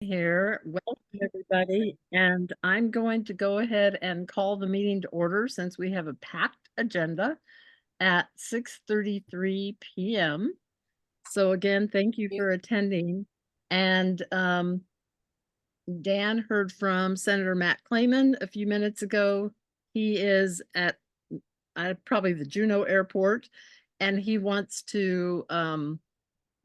Here, welcome everybody, and I'm going to go ahead and call the meeting to order since we have a packed agenda at 6:33 p.m. So again, thank you for attending. And Dan heard from Senator Matt Clayman a few minutes ago. He is at probably the Juneau Airport, and he wants to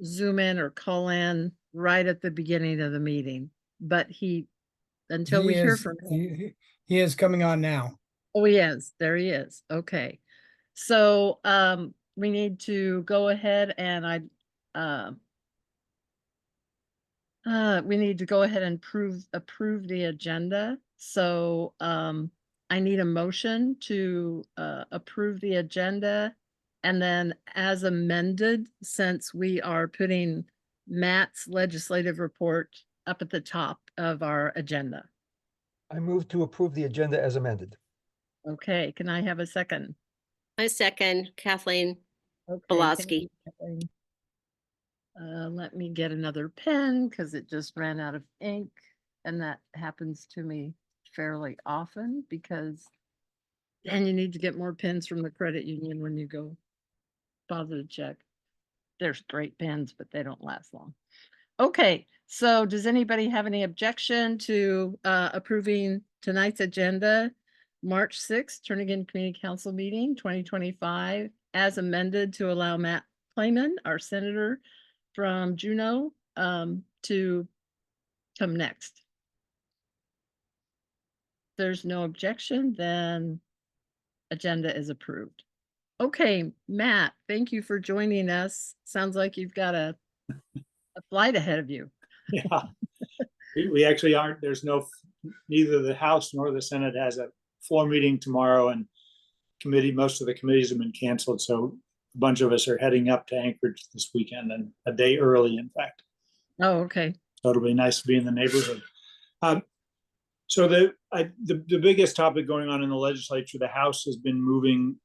Zoom in or call in right at the beginning of the meeting. But until we hear from him. He is coming on now. Oh, he is. There he is. Okay. So we need to go ahead and we need to go ahead and approve the agenda. So I need a motion to approve the agenda, and then as amended, since we are putting Matt's legislative report up at the top of our agenda. I move to approve the agenda as amended. Okay, can I have a second? I second Kathleen Okay, Belowski. Let me get another pen because it just ran out of ink, and that happens to me fairly often because then you need to get more pens from the credit union when you go deposit a check. There's great pens, but they don't last long. Okay, so does anybody have any objection to approving tonight's agenda? March 6th, Turnagain Community Council meeting 2025 as amended to allow Matt Clayman, our senator from Juneau, to come next. If there's no objection, then agenda is approved. Okay, Matt, thank you for joining us. Sounds like you've got a flight ahead of you. Yeah, we actually aren't. Neither the House nor the Senate has a floor meeting tomorrow, and most of the committees have been canceled. So a bunch of us are heading up to Anchorage this weekend, and a day early, in fact. Oh, okay. So it'll be nice to be in the neighborhood. So the biggest topic going on in the legislature, the House has been moving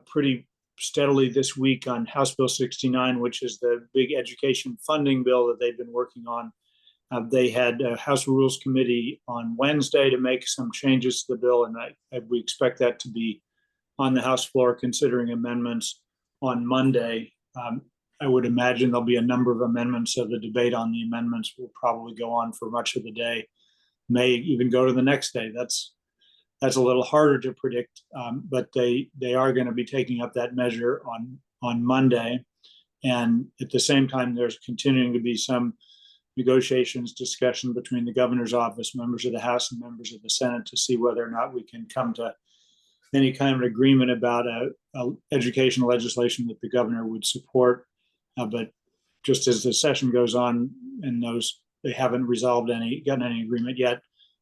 pretty steadily this week on House Bill 69, which is the big education funding bill that they've been working on. They had a House Rules Committee on Wednesday to make some changes to the bill, and we expect that to be on the House floor considering amendments on Monday. I would imagine there'll be a number of amendments, so the debate on the amendments will probably go on for much of the day, may even go to the next day. That's a little harder to predict, but they are going to be taking up that measure on Monday. And at the same time, there's continuing to be some negotiations, discussion between the governor's office, members of the House and members of the Senate to see whether or not we can come to any kind of an agreement about a education legislation that the governor would support. But just as the session goes on and they haven't gotten any agreement yet,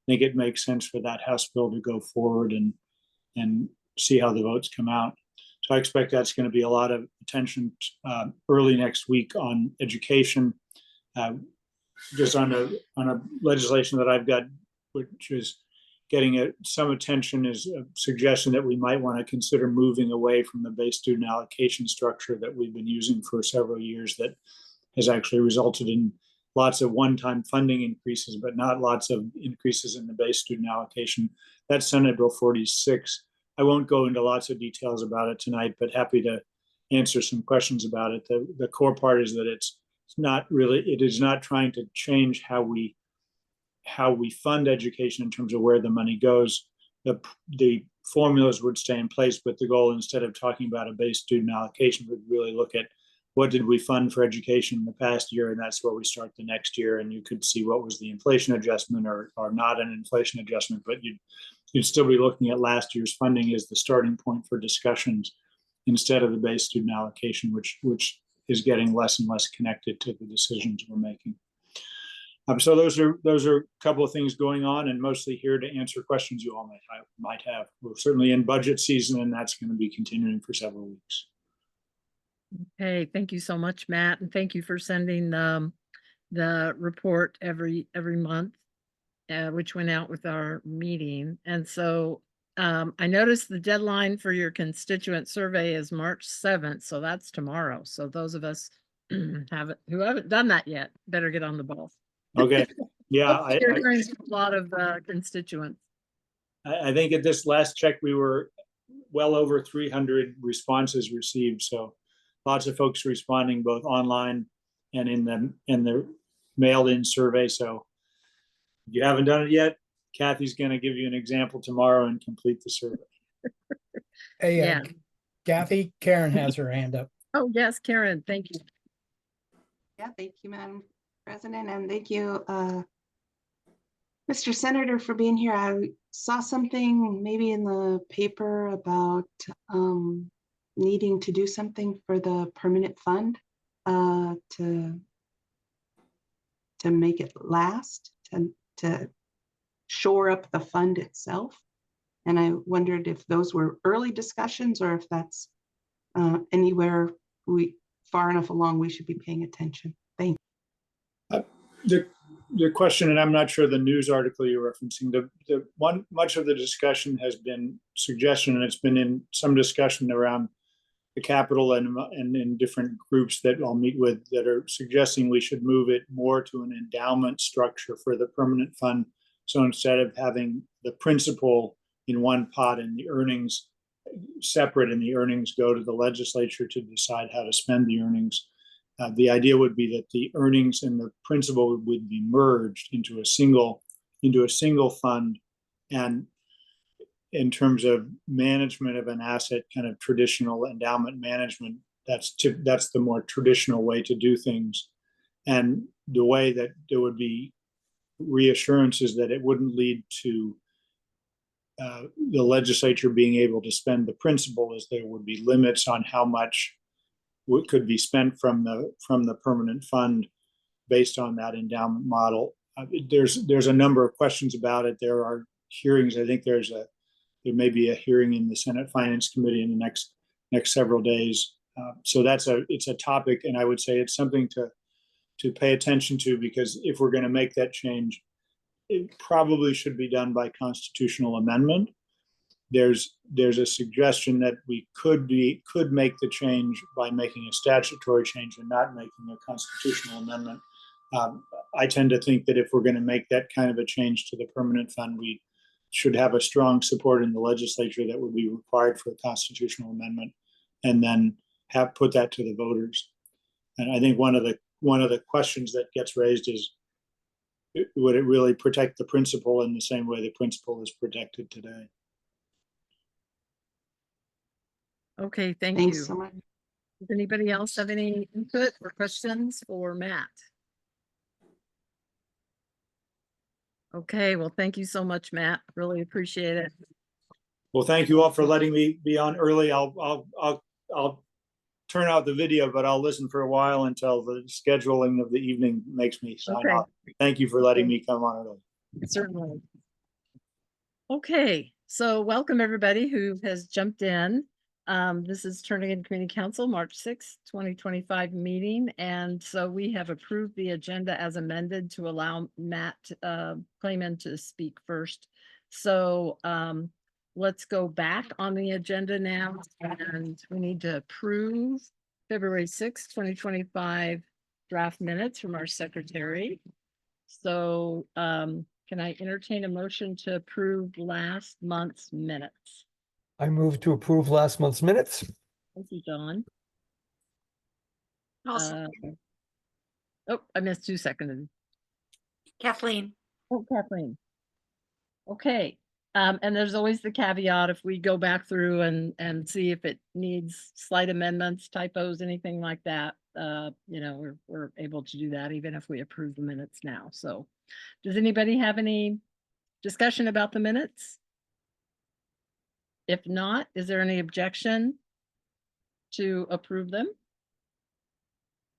I think it makes sense for that House bill to go forward and see how the votes come out. So I expect that's going to be a lot of attention early next week on education. Just on a legislation that I've got, which is getting some attention, is a suggestion that we might want to consider moving away from the base student allocation structure that we've been using for several years that has actually resulted in lots of one-time funding increases, but not lots of increases in the base student allocation. That's Senate Bill 46. I won't go into lots of details about it tonight, but happy to answer some questions about it. The core part is that it is not trying to change how we fund education in terms of where the money goes. The formulas would stay in place, but the goal, instead of talking about a base student allocation, would really look at what did we fund for education in the past year, and that's where we start the next year. And you could see what was the inflation adjustment or not an inflation adjustment, but you'd still be looking at last year's funding as the starting point for discussions instead of the base student allocation, which is getting less and less connected to the decisions we're making. So those are a couple of things going on, and mostly here to answer questions you all might have. We're certainly in budget season, and that's going to be continuing for several weeks. Okay, thank you so much, Matt, and thank you for sending the report every month, which went out with our meeting. And so I noticed the deadline for your constituent survey is March 7th, so that's tomorrow. So those of us who haven't done that yet better get on the ball. Okay. Yeah, You're hearing from a lot of constituents. I think at this last check, we were well over 300 responses received. So lots of folks responding both online and in the mailed-in survey. So if you haven't done it yet, Kathy's going to give you an example tomorrow and complete the survey. Hey, Yeah. Kathy, Karen has her hand up. Oh, yes, Karen, thank you. Yeah, thank you, Madam President, and thank you, Mr. Senator, for being here. I saw something maybe in the paper about needing to do something for the permanent fund to make it last, to shore up the fund itself. And I wondered if those were early discussions or if that's anywhere far enough along we should be paying attention. Thank you. The question, and I'm not sure the news article you're referencing, much of the discussion has been suggestion, and it's been in some discussion around the Capitol and in different groups that I'll meet with that are suggesting we should move it more to an endowment structure for the permanent fund. So instead of having the principal in one pot and the earnings separate and the earnings go to the legislature to decide how to spend the earnings, the idea would be that the earnings and the principal would be merged into a single fund. And in terms of management of an asset, kind of traditional endowment management, that's the more traditional way to do things. And the way that there would be reassurances that it wouldn't lead to the legislature being able to spend the principal, is there would be limits on how much could be spent from the permanent fund based on that endowment model. There's a number of questions about it. There are hearings. I think there may be a hearing in the Senate Finance Committee in the next several days. So it's a topic, and I would say it's something to pay attention to, because if we're going to make that change, it probably should be done by constitutional amendment. There's a suggestion that we could make the change by making a statutory change and not making a constitutional amendment. I tend to think that if we're going to make that kind of a change to the permanent fund, we should have a strong support in the legislature that would be required for a constitutional amendment, and then put that to the voters. And I think one of the questions that gets raised is, would it really protect the principal in the same way the principal is protected today? Okay, thank Thanks you. so much. Does anybody else have any input or questions for Matt? Okay, well, thank you so much, Matt. Really appreciate it. Well, thank you all for letting me be on early. I'll turn out the video, but I'll listen for a while until the scheduling of the evening makes me sign off. Thank you for letting me come on early. Certainly. Okay, so welcome everybody who has jumped in. This is Turnagain Community Council March 6th, 2025 meeting. And so we have approved the agenda as amended to allow Matt Clayman to speak first. So let's go back on the agenda now, and we need to approve February 6th, 2025 draft minutes from our secretary. So can I entertain a motion to approve last month's minutes? I move to approve last month's minutes. Thank you, John. Also, Oh, I missed 2 seconds. Kathleen. Oh, Kathleen. Okay, and there's always the caveat if we go back through and see if it needs slight amendments, typos, anything like that. You know, we're able to do that even if we approve the minutes now. So does anybody have any discussion about the minutes? If not, is there any objection to approve them?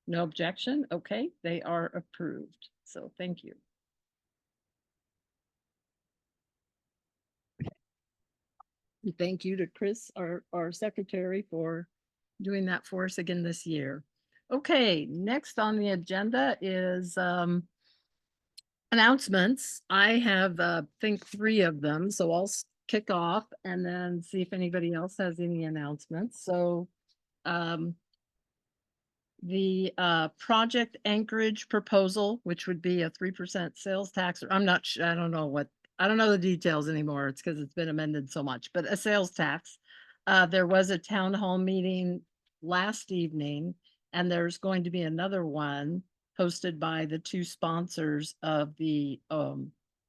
No objection. Okay, they are approved. So thank you. Thank you to Chris, our secretary, for doing that for us again this year. Okay, next on the agenda is announcements. I have think 3 of them, so I'll kick off and then see if anybody else has any announcements. So the Project Anchorage proposal, which would be a 3% sales tax, or I'm not sure, I don't know the details anymore. It's because it's been amended so much, but a sales tax. There was a town hall meeting last evening, and there's going to be another one hosted by the two sponsors of the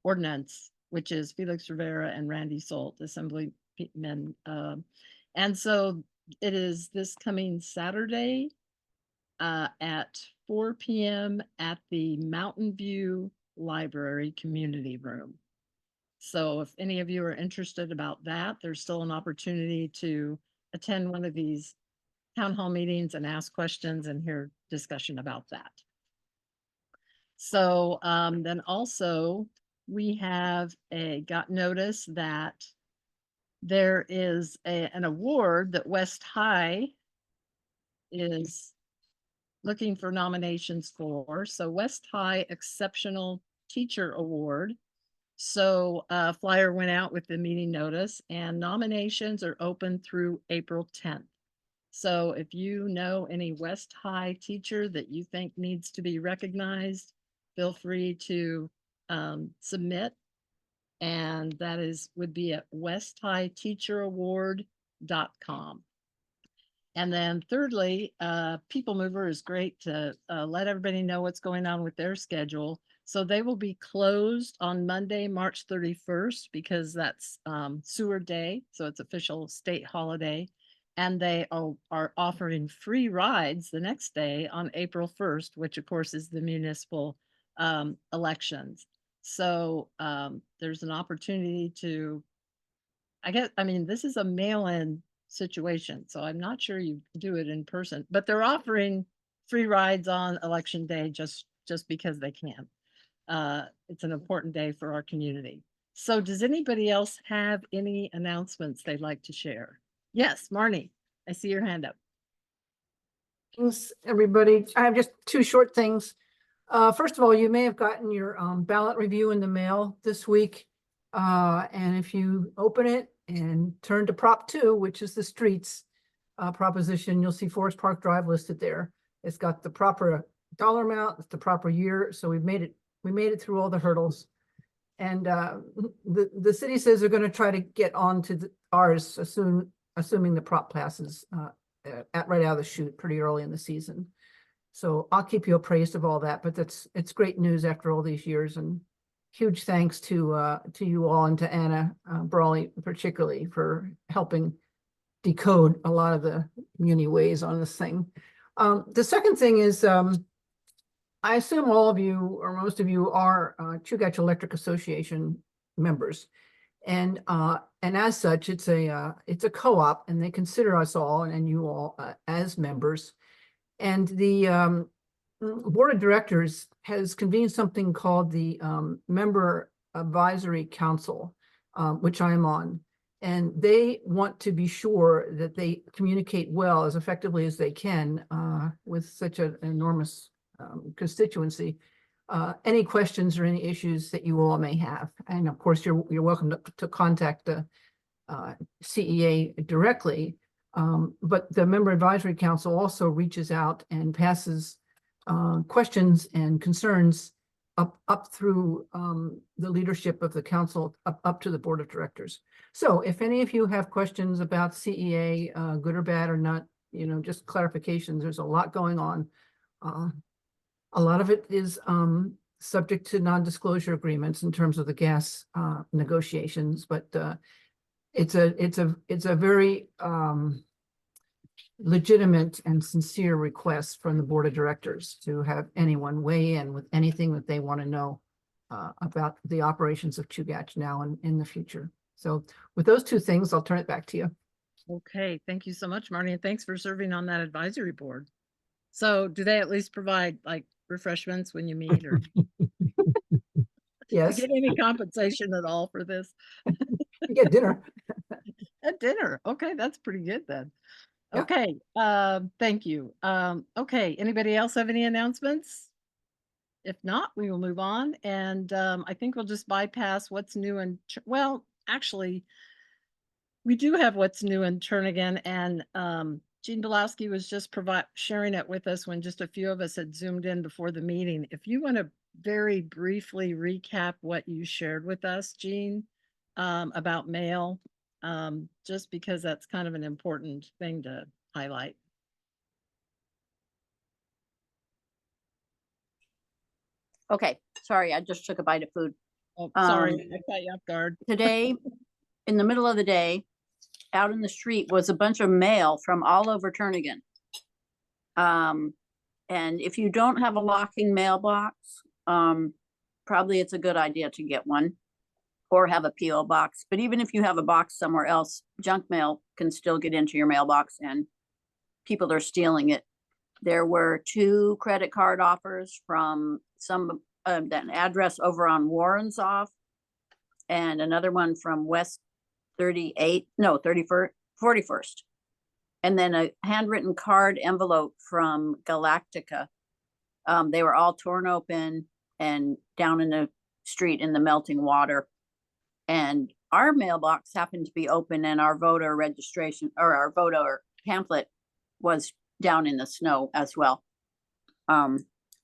ordinance, which is Felix Rivera and Randy Solt, Assemblymen. And so it is this coming Saturday at 4 p.m. at the Mountain View Library Community Room. So if any of you are interested about that, there's still an opportunity to attend one of these town hall meetings and ask questions and hear discussion about that. So then also we have got notice that there is an award that West High is looking for nominations for. So West High Exceptional Teacher Award. So a flyer went out with the meeting notice, and nominations are open through April 10th. So if you know any West High teacher that you think needs to be recognized, feel free to submit. And that would be at westhighteacheraward.com. And then thirdly, People Mover is great to let everybody know what's going on with their schedule. So they will be closed on Monday, March 31st, because that's Sewer Day. So it's official state holiday. And they are offering free rides the next day on April 1st, which of course is the municipal elections. So there's an opportunity to, this is a mail-in situation, so I'm not sure you do it in person, but they're offering free rides on election day just because they can. It's an important day for our community. So does anybody else have any announcements they'd like to share? Yes, Marnie, I see your hand up. Thanks, everybody. I have just two short things. First of all, you may have gotten your ballot review in the mail this week. And if you open it and turn to Prop 2, which is the streets proposition, you'll see Forest Park Drive listed there. It's got the proper dollar amount, it's the proper year. So we made it through all the hurdles. And the city says they're going to try to get on to ours assuming the prop passes right out of the chute pretty early in the season. So I'll keep you appraised of all that, but it's great news after all these years, and huge thanks to you all and to Anna Brawley particularly for helping decode a lot of the muni ways on this thing. The second thing is, I assume all of you or most of you are Chugach Electric Association members, and as such, it's a co-op, and they consider us all and you all as members. And the board of directors has convened something called the Member Advisory Council, which I'm on. And they want to be sure that they communicate well, as effectively as they can, with such an enormous constituency. Any questions or any issues that you all may have. And of course, you're welcome to contact the CEA directly. But the Member Advisory Council also reaches out and passes questions and concerns up through the leadership of the council up to the board of directors. So if any of you have questions about CEA, good or bad or not, just clarifications, there's a lot going on. A lot of it is subject to non-disclosure agreements in terms of the gas negotiations, but it's a very legitimate and sincere request from the board of directors to have anyone weigh in with anything that they want to know about the operations of Chugach now and in the future. So with those two things, I'll turn it back to you. Okay, thank you so much, Marnie, and thanks for serving on that advisory board. So do they at least provide like refreshments when you meet, or Yes, get any compensation at all for this? you get dinner. At dinner. Okay, that's pretty good then. Yeah. Okay, thank you. Okay, anybody else have any announcements? If not, we will move on, and I think we'll just bypass what's new and well, actually, we do have what's new in Turnagain, and Jean Belowski was just sharing it with us when just a few of us had zoomed in before the meeting. If you want to very briefly recap what you shared with us, Jean, about mail, just because that's kind of an important thing to highlight. Okay, sorry, I just took a bite of food. Oh, sorry, Um, I caught you off guard. Today, in the middle of the day, out in the street was a bunch of mail from all over Turnagain. And if you don't have a locking mailbox, probably it's a good idea to get one or have a PO box. But even if you have a box somewhere else, junk mail can still get into your mailbox and people are stealing it. There were 2 credit card offers from an address over on Warren's off and another one from West 41st. And then a handwritten card envelope from Galactica. They were all torn open and down in the street in the melting water. And our mailbox happened to be open and our voter registration or our voter pamphlet was down in the snow as well.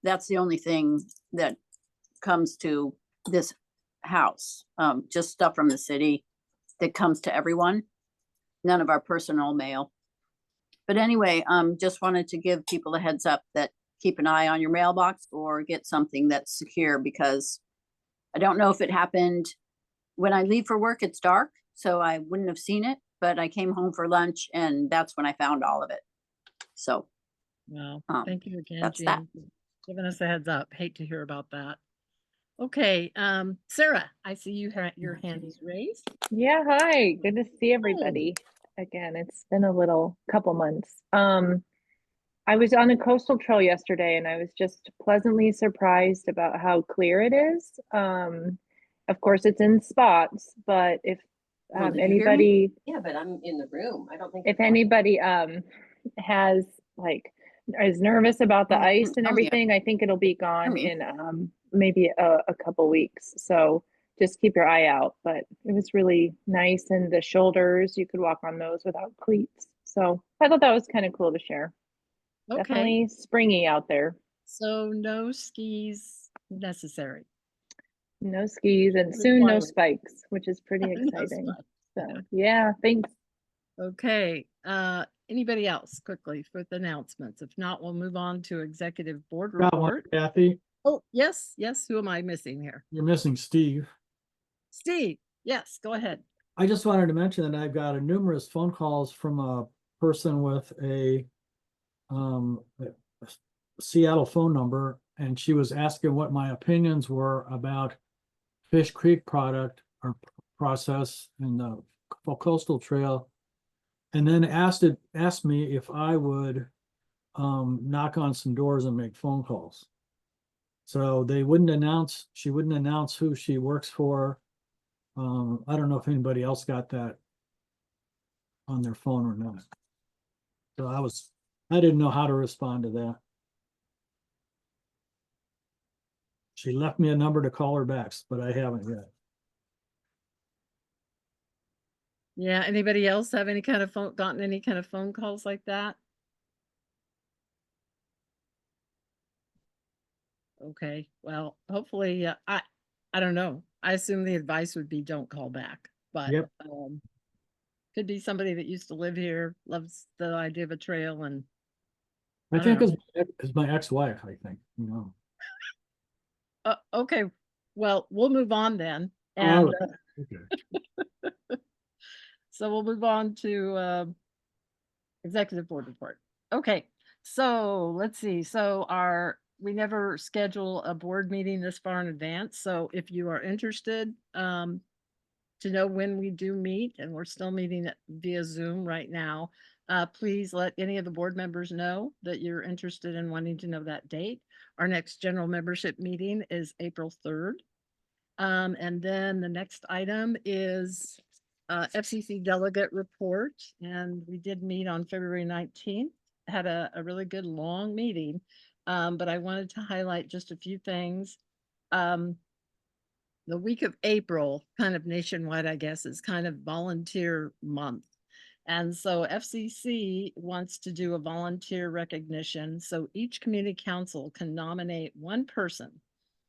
That's the only thing that comes to this house. Just stuff from the city that comes to everyone. None of our personal mail. But anyway, just wanted to give people a heads up that keep an eye on your mailbox or get something that's secure, because I don't know if it happened when I leave for work, it's dark, so I wouldn't have seen it, but I came home for lunch and that's when I found all of it. So Well, thank you again, that's that. Jean, for giving us a heads up. Hate to hear about that. Okay, Sarah, I see your hand is raised. Yeah, hi. Good to see everybody again. It's been a couple months. I was on a coastal trail yesterday and I was just pleasantly surprised about how clear it is. Of course, it's in spots, but if Oh, did you hear me? anybody, Yeah, but I'm in the room. I don't think. if anybody has is nervous about the ice and Oh, yeah. everything, I think it'll be gone me. in maybe a couple weeks. So just keep your eye out. But it was really nice, and the shoulders, you could walk on those without cleats. So I thought that was kind of cool to share. Okay, Definitely springy out there. so no skis necessary. No skis and Good soon no point. spikes, which is pretty No exciting. spikes. So yeah, thanks. Okay, anybody else quickly with announcements? If not, we'll move on to executive board Got one, report. Kathy. Oh, yes, who am I missing here? You're missing Steve. Steve, yes, go ahead. I just wanted to mention that I've got numerous phone calls from a person with a Seattle phone number, and she was asking what my opinions were about Fish Creek product or process in the coastal trail, and then asked me if I would knock on some doors and make phone calls. So she wouldn't announce who she works for. I don't know if anybody else got that on their phone or not. So I didn't know how to respond to that. She left me a number to call her back, but I haven't yet. Yeah, anybody else have gotten any kind of phone calls like that? Okay, well, hopefully, I don't know. I assume the advice would be don't call back, but Yep. could be somebody that used to live here, loves the idea of a trail, and I I think don't it's my ex-wife, I think, okay, well, we'll move on then. Oh, And okay. so we'll move on to executive board report. Okay, so let's see. So we never schedule a board meeting this far in advance. So if you are interested to know when we do meet, and we're still meeting via Zoom right now, please let any of the board members know that you're interested in wanting to know that date. Our next general membership meeting is April 3rd. And then the next item is FCC delegate report. And we did meet on February 19th, had a really good long meeting. But I wanted to highlight just a few things. The week of April, kind of nationwide, I guess, is kind of volunteer month. And so FCC wants to do a volunteer recognition. So each community council can nominate one person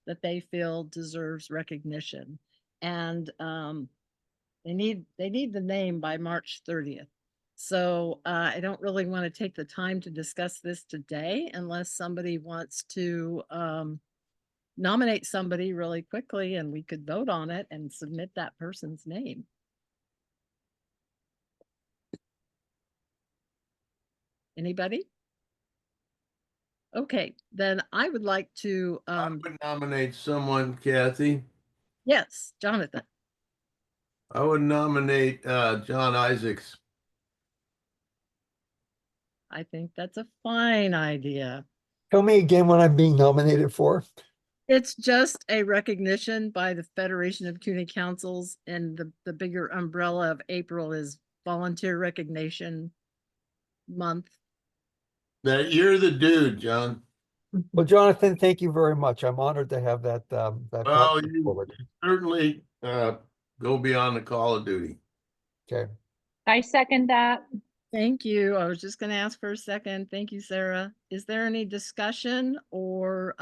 that they feel deserves recognition. And they need the name by March 30th. So I don't really want to take the time to discuss this today unless somebody wants to nominate somebody really quickly and we could vote on it and submit that person's name. Anybody? Okay, then I would like to, I would nominate someone, Kathy. yes, Jonathan. I would nominate John Isaacs. I think that's a fine idea. Tell me again what I'm being nominated for. It's just a recognition by the Federation of Community Councils, and the bigger umbrella of April is Volunteer Recognition Month. That you're the dude, John. Well, Jonathan, thank you very much. I'm honored to have that. That Well, thought put you forward. certainly go beyond the call of duty. Okay. I second that. Thank you. I was just going to ask for a second. Thank you, Sarah. Is there any discussion or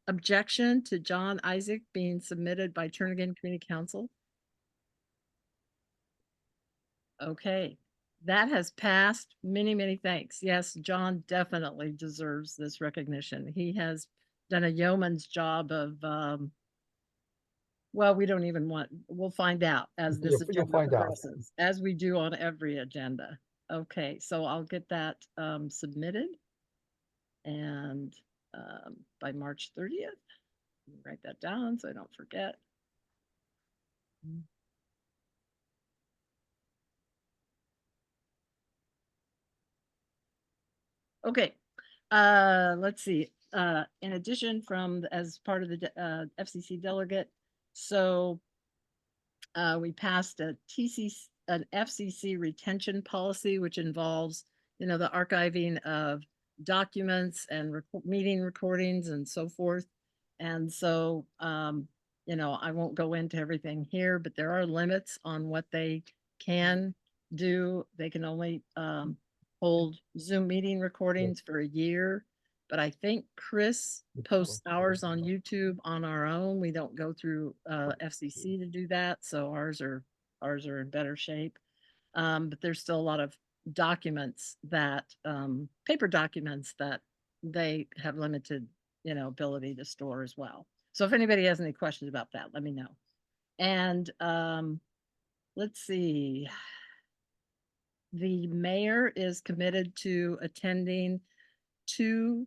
objection to John Isaac being submitted by Turnagain Community Council? Okay, that has passed. Many, many thanks. Yes, John definitely deserves this recognition. He has done a yeoman's job of, well, we don't even want, we'll find out as this You'll agenda find out. progresses, as we do on every agenda. Okay, so I'll get that submitted. And by March 30th, write that down so I don't forget. Okay, let's see. In addition as part of the FCC delegate, so we passed an FCC retention policy, which involves, the archiving of documents and meeting recordings and so forth. And so, I won't go into everything here, but there are limits on what they can do. They can only hold Zoom meeting recordings for a year. But I think Chris posts ours on YouTube on our own. We don't go through FCC to do that. So ours are in better shape. But there's still a lot of documents that paper documents that they have limited, ability to store as well. So if anybody has any questions about that, let me know. And let's see. The mayor is committed to attending 2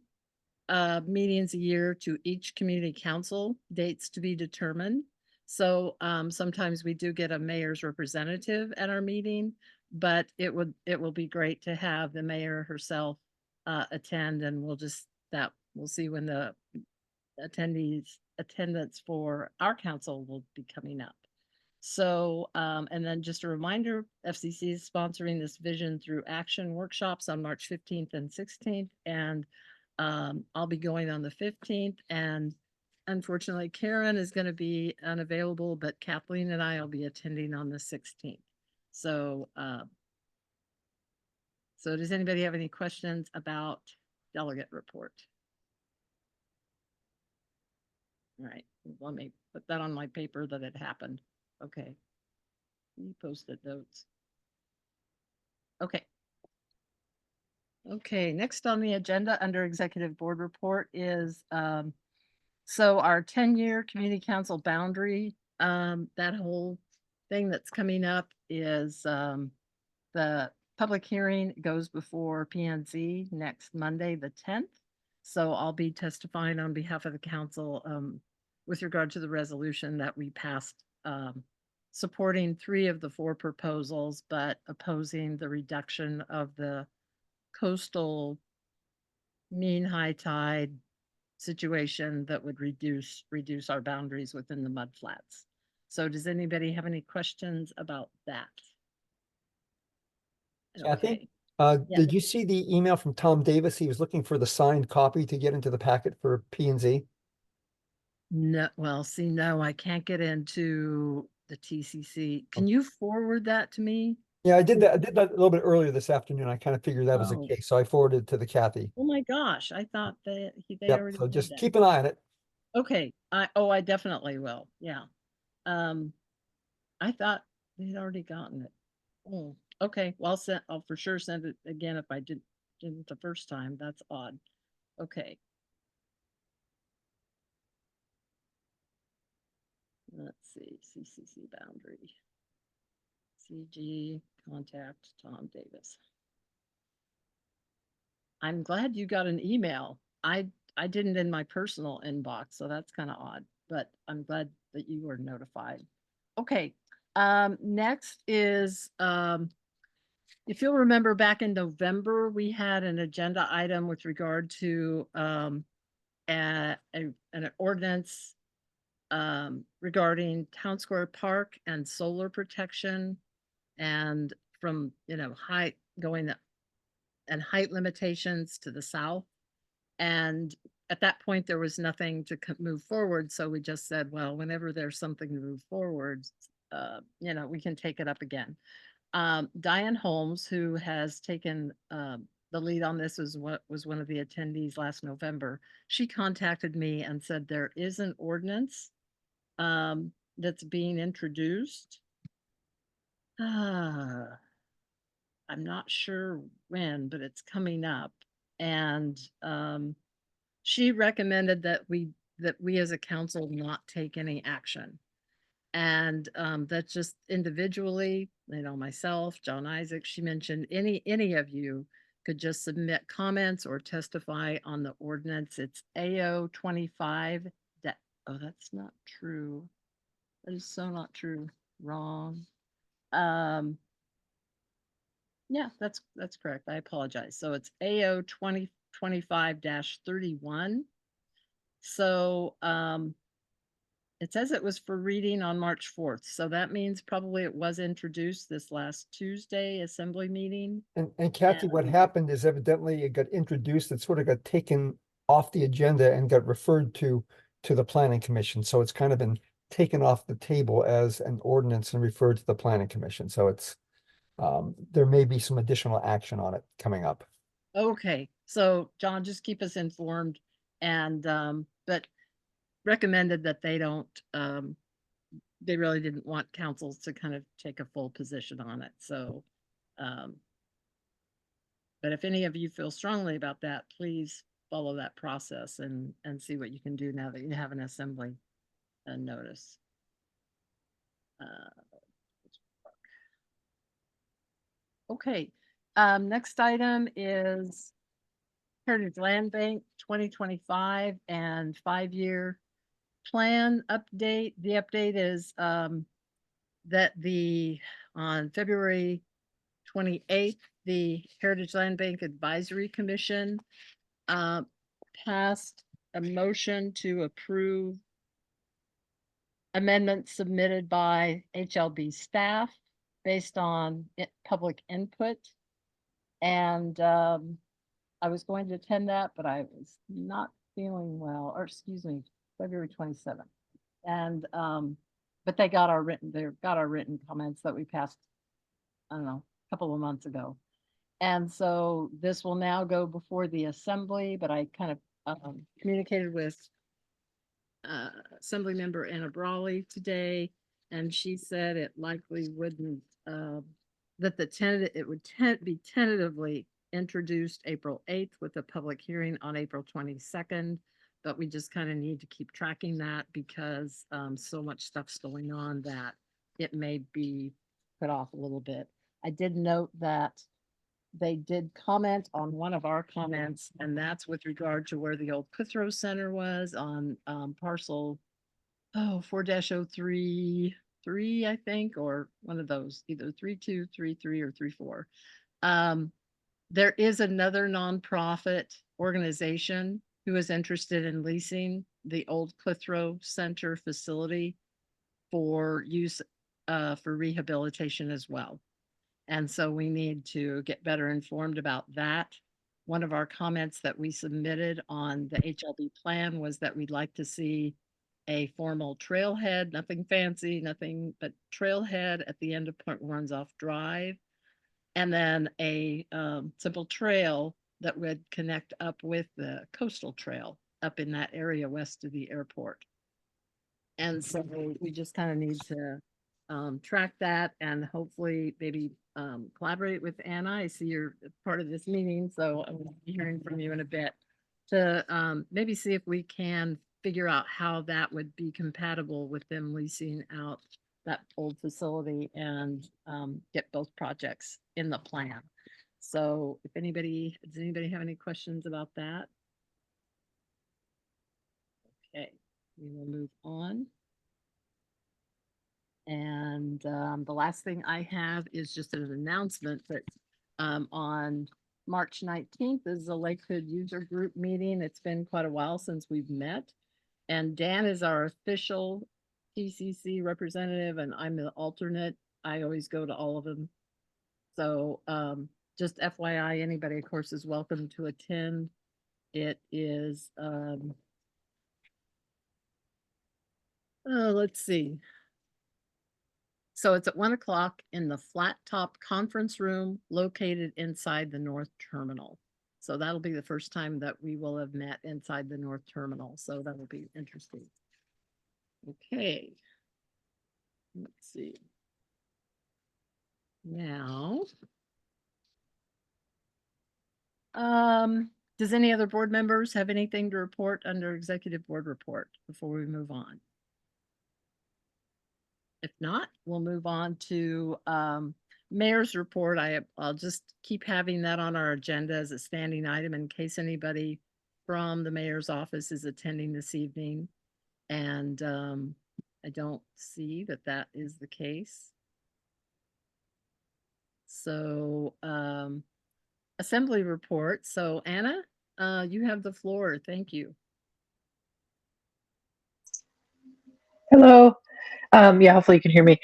meetings a year to each community council, dates to be determined. So sometimes we do get a mayor's representative at our meeting, but it will be great to have the mayor herself attend, and we'll see when the attendance for our council will be coming up. So, and then just a reminder, FCC is sponsoring this Vision Through Action workshops on March 15th and 16th. And I'll be going on the 15th. And unfortunately, Karen is going to be unavailable, but Kathleen and I will be attending on the 16th. So, so does anybody have any questions about delegate report? All right, let me put that on my paper that it happened. Okay. You posted notes. Okay. Okay, next on the agenda under executive board report is so our 10-year community council boundary, that whole thing that's coming up is the public hearing goes before PNC next Monday, the 10th. So I'll be testifying on behalf of the council with regard to the resolution that we passed supporting 3 of the 4 proposals, but opposing the reduction of the coastal mean high tide situation that would reduce our boundaries within the mud flats. So does anybody have any questions about that? Kathy, Yeah. did you see the email from Tom Davis? He was looking for the signed copy to get into the packet for P&Z. No, well, see, no, I can't get into the TCC. Can you forward that to me? Yeah, I did that. I did that a little bit earlier this afternoon. I kind of figured that was the Oh. case, so I forwarded it to the Kathy. Oh my gosh, I thought that they Yep, already so did just that. keep an eye on it. Okay, I definitely will, yeah. Um, I thought they'd already gotten it. Oh, okay, well, I'll for sure send it again if I didn't the first time. That's odd. Okay. Let's see, CCC boundary. CG, contact Tom Davis. I'm glad you got an email. I didn't in my personal inbox, so that's kind of odd, but I'm glad that you were notified. Okay, next is, if you'll remember back in November, we had an agenda item with regard to, an ordinance regarding Town Square Park and solar protection and from, height going and height limitations to the south. And at that point, there was nothing to move forward. So we just said, well, whenever there's something to move forward, we can take it up again. Diane Holmes, who has taken the lead on this, was one of the attendees last November. She contacted me and said there is an ordinance that's being introduced. I'm not sure when, but it's coming up. And she recommended that we as a council not take any action. And that's just individually, myself, John Isaac, she mentioned any of you could just submit comments or testify on the ordinance. It's AO 25. Oh, that's not true. That is so not true. Wrong. Um, yeah, that's correct. I apologize. So it's AO 2025-31. So it says it was for reading on March 4th. So that means probably it was introduced this last Tuesday assembly meeting. And Kathy, what happened is evidently it got introduced, it sort of got taken off the agenda and got referred to the planning commission. So it's kind of been taken off the table as an ordinance and referred to the planning commission. So it's, there may be some additional action on it coming up. Okay, so John, just keep us informed and, but recommended that they don't, they really didn't want councils to kind of take a full position on it. So, but if any of you feel strongly about that, please follow that process and see what you can do now that you have an assembly notice. Okay, next item is Heritage Land Bank 2025 and 5-year plan update. The update is that on February 28th, the Heritage Land Bank Advisory Commission passed a motion to approve amendments submitted by HLB staff based on public input. And I was going to attend that, but I was not feeling well, or excuse me, February 27th. And but they got our written comments that we passed, I don't know, a couple of months ago. And so this will now go before the assembly, but I kind of communicated with Assembly Member Anna Brawley today, and she said it likely wouldn't, that it would be tentatively introduced April 8th with a public hearing on April 22nd. But we just kind of need to keep tracking that because so much stuff's going on that it may be put off a little bit. I did note that they did comment on one of our comments, and that's with regard to where the old Clitheroe Center was on parcel 4-03-3, I think, or one of those, either 3233 or 34. There is another nonprofit organization who is interested in leasing the old Clitheroe Center facility for use for rehabilitation as well. And so we need to get better informed about that. One of our comments that we submitted on the HLB plan was that we'd like to see a formal trailhead, nothing fancy, nothing but trailhead at the end of Point Runs Off Drive and then a simple trail that would connect up with the coastal trail up in that area west of the airport. And so we just kind of need to track that and hopefully maybe collaborate with Anna. I see you're part of this meeting, so I'm hearing from you in a bit to maybe see if we can figure out how that would be compatible with them leasing out that old facility and get both projects in the plan. So if anybody, does anybody have any questions about that? Okay, we will move on. And the last thing I have is just an announcement that on March 19th is the Lakewood User Group meeting. It's been quite a while since we've met. And Dan is our official TCC representative and I'm the alternate. I always go to all of them. So just FYI, anybody of course is welcome to attend. It is, let's see. So it's at 1 o'clock in the flat top conference room located inside the North Terminal. So that'll be the first time that we will have met inside the North Terminal. So that'll be interesting. Okay. Let's see. Now, does any other board members have anything to report under executive board report before we move on? If not, we'll move on to mayor's report. I'll just keep having that on our agenda as a standing item in case anybody from the mayor's office is attending this evening. And I don't see that that is the case. So assembly report. So Anna, you have the floor. Thank you. Hello. Yeah, hopefully you can hear me.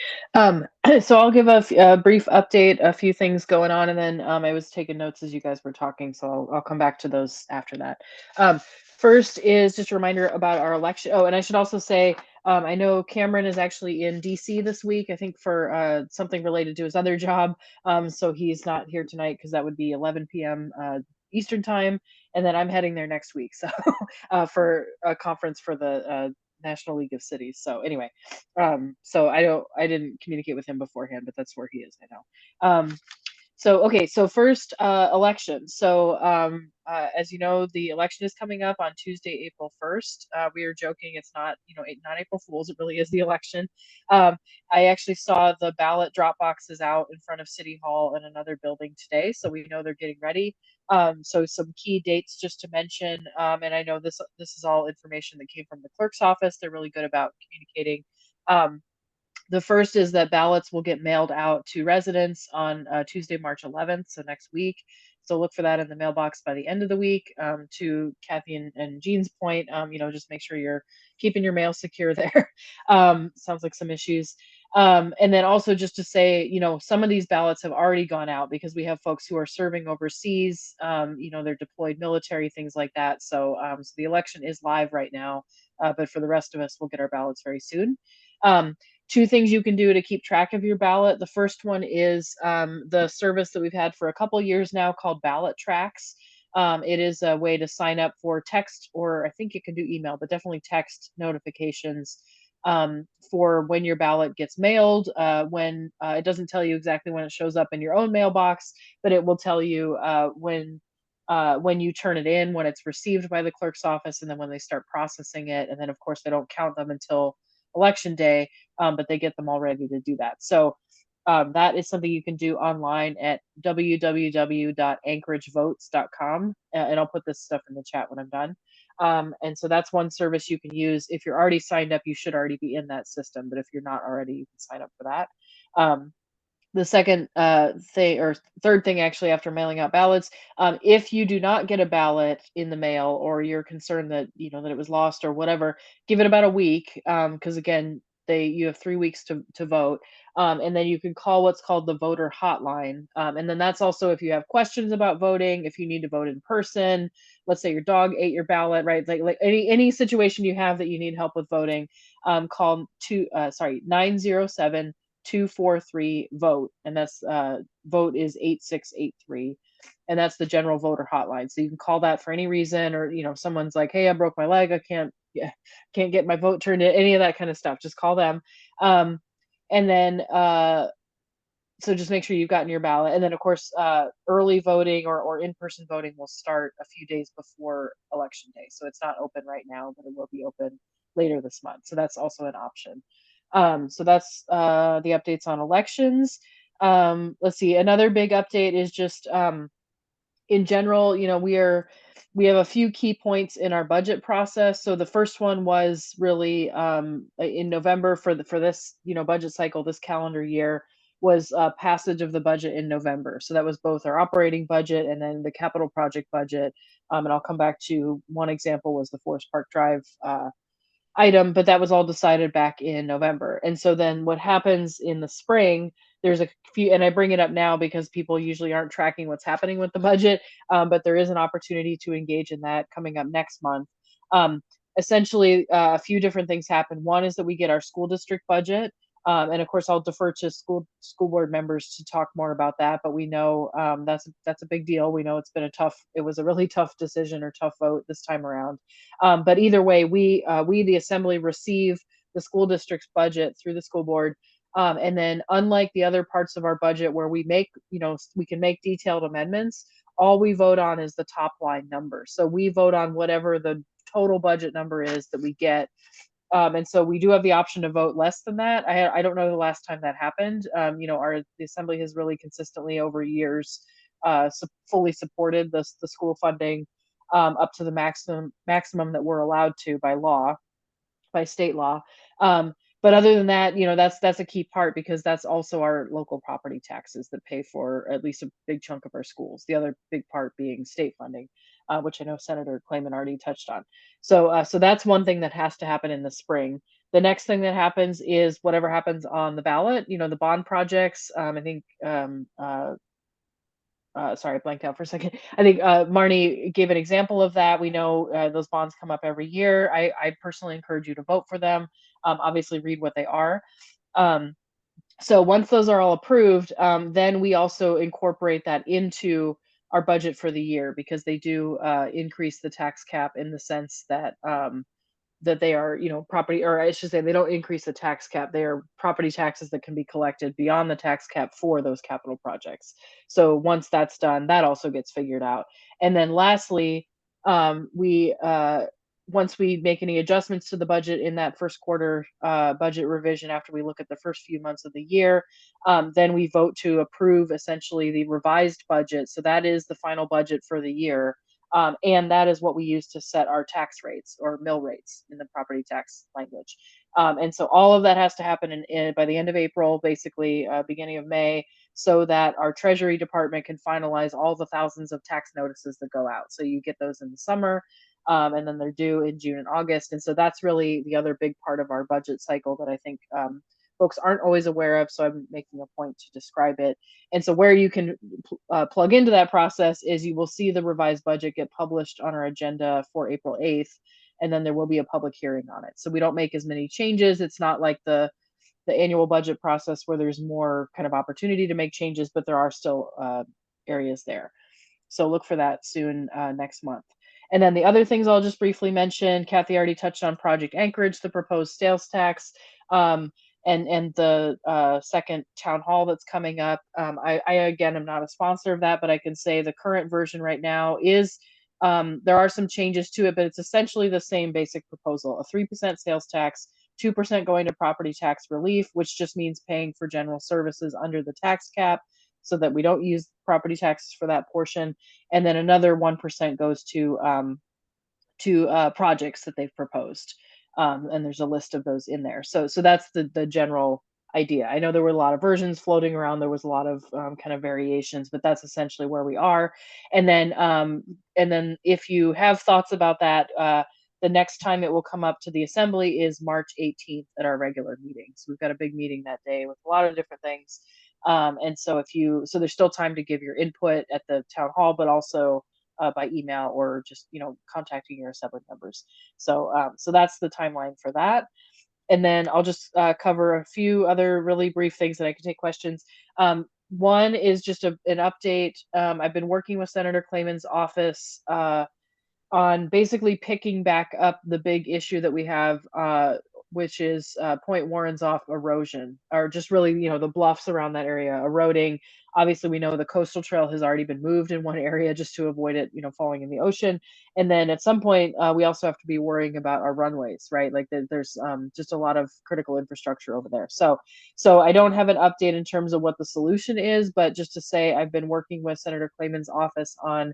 So I'll give a brief update, a few things going on, and then I was taking notes as you guys were talking, so I'll come back to those after that. First is just a reminder about our election. Oh, and I should also say, I know Cameron is actually in DC this week, I think for something related to his other job. So he's not here tonight because that would be 11 p.m. Eastern time, and then I'm heading there next week. So for a conference for the National League of Cities. So anyway, so I didn't communicate with him beforehand, but that's where he is, I know. So, okay, so first, election. So, as you know, the election is coming up on Tuesday, April 1st. We are joking, it's not, not April Fools, it really is the election. I actually saw the ballot drop boxes out in front of City Hall and another building today, so we know they're getting ready. So some key dates just to mention, and I know this is all information that came from the clerk's office. They're really good about communicating. The first is that ballots will get mailed out to residents on Tuesday, March 11th, so next week. So look for that in the mailbox by the end of the week. To Kathy and Jean's point, just make sure you're keeping your mail secure there. Sounds like some issues. And then also just to say, some of these ballots have already gone out because we have folks who are serving overseas, they're deployed military, things like that. So, so the election is live right now, but for the rest of us, we'll get our ballots very soon. Two things you can do to keep track of your ballot. The first one is the service that we've had for a couple years now called Ballot Tracks. It is a way to sign up for text, or I think you can do email, but definitely text notifications for when your ballot gets mailed. When it doesn't tell you exactly when it shows up in your own mailbox, but it will tell you when you turn it in, when it's received by the clerk's office, and then when they start processing it. And then, of course, they don't count them until election day, but they get them all ready to do that. So that is something you can do online at www.anchoragevotes.com. And I'll put this stuff in the chat when I'm done. And so that's one service you can use. If you're already signed up, you should already be in that system. But if you're not already, you can sign up for that. The second thing, or third thing actually, after mailing out ballots, if you do not get a ballot in the mail, or you're concerned that that it was lost or whatever, give it about a week, because again, you have 3 weeks to vote, and then you can call what's called the voter hotline, and then that's also if you have questions about voting, if you need to vote in person, let's say your dog ate your ballot, right? Like any situation you have that you need help with voting, call 907 243 vote, and that's vote is 8683, and that's the general voter hotline. So you can call that for any reason, or if someone's like, hey, I broke my leg, I can't get my vote turned in, any of that kind of stuff, just call them. And then so just make sure you've gotten your ballot. And then of course, early voting or in-person voting will start a few days before election day. So it's not open right now, but it will be open later this month. So that's also an option. So that's the updates on elections. Let's see, another big update is just in general, we have a few key points in our budget process. So the first one was really in November for this budget cycle, this calendar year, was passage of the budget in November. So that was both our operating budget and then the capital project budget. And I'll come back to one example was the Forest Park Drive item, but that was all decided back in November. And so then what happens in the spring, there's a few, and I bring it up now because people usually aren't tracking what's happening with the budget, but there is an opportunity to engage in that coming up next month. Essentially, a few different things happen. One is that we get our school district budget. And of course, I'll defer to school board members to talk more about that. But we know that's a big deal. We know it was a really tough decision or tough vote this time around. But either way, we the assembly receive the school district's budget through the school board. And then, unlike the other parts of our budget where we can make detailed amendments, all we vote on is the top line number. So we vote on whatever the total budget number is that we get. And so we do have the option to vote less than that. I don't know the last time that happened. The assembly has really consistently over years fully supported the school funding up to the maximum that we're allowed to by state law. But other than that, that's a key part because that's also our local property taxes that pay for at least a big chunk of our schools. The other big part being state funding, which I know Senator Clayman already touched on. So that's one thing that has to happen in the spring. The next thing that happens is whatever happens on the ballot. The bond projects. I think. Sorry, I blanked out for a second. I think Marnie gave an example of that. We know those bonds come up every year. I personally encourage you to vote for them. Obviously, read what they are. So once those are all approved, then we also incorporate that into our budget for the year because they do increase the tax cap in the sense that that they are, property, or I should say, they don't increase the tax cap. They are property taxes that can be collected beyond the tax cap for those capital projects. So once that's done, that also gets figured out. And then lastly, once we make any adjustments to the budget in that first quarter budget revision, after we look at the first few months of the year, then we vote to approve essentially the revised budget. So that is the final budget for the year. And that is what we use to set our tax rates or mill rates in the property tax language. And so all of that has to happen by the end of April, basically beginning of May, so that our Treasury Department can finalize all the thousands of tax notices that go out. So you get those in the summer, and then they're due in June and August. And so that's really the other big part of our budget cycle that I think folks aren't always aware of, so I'm making a point to describe it. And so where you can plug into that process is you will see the revised budget get published on our agenda for April 8th, and then there will be a public hearing on it. So we don't make as many changes. It's not like the annual budget process where there's more kind of opportunity to make changes, but there are still areas there. So look for that soon next month. And then the other things I'll just briefly mention, Kathy already touched on Project Anchorage, the proposed sales tax. And the second town hall that's coming up. I again am not a sponsor of that, but I can say the current version right now is there are some changes to it, but it's essentially the same basic proposal: a 3% sales tax, 2% going to property tax relief, which just means paying for general services under the tax cap, so that we don't use property taxes for that portion, and then another 1% goes to projects that they've proposed. And there's a list of those in there. So that's the general idea. I know there were a lot of versions floating around. There was a lot of kind of variations, but that's essentially where we are. And then if you have thoughts about that, the next time it will come up to the assembly is March 18th at our regular meeting. So we've got a big meeting that day with a lot of different things. And so there's still time to give your input at the town hall, but also by email or just contacting your assembly members. So that's the timeline for that. And then I'll just cover a few other really brief things that I can take questions. One is just an update. I've been working with Senator Clayman's office on basically picking back up the big issue that we have, which is Point Warren's off erosion, or just really, the bluffs around that area eroding. Obviously, we know the coastal trail has already been moved in one area just to avoid it, falling in the ocean. And then at some point, we also have to be worrying about our runways, right? Like there's just a lot of critical infrastructure over there. So I don't have an update in terms of what the solution is, but just to say I've been working with Senator Clayman's office on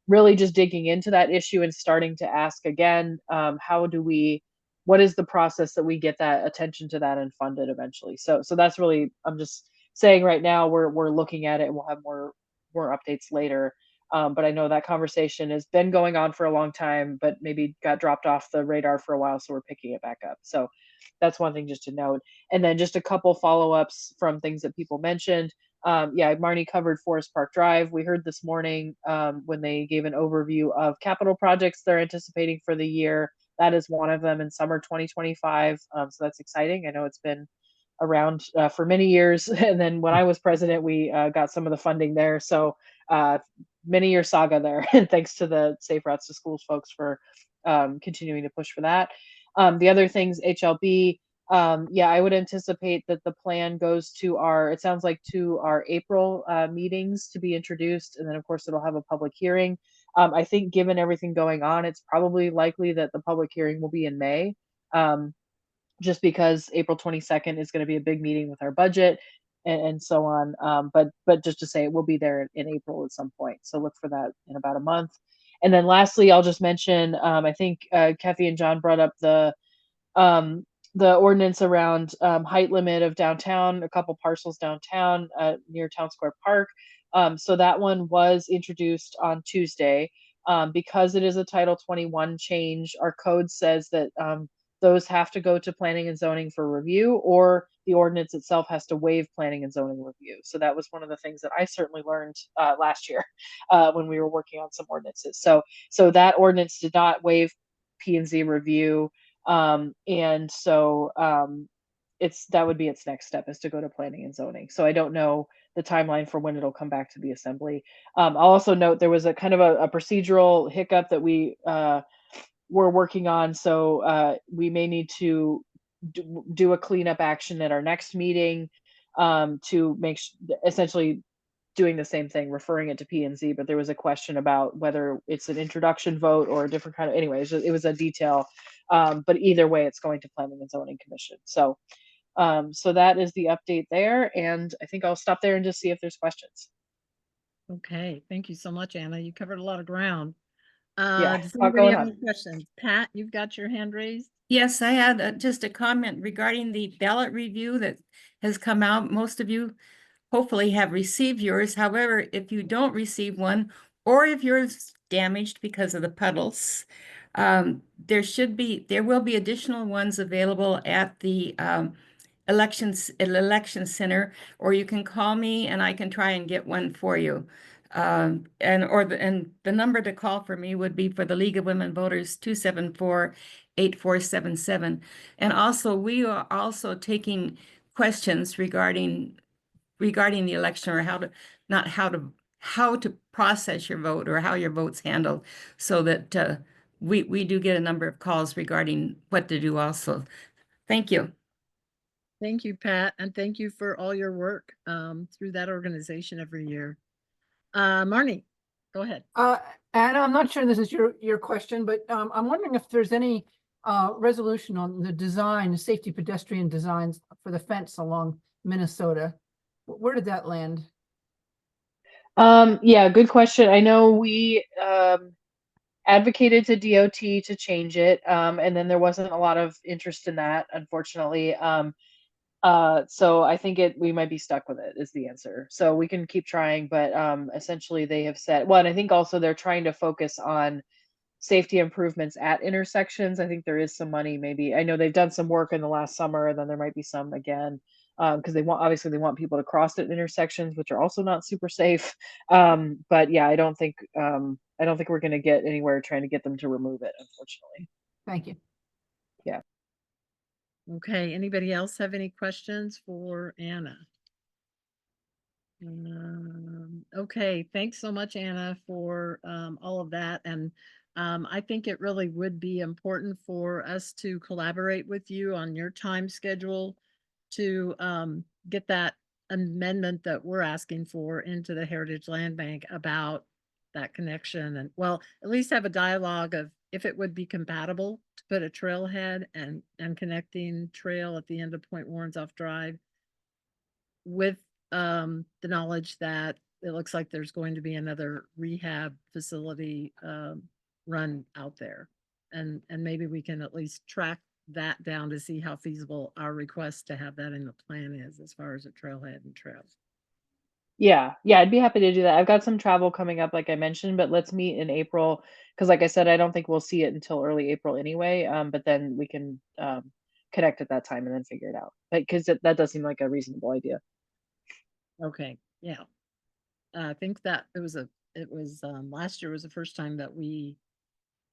really just digging into that issue and starting to ask again, what is the process that we get that attention to that and fund it eventually? So that's really, I'm just saying right now we're looking at it and we'll have more updates later. But I know that conversation has been going on for a long time, but maybe got dropped off the radar for a while, so we're picking it back up. So that's one thing just to note. And then just a couple follow-ups from things that people mentioned. Marnie covered Forest Park Drive. We heard this morning when they gave an overview of capital projects they're anticipating for the year. That is one of them in summer 2025. So that's exciting. I know it's been around for many years. And then when I was president, we got some of the funding there. So many year saga there. And thanks to the Safe Routes to Schools folks for continuing to push for that. The other things, HLB, I would anticipate that the plan goes to it sounds like to our April meetings to be introduced. And then of course it'll have a public hearing. I think given everything going on, it's probably likely that the public hearing will be in May. Just because April 22nd is going to be a big meeting with our budget and so on. But just to say it will be there in April at some point. So look for that in about a month. And then lastly, I'll just mention, I think Kathy and John brought up the ordinance around height limit of downtown, a couple parcels downtown near Town Square Park. So that one was introduced on Tuesday. Because it is a Title 21 change, our code says that those have to go to planning and zoning for review, or the ordinance itself has to waive planning and zoning review. So that was one of the things that I certainly learned last year when we were working on some ordinances. So that ordinance did not waive P&Z review. And so that would be its next step, is to go to planning and zoning. So I don't know the timeline for when it'll come back to the assembly. I'll also note there was a kind of a procedural hiccup that we we're working on. So we may need to do a cleanup action at our next meeting to make essentially doing the same thing, referring it to P&Z, but there was a question about whether it's an introduction vote or a different kind of, anyways, it was a detail. But either way, it's going to Planning and Zoning Commission. So that is the update there. And I think I'll stop there and just see if there's questions. Okay, thank you so much, Anna. You covered a lot of ground. Yeah, Does a lot anybody going have on. any questions? Pat, you've got your hand raised? Yes, I had just a comment regarding the ballot review that has come out. Most of you hopefully have received yours. However, if you don't receive one, or if yours damaged because of the puddles, there will be additional ones available at the election center, or you can call me and I can try and get one for you. And the number to call for me would be for the League of Women Voters, 274-8477. And also, we are also taking questions regarding the election, or how to process your vote, or how your vote's handled, so that we do get a number of calls regarding what to do also. Thank you. Thank you, Pat, and thank you for all your work through that organization every year. Marnie, go ahead. Anna, I'm not sure this is your question, but I'm wondering if there's any resolution on the safety pedestrian designs for the fence along Minnesota. Where did that land? Yeah, good question. I know we advocated to DOT to change it, and then there wasn't a lot of interest in that, unfortunately. So I think we might be stuck with it, is the answer. So we can keep trying, but essentially they have said, well, and I think also they're trying to focus on safety improvements at intersections. I think there is some money, maybe. I know they've done some work in the last summer, and then there might be some again, because obviously they want people to cross at intersections, which are also not super safe. But yeah, I don't think we're going to get anywhere trying to get them to remove it, unfortunately. Thank you. Yeah. Okay, anybody else have any questions for Anna? Okay, thanks so much, Anna, for all of that. And I think it really would be important for us to collaborate with you on your time schedule to get that amendment that we're asking for into the Heritage Land Bank about that connection. And well, at least have a dialogue of if it would be compatible to put a trailhead and connecting trail at the end of Point Warrenzoff Drive with the knowledge that it looks like there's going to be another rehab facility run out there. And maybe we can at least track that down to see how feasible our request to have that in the plan is as far as a trailhead and trails. Yeah, I'd be happy to do that. I've got some travel coming up, like I mentioned, but let's meet in April because, like I said, I don't think we'll see it until early April anyway. But then we can connect at that time and then figure it out. Because that does seem like a reasonable idea. Okay, yeah. I think that it was last year was the first time that we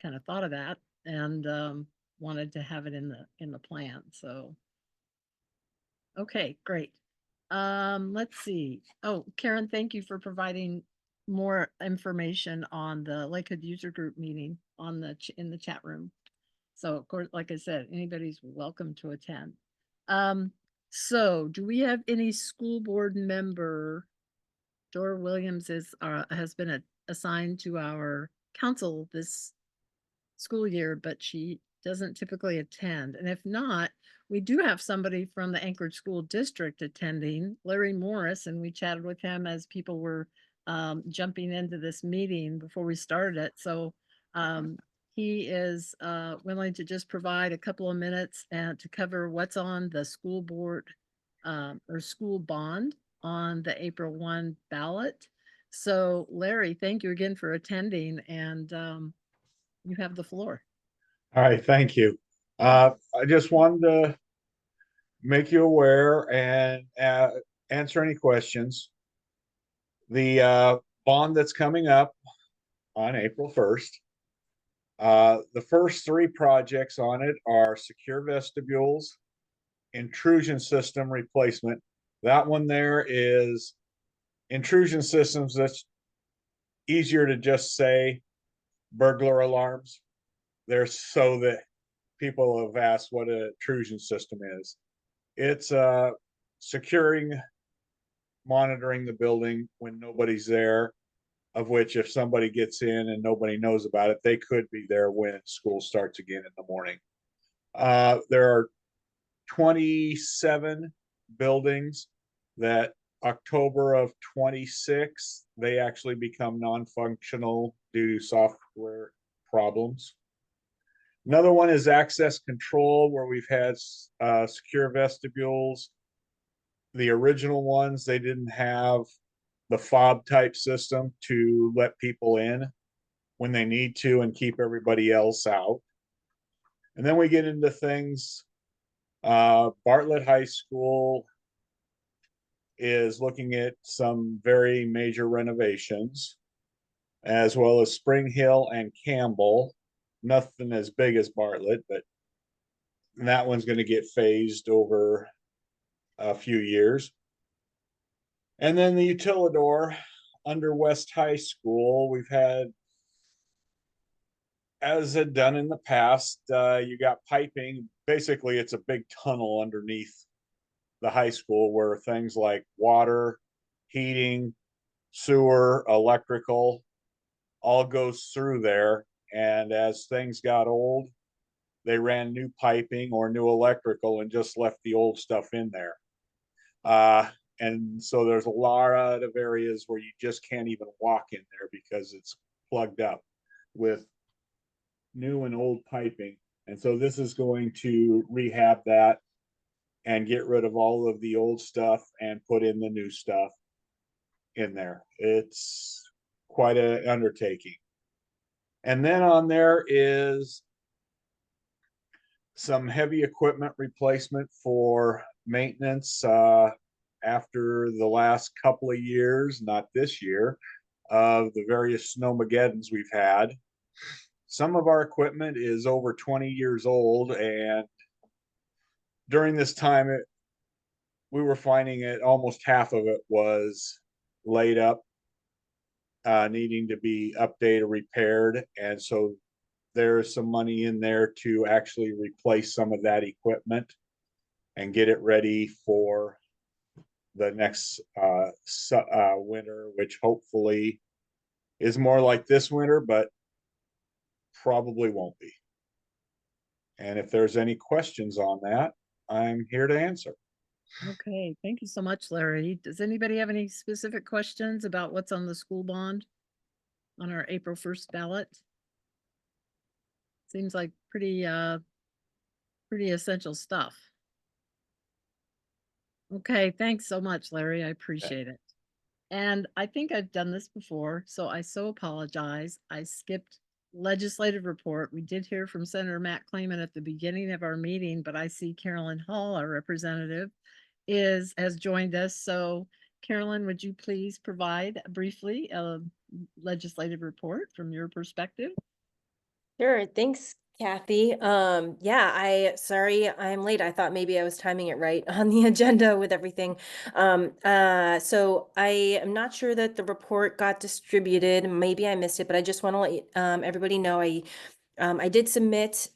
kind of thought of that and wanted to have it in the plan. So okay, great. Let's see. Oh, Karen, thank you for providing more information on the Lakewood User Group meeting on in the chat room. So of course, like I said, anybody's welcome to attend. So do we have any school board member? Dora Williams has been assigned to our council this school year, but she doesn't typically attend. And if not, we do have somebody from the Anchorage School District attending, Larry Morris, and we chatted with him as people were jumping into this meeting before we started it. So he is willing to just provide a couple of minutes and to cover what's on the school board or school bond on the April 1 ballot. So Larry, thank you again for attending, and you have the floor. All right, thank you. I just wanted to make you aware and answer any questions. The bond that's coming up on April 1st, the first 3 projects on it are secure vestibules, intrusion system replacement. That one there is intrusion systems. That's easier to just say burglar alarms. They're so that people have asked what an intrusion system is. It's securing, monitoring the building when nobody's there, of which if somebody gets in and nobody knows about it, they could be there when school starts again in the morning. There are 27 buildings that October of 26, they actually become non-functional due to software problems. Another one is access control, where we've had secure vestibules. The original ones, they didn't have the fob type system to let people in when they need to and keep everybody else out. And then we get into things, Bartlett High School is looking at some very major renovations, as well as Spring Hill and Campbell. Nothing as big as Bartlett, but that one's going to get phased over a few years. And then the Utilidor under West High School, we've had, as had done in the past, you got piping. Basically, it's a big tunnel underneath the high school where things like water, heating, sewer, electrical all goes through there. And as things got old, they ran new piping or new electrical and just left the old stuff in there. And so there's a lot of areas where you just can't even walk in there because it's plugged up with new and old piping. And so this is going to rehab that and get rid of all of the old stuff and put in the new stuff in there. It's quite an undertaking. And then on there is some heavy equipment replacement for maintenance after the last couple of years, not this year, of the various snowmageddons we've had. Some of our equipment is over 20 years old and during this time, we were finding it, almost half of it was laid up, needing to be updated, repaired. And so there is some money in there to actually replace some of that equipment and get it ready for the next winter, which hopefully is more like this winter, but probably won't be. And if there's any questions on that, I'm here to answer. Okay, thank you so much, Larry. Does anybody have any specific questions about what's on the school bond on our April 1st ballot? Seems like pretty essential stuff. Okay, thanks so much, Larry. I appreciate it. And I think I've done this before, so I so apologize. I skipped legislative report. We did hear from Senator Matt Clayman at the beginning of our meeting, but I see Carolyn Hall, our representative, has joined us. So Carolyn, would you please provide briefly a legislative report from your perspective? Sure, thanks, Kathy. Yeah, sorry I'm late. I thought maybe I was timing it right on the agenda with everything. So I am not sure that the report got distributed. Maybe I missed it, but I just want to let everybody know I did submit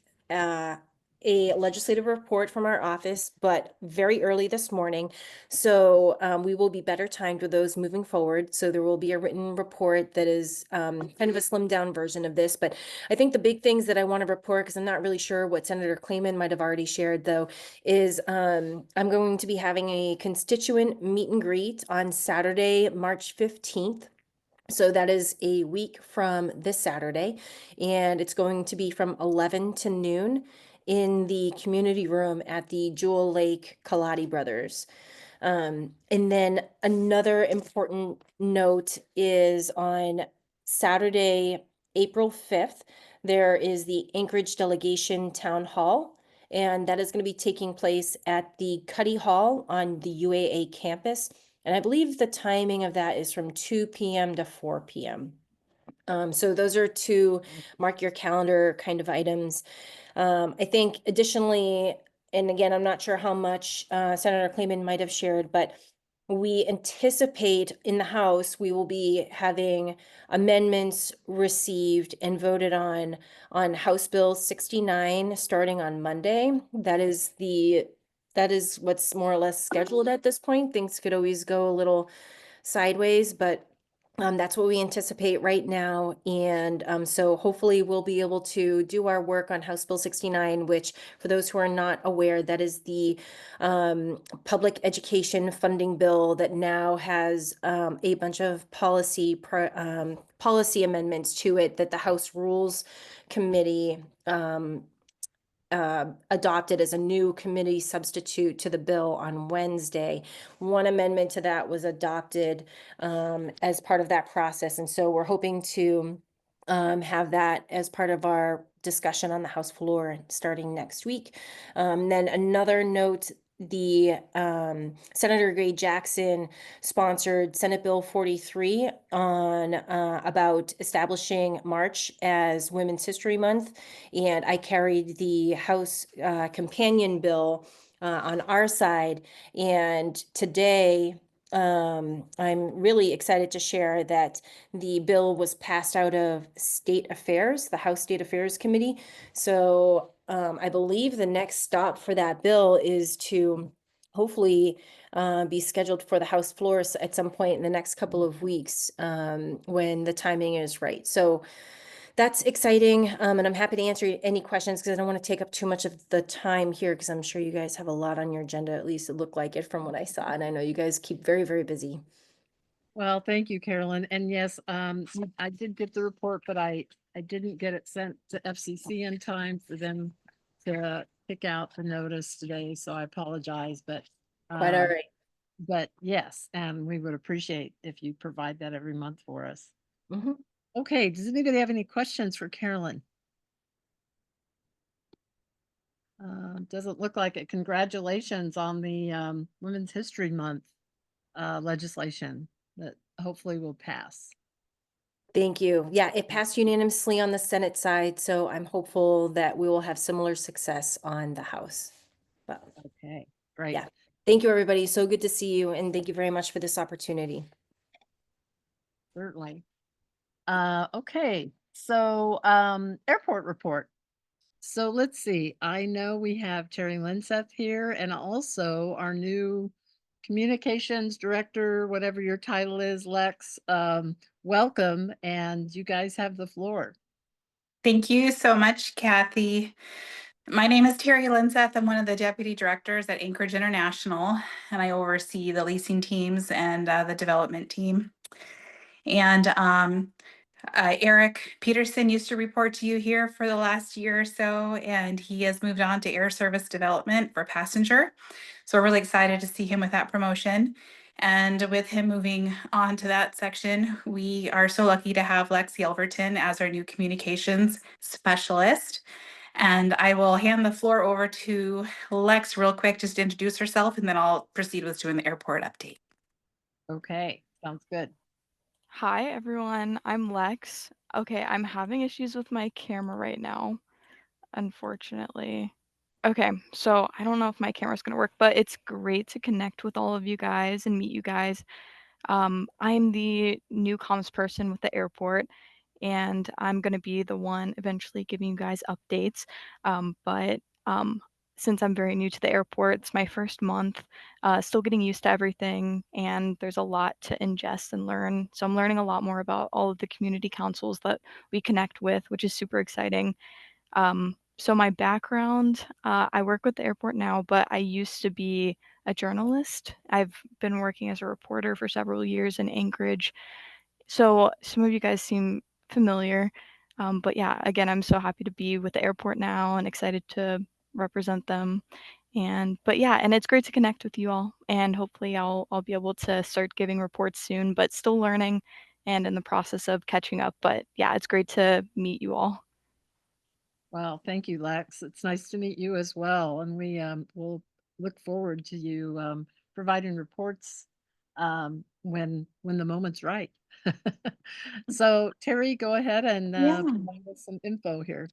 a legislative report from our office, but very early this morning. So we will be better timed with those moving forward. So there will be a written report that is kind of a slimmed down version of this. But I think the big things that I want to report, because I'm not really sure what Senator Clayman might have already shared, though, is I'm going to be having a constituent meet and greet on Saturday, March 15th. So that is a week from this Saturday, and it's going to be from 11 to noon in the community room at the Jewel Lake Kaladi Brothers. And then another important note is on Saturday, April 5th, there is the Anchorage Delegation Town Hall, and that is going to be taking place at the Cuddy Hall on the UAA campus. And I believe the timing of that is from 2 p.m. to 4 p.m. So those are two mark your calendar kind of items. I think additionally, and again, I'm not sure how much Senator Clayman might have shared, but we anticipate in the House, we will be having amendments received and voted on House Bill 69 starting on Monday. That is what's more or less scheduled at this point. Things could always go a little sideways, but that's what we anticipate right now. And so hopefully we'll be able to do our work on House Bill 69, which for those who are not aware, that is the public education funding bill that now has a bunch of policy amendments to it that the House Rules Committee adopted as a new committee substitute to the bill on Wednesday. One amendment to that was adopted as part of that process. And so we're hoping to have that as part of our discussion on the House floor starting next week. Then another note, the Senator Gray Jackson sponsored Senate Bill 43 on about establishing March as Women's History Month, and I carried the House companion bill on our side. And today I'm really excited to share that the bill was passed out of State Affairs, the House State Affairs Committee. So I believe the next stop for that bill is to hopefully be scheduled for the House floor at some point in the next couple of weeks when the timing is right. So that's exciting. And I'm happy to answer any questions because I don't want to take up too much of the time here because I'm sure you guys have a lot on your agenda. At least it looked like it from what I saw. And I know you guys keep very, very busy. Well, thank you, Carolyn. And yes, I did get the report, but I didn't get it sent to FCC in time for them to pick out the notice today. So I apologize, but Quite all right. But yes, and we would appreciate if you provide that every month for us. Mm-hmm. Okay, does anybody have any questions for Carolyn? Doesn't look like it. Congratulations on the Women's History Month legislation that hopefully will pass. Thank you. Yeah, it passed unanimously on the Senate side, so I'm hopeful that we will have similar success on the House. But Okay, great. yeah, thank you, everybody. So good to see you, and thank you very much for this opportunity. Certainly. Okay, so, airport report. So let's see, I know we have Terry Linseth here and also our new communications director, whatever your title is, Lex. Welcome, and you guys have the floor. Thank you so much, Kathy. My name is Terry Linseth. I'm one of the deputy directors at Anchorage International, and I oversee the leasing teams and the development team. And Eric Peterson used to report to you here for the last year or so, and he has moved on to air service development for passenger. So we're really excited to see him with that promotion. And with him moving on to that section, we are so lucky to have Lex Yelverton as our new communications specialist. And I will hand the floor over to Lex real quick, just to introduce herself, and then I'll proceed with doing the airport update. Okay, sounds good. Hi everyone, I'm Lex. Okay, I'm having issues with my camera right now, unfortunately. Okay, so I don't know if my camera's gonna work, but it's great to connect with all of you guys and meet you guys. I'm the new comms person with the airport, and I'm gonna be the one eventually giving you guys updates. But since I'm very new to the airport, it's my first month, still getting used to everything, and there's a lot to ingest and learn. So I'm learning a lot more about all of the community councils that we connect with, which is super exciting. So my background, I work with the airport now, but I used to be a journalist. I've been working as a reporter for several years in Anchorage. So some of you guys seem familiar. But yeah, again, I'm so happy to be with the airport now and excited to represent them. But yeah, and it's great to connect with you all. And hopefully I'll be able to start giving reports soon, but still learning and in the process of catching up. But yeah, it's great to meet you all. Well, thank you, Lex. It's nice to meet you as well, and we will look forward to you providing reports when the moment's right. So, Terry, go ahead and Yeah. provide us some info here.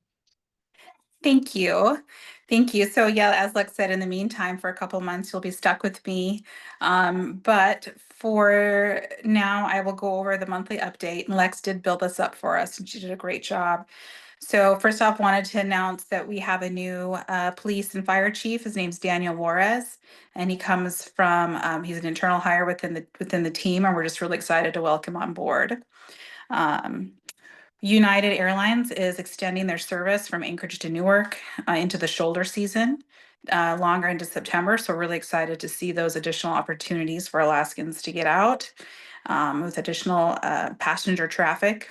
Thank you. Thank you. So yeah, as Lex said, in the meantime, for a couple months, you'll be stuck with me. But for now, I will go over the monthly update. And Lex did build this up for us, and she did a great job. So first off, wanted to announce that we have a new police and fire chief. His name's Daniel Juarez, and he comes from, he's an internal hire within the team, and we're just really excited to welcome on board. United Airlines is extending their service from Anchorage to Newark into the shoulder season, longer into September. So we're really excited to see those additional opportunities for Alaskans to get out with additional passenger traffic.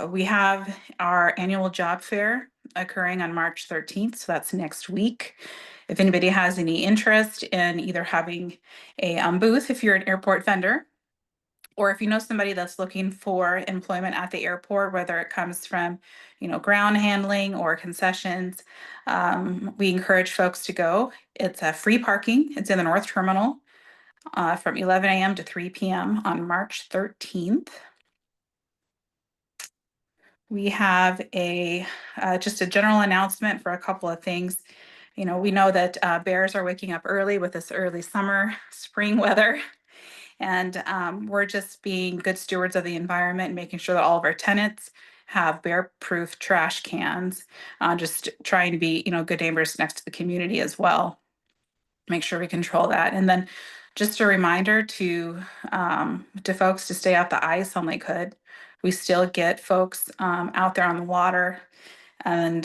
We have our annual job fair occurring on March 13th, so that's next week. If anybody has any interest in either having a booth, if you're an airport vendor, or if you know somebody that's looking for employment at the airport, whether it comes from, ground handling or concessions, we encourage folks to go. It's a free parking. It's in the North Terminal from 11 a.m. to 3 p.m. on March 13th. We have just a general announcement for a couple of things. We know that bears are waking up early with this early spring weather. And we're just being good stewards of the environment and making sure that all of our tenants have bear-proof trash cans. Just trying to be, good neighbors next to the community as well. Make sure we control that. And then just a reminder to folks to stay off the ice on Lake Hood. We still get folks out there on the water. And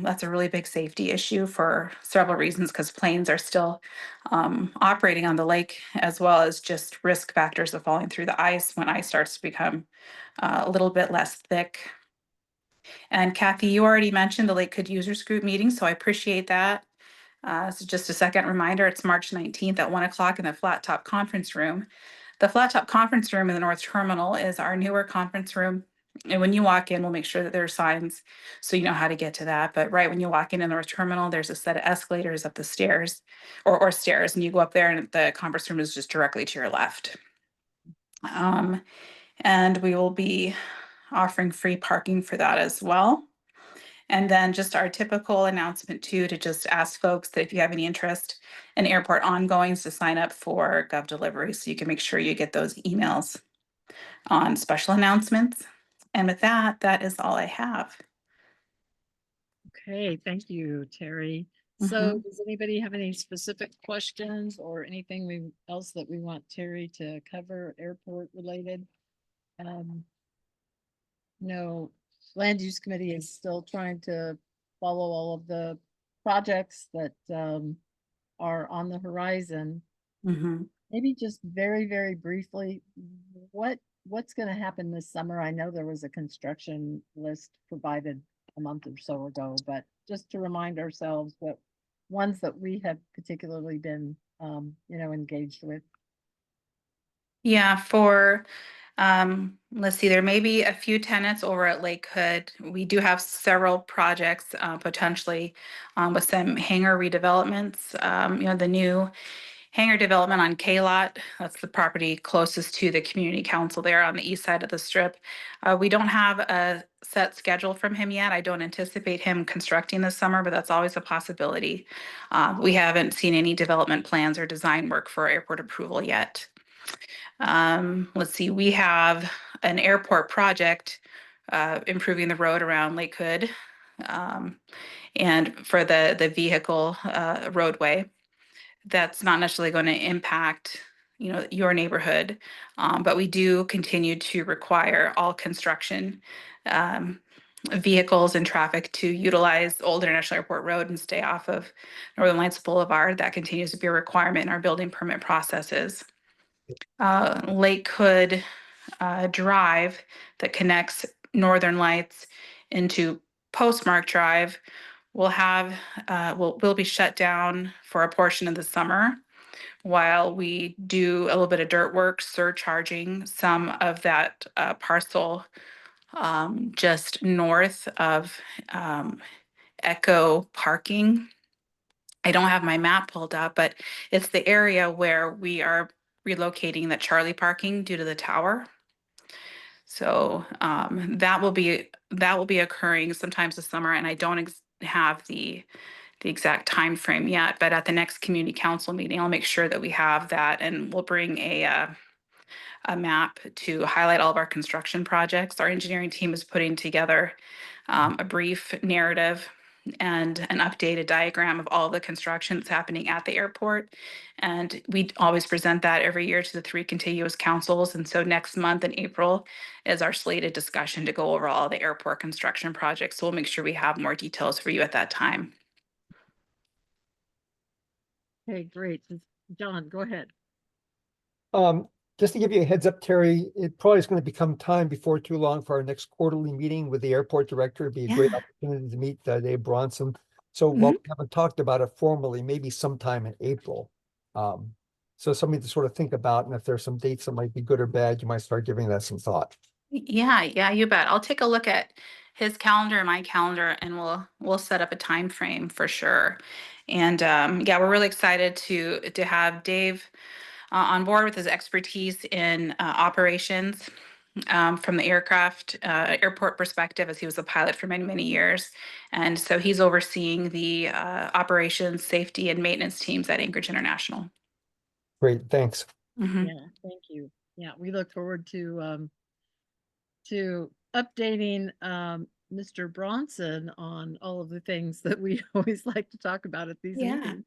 that's a really big safety issue for several reasons, because planes are still operating on the lake, as well as just risk factors of falling through the ice when ice starts to become a little bit less thick. And Kathy, you already mentioned the Lake Hood Users Group meeting, so I appreciate that. So just a second reminder, it's March 19th at 1 o'clock in the Flat Top Conference Room. The Flat Top Conference Room in the North Terminal is our newer conference room. And when you walk in, we'll make sure that there are signs so you know how to get to that. But right when you walk in the North Terminal, there's a set of escalators up the stairs or stairs, and you go up there and the conference room is just directly to your left. And we will be offering free parking for that as well. And then just our typical announcement too, to just ask folks that if you have any interest in airport ongoings, to sign up for Gov Delivery so you can make sure you get those emails on special announcements. And with that, that is all I have. Okay, thank you, Terry. So does anybody have any specific questions or anything else that we want Terry to cover airport related? No, land use committee is still trying to follow all of the projects that are on the horizon. Maybe just very, very briefly, what's going to happen this summer? I know there was a construction list provided a month or so ago, but just to remind ourselves what ones that we have particularly been, engaged with. Yeah, let's see, there may be a few tenants over at Lake Hood. We do have several projects potentially with some hangar redevelopments. The new hangar development on K-Lot, that's the property closest to the community council there on the east side of the strip. We don't have a set schedule from him yet. I don't anticipate him constructing this summer, but that's always a possibility. We haven't seen any development plans or design work for airport approval yet. Let's see, we have an airport project improving the road around Lake Hood and for the vehicle roadway. That's not necessarily going to impact, your neighborhood, but we do continue to require all construction vehicles and traffic to utilize Old International Airport Road and stay off of Northern Lights Boulevard. That continues to be a requirement in our building permit processes. Lake Hood Drive that connects Northern Lights into Postmark Drive will be shut down for a portion of the summer while we do a little bit of dirt work, surcharging some of that parcel just north of Echo Parking. I don't have my map pulled up, but it's the area where we are relocating the Charlie parking due to the tower. So that will be occurring sometimes this summer, and I don't have the exact time frame yet. But at the next community council meeting, I'll make sure that we have that, and we'll bring a map to highlight all of our construction projects. Our engineering team is putting together a brief narrative and an updated diagram of all the construction that's happening at the airport. And we always present that every year to the 3 contiguous councils. And so next month in April is our slated discussion to go over all the airport construction projects. So we'll make sure we have more details for you at that time. Okay, great. John, go ahead. Just to give you a heads up, Terry, it probably is going to become time before too long for our next quarterly meeting with the airport director. It'd be a great opportunity to meet Dave Bronson. So while we haven't talked about it formally, maybe sometime in April. So something to sort of think about, and if there's some dates that might be good or bad, you might start giving that some thought. Yeah, you bet. I'll take a look at his calendar and my calendar, and we'll set up a time frame for sure. And we're really excited to have Dave on board with his expertise in operations from the airport perspective, as he was a pilot for many, many years. And so he's overseeing the operations, safety, and maintenance teams at Anchorage International. Great, thanks. Yeah, thank you. Yeah, we look forward to updating Mr. Bronson on all of the things that we always like to talk about at these meetings.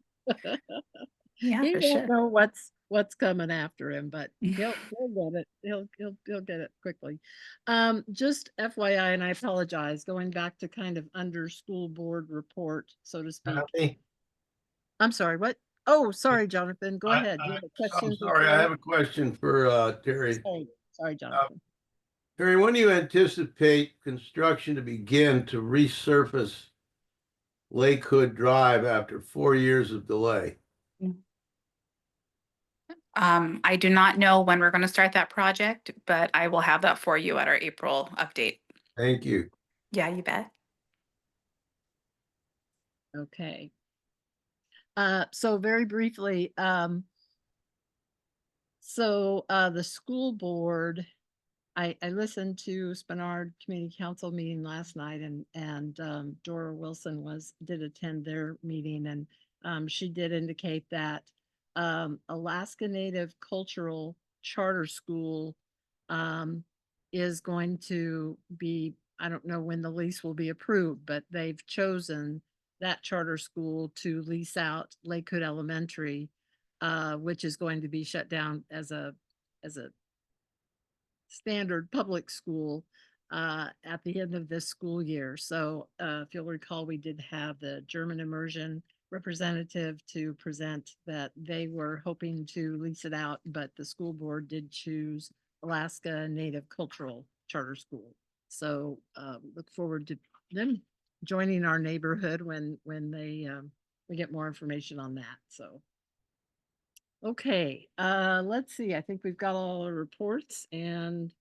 Yeah, He for won't sure. know what's coming after him, but he'll get it. He'll get it quickly. Just FYI, and I apologize, going back to kind of under school board report, so to speak. Kathy? I'm sorry, what? Oh, sorry, Jonathan. Go ahead. You have a I'm question? sorry, I have a question for Terry. Sorry, Jonathan. Terry, when do you anticipate construction to begin to resurface Lake Hood Drive after 4 years of delay? I do not know when we're going to start that project, but I will have that for you at our April update. Thank you. Yeah, you bet. Okay. So very briefly, the school board I listened to Spenard Community Council meeting last night and Dora Wilson did attend their meeting and she did indicate that Alaska Native Cultural Charter School is going to be, I don't know when the lease will be approved, but they've chosen that charter school to lease out Lakewood Elementary, which is going to be shut down as a standard public school at the end of this school year. So if you'll recall, we did have the German immersion representative to present that they were hoping to lease it out, but the school board did choose Alaska Native Cultural Charter School. So look forward to them joining our neighborhood when we get more information on that. So okay, let's see. I think we've got all our reports and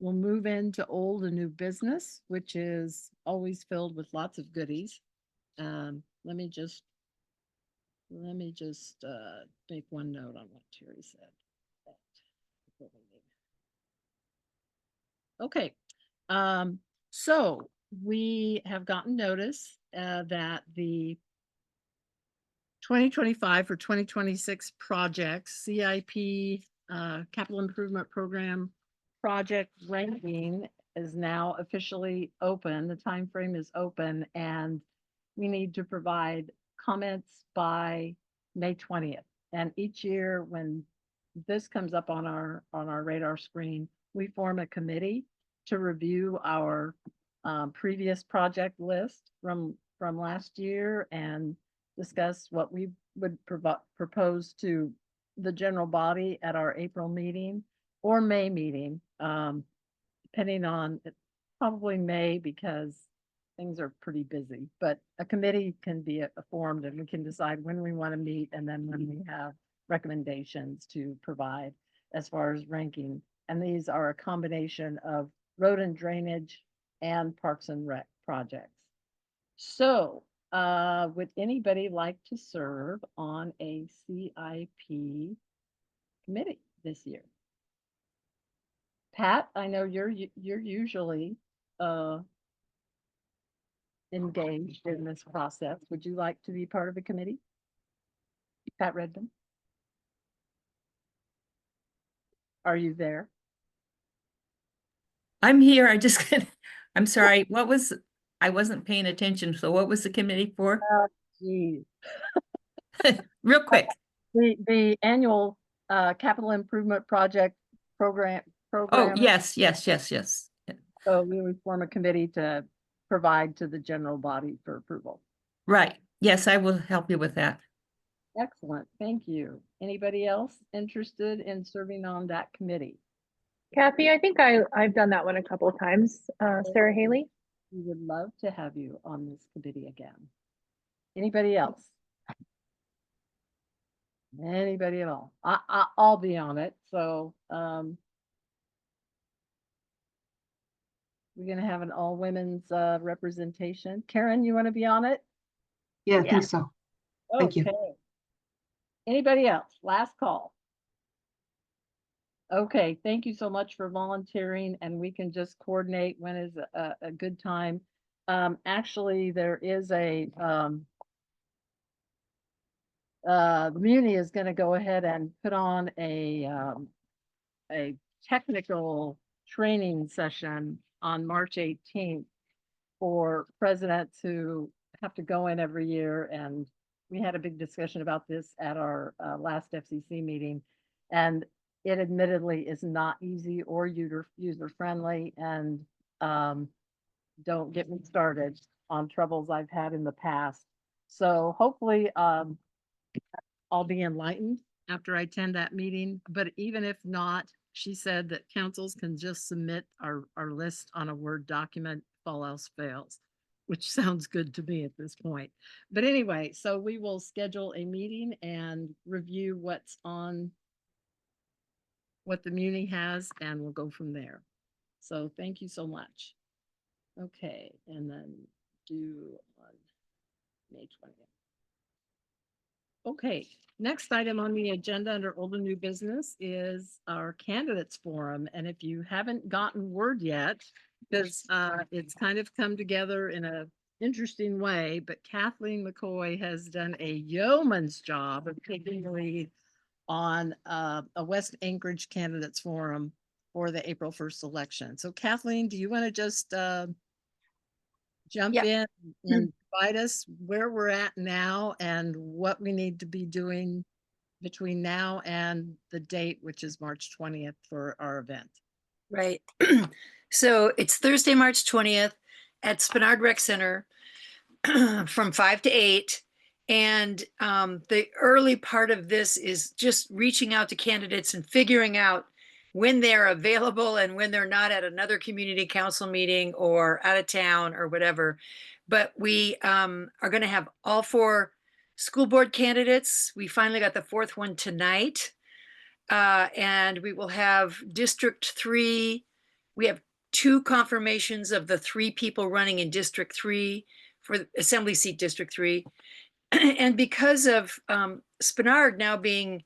we'll move into old and new business, which is always filled with lots of goodies. Let me just make one note on what Terry said. Okay, so we have gotten notice that the 2025 for 2026 projects, CIP Capital Improvement Program project ranking is now officially open. The time frame is open and we need to provide comments by May 20th. And each year when this comes up on our radar screen, we form a committee to review our previous project list from last year and discuss what we would propose to the general body at our April meeting or May meeting, depending on probably May because things are pretty busy. But a committee can be formed and we can decide when we want to meet and then when we have recommendations to provide as far as ranking. And these are a combination of road and drainage and parks and rec projects. So would anybody like to serve on a CIP committee this year? Pat, I know you're usually engaged in this process. Would you like to be part of the committee? Pat Redmond? Are you there? I'm here. I'm sorry. I wasn't paying attention. So what was the committee for? Geez. Real quick. The annual capital improvement project program. Oh, yes. So we would form a committee to provide to the general body for approval. Right. Yes, I will help you with that. Excellent. Thank you. Anybody else interested in serving on that committee? Kathy, I think I've done that one a couple of times. Sarah Haley? We would love to have you on this committee again. Anybody else? Anybody at all? I'll be on it. So we're gonna have an all women's representation. Karen, you want to be on it? Yeah, I think so. Thank you. Anybody else? Last call. Okay, thank you so much for volunteering and we can just coordinate when is a good time. Actually, there is the Muni is going to go ahead and put on a technical training session on March 18th for presidents who have to go in every year. And we had a big discussion about this at our last FCC meeting. And it admittedly is not easy or user friendly. And don't get me started on troubles I've had in the past. So hopefully I'll be enlightened after I attend that meeting. But even if not, she said that councils can just submit our list on a Word document if all else fails, which sounds good to me at this point. But anyway, so we will schedule a meeting and review what's on what the Muni has, and we'll go from there. So thank you so much. Okay, and then do on May 20th. Okay, next item on the agenda under old and new business is our candidates forum. And if you haven't gotten word yet, because it's kind of come together in a interesting way, but Kathleen McCoy has done a yeoman's job of taking the lead on a West Anchorage candidates forum for the April 1st election. So Kathleen, do you want to just jump Yep. in and provide us where we're at now and what we need to be doing between now and the date, which is March 20th for our event? Right. So it's Thursday, March 20th at Spenard Rec Center from 5 to 8. And the early part of this is just reaching out to candidates and figuring out when they're available and when they're not at another community council meeting or out of town or whatever. But we are going to have all 4 school board candidates. We finally got the 4th one tonight. And we will have District 3. We have 2 confirmations of the 3 people running in District 3 for Assembly Seat District 3. And because of Spenard now being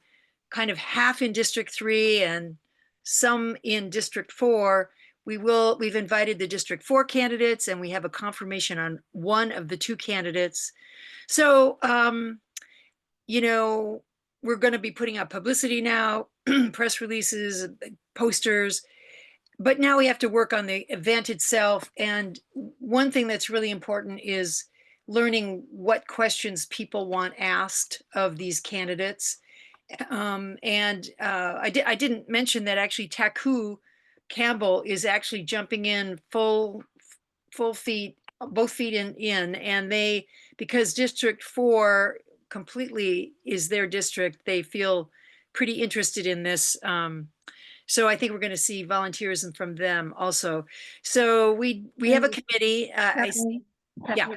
kind of half in District 3 and some in District 4, we've invited the District 4 candidates, and we have a confirmation on one of the 2 candidates. So, you know, we're going to be putting out publicity now, press releases, posters, but now we have to work on the event itself. And one thing that's really important is learning what questions people want asked of these candidates. I didn't mention that actually Taku Campbell is actually jumping in full feet, both feet in, and they, because District 4 completely is their district, they feel pretty interested in this. So I think we're going to see volunteerism from them also. So we have a committee. I see. Yeah.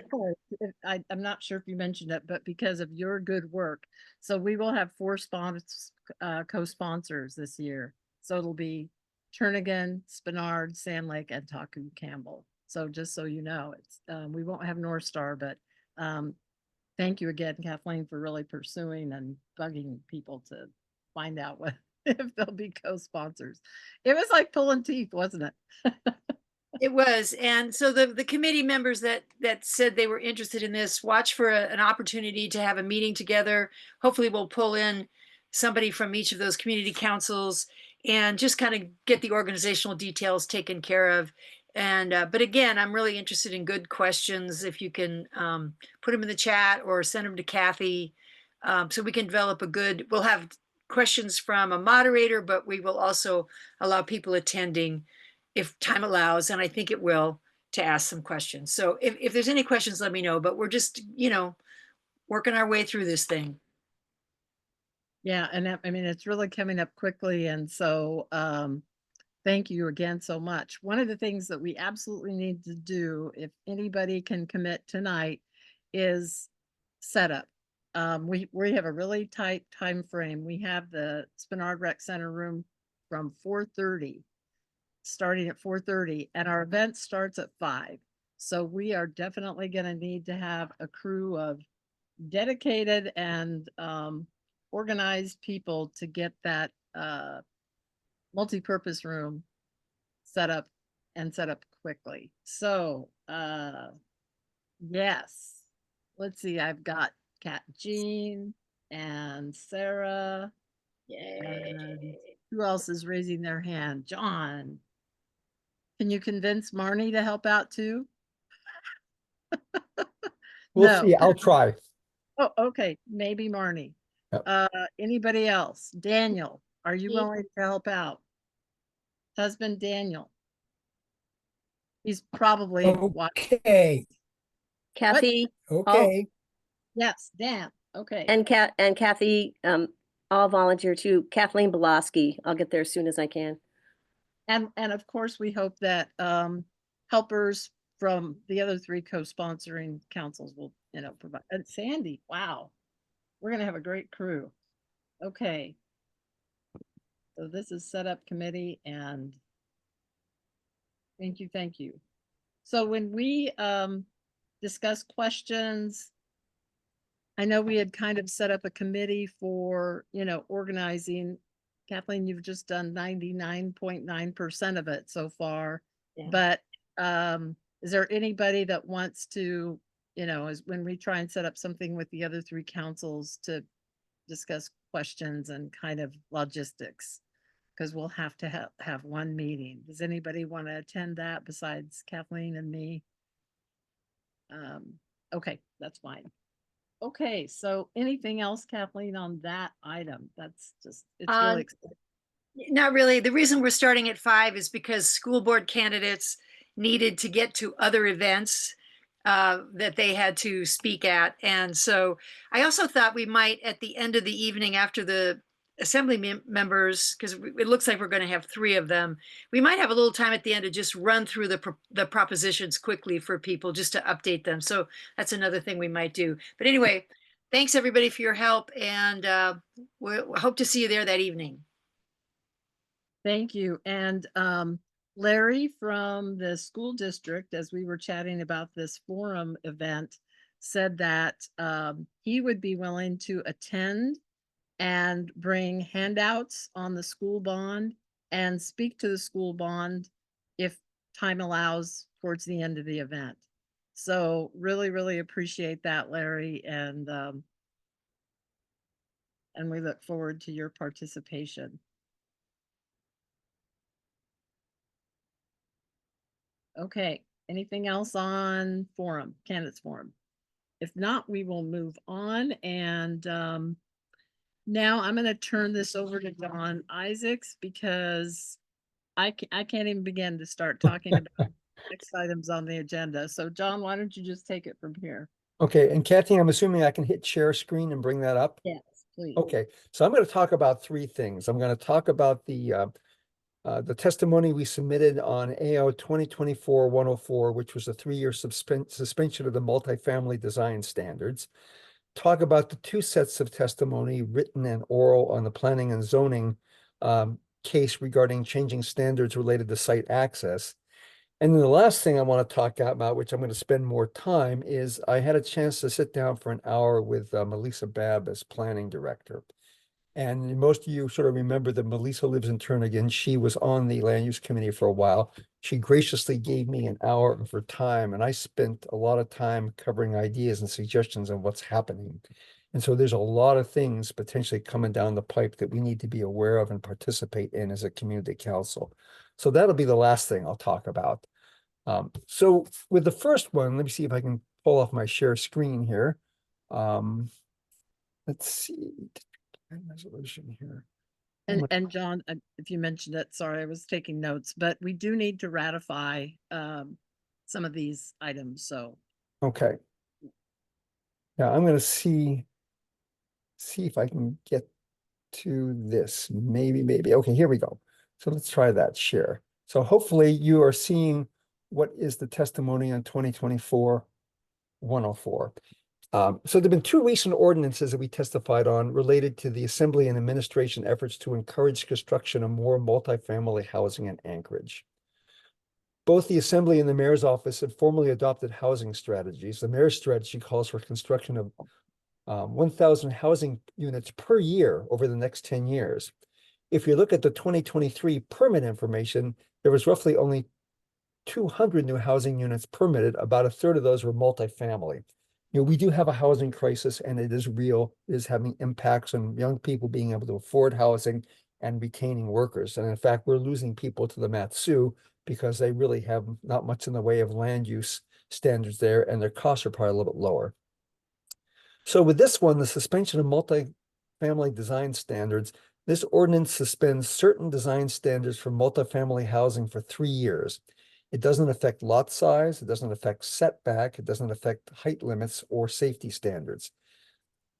I'm not sure if you mentioned it, but because of your good work, so we will have 4 co-sponsors this year. So it'll be Turnagain, Spenard, Sand Lake, and Taku Campbell. So just so you know, it's we won't have North Star, but thank you again, Kathleen, for really pursuing and bugging people to find out what if they'll be co-sponsors. It was like pulling teeth, wasn't it? It was. And so the committee members that said they were interested in this, watch for an opportunity to have a meeting together. Hopefully we'll pull in somebody from each of those community councils and just kind of get the organizational details taken care of. And but again, I'm really interested in good questions. If you can put them in the chat or send them to Kathy, so we can develop a good, we'll have questions from a moderator, but we will also allow people attending, if time allows, and I think it will, to ask some questions. So if there's any questions, let me know, but we're just, you know, working our way through this thing. Yeah, and I mean, it's really coming up quickly. And so thank you again so much. One of the things that we absolutely need to do, if anybody can commit tonight, is setup. We have a really tight time frame. We have the Spenard Rec Center room from 4:30, starting at 4:30, and our event starts at 5. So we are definitely going to need to have a crew of dedicated and organized people to get that multi-purpose room set up quickly. So yes, let's see, I've got Jean and Sarah. And who else is raising their hand? John. Can you convince Marnie to help out too? We'll see. I'll try. Oh, okay. Maybe Marnie. Yep. Anybody else? Daniel, are you willing to help out? Husband Daniel. He's probably okay. Kathy. What? Okay. Yes, Dan. Okay. And Kathy, I'll volunteer too. Kathleen Belosky. I'll get there as soon as I can. And of course, we hope that helpers from the other 3 co-sponsoring councils will, you know, provide. And Sandy, wow, we're gonna have a great crew. Okay. So this is setup committee, and thank you. So when we discuss questions, I know we had kind of set up a committee for, organizing. Kathleen, you've just done 99.9% of it so far. Yeah. But is there anybody that wants to, as when we try and set up something with the other three councils to discuss questions and kind of logistics? Because we'll have to have one meeting. Does anybody want to attend that besides Kathleen and me? Okay, that's fine. Okay, so anything else, Kathleen, on that item? That's just, it's really exciting. Not really. The reason we're starting at 5 is because school board candidates needed to get to other events that they had to speak at. And so I also thought we might, at the end of the evening after the assembly members, because it looks like we're going to have 3 of them, we might have a little time at the end to just run through the propositions quickly for people, just to update them. So that's another thing we might do. But anyway, thanks everybody for your help, and we hope to see you there that evening. Thank you. And Larry from the school district, as we were chatting about this forum event, said that he would be willing to attend and bring handouts on the school bond and speak to the school bond if time allows towards the end of the event. So really, really appreciate that, Larry. And we look forward to your participation. Okay, anything else on forum, candidates forum? If not, we will move on. And now I'm going to turn this over to Don Isaacs because I can't even begin to start talking about next items on the agenda. So John, why don't you just take it from here? Okay, and Kathy, I'm assuming I can hit share screen and bring that up? Yes, please. Okay, so I'm going to talk about 3 things. I'm going to talk about the testimony we submitted on AO 2024-104, which was a 3-year suspension of the multifamily design standards. Talk about the 2 sets of testimony, written and oral, on the planning and zoning case regarding changing standards related to site access. And then the last thing I want to talk about, which I'm going to spend more time, is I had a chance to sit down for an hour with Melissa Babb as planning director. And most of you sort of remember that Melissa lives in Turnagain. She was on the land use committee for a while. She graciously gave me an hour of her time, and I spent a lot of time covering ideas and suggestions on what's happening. And so there's a lot of things potentially coming down the pipe that we need to be aware of and participate in as a community council. So that'll be the last thing I'll talk about. So with the first one, let me see if I can pull off my share screen here. Let's see. Resolution here. And John, if you mentioned it, sorry, I was taking notes, but we do need to ratify some of these items, so. Okay. Yeah, I'm going to see if I can get to this. Maybe. Okay, here we go. So let's try that share. So hopefully you are seeing what is the testimony on 2024-104. So there've been 2 recent ordinances that we testified on related to the Assembly and Administration efforts to encourage construction of more multifamily housing in Anchorage. Both the Assembly and the Mayor's Office have formally adopted housing strategies. The Mayor's strategy calls for construction of 1,000 housing units per year over the next 10 years. If you look at the 2023 permit information, there was roughly only 200 new housing units permitted. About a third of those were multifamily. We do have a housing crisis, and it is real. It is having impacts on young people being able to afford housing and retaining workers. And in fact, we're losing people to the Matsu because they really have not much in the way of land use standards there, and their costs are probably a little bit lower. So with this one, the suspension of multifamily design standards, this ordinance suspends certain design standards for multifamily housing for 3 years. It doesn't affect lot size, it doesn't affect setback, it doesn't affect height limits or safety standards.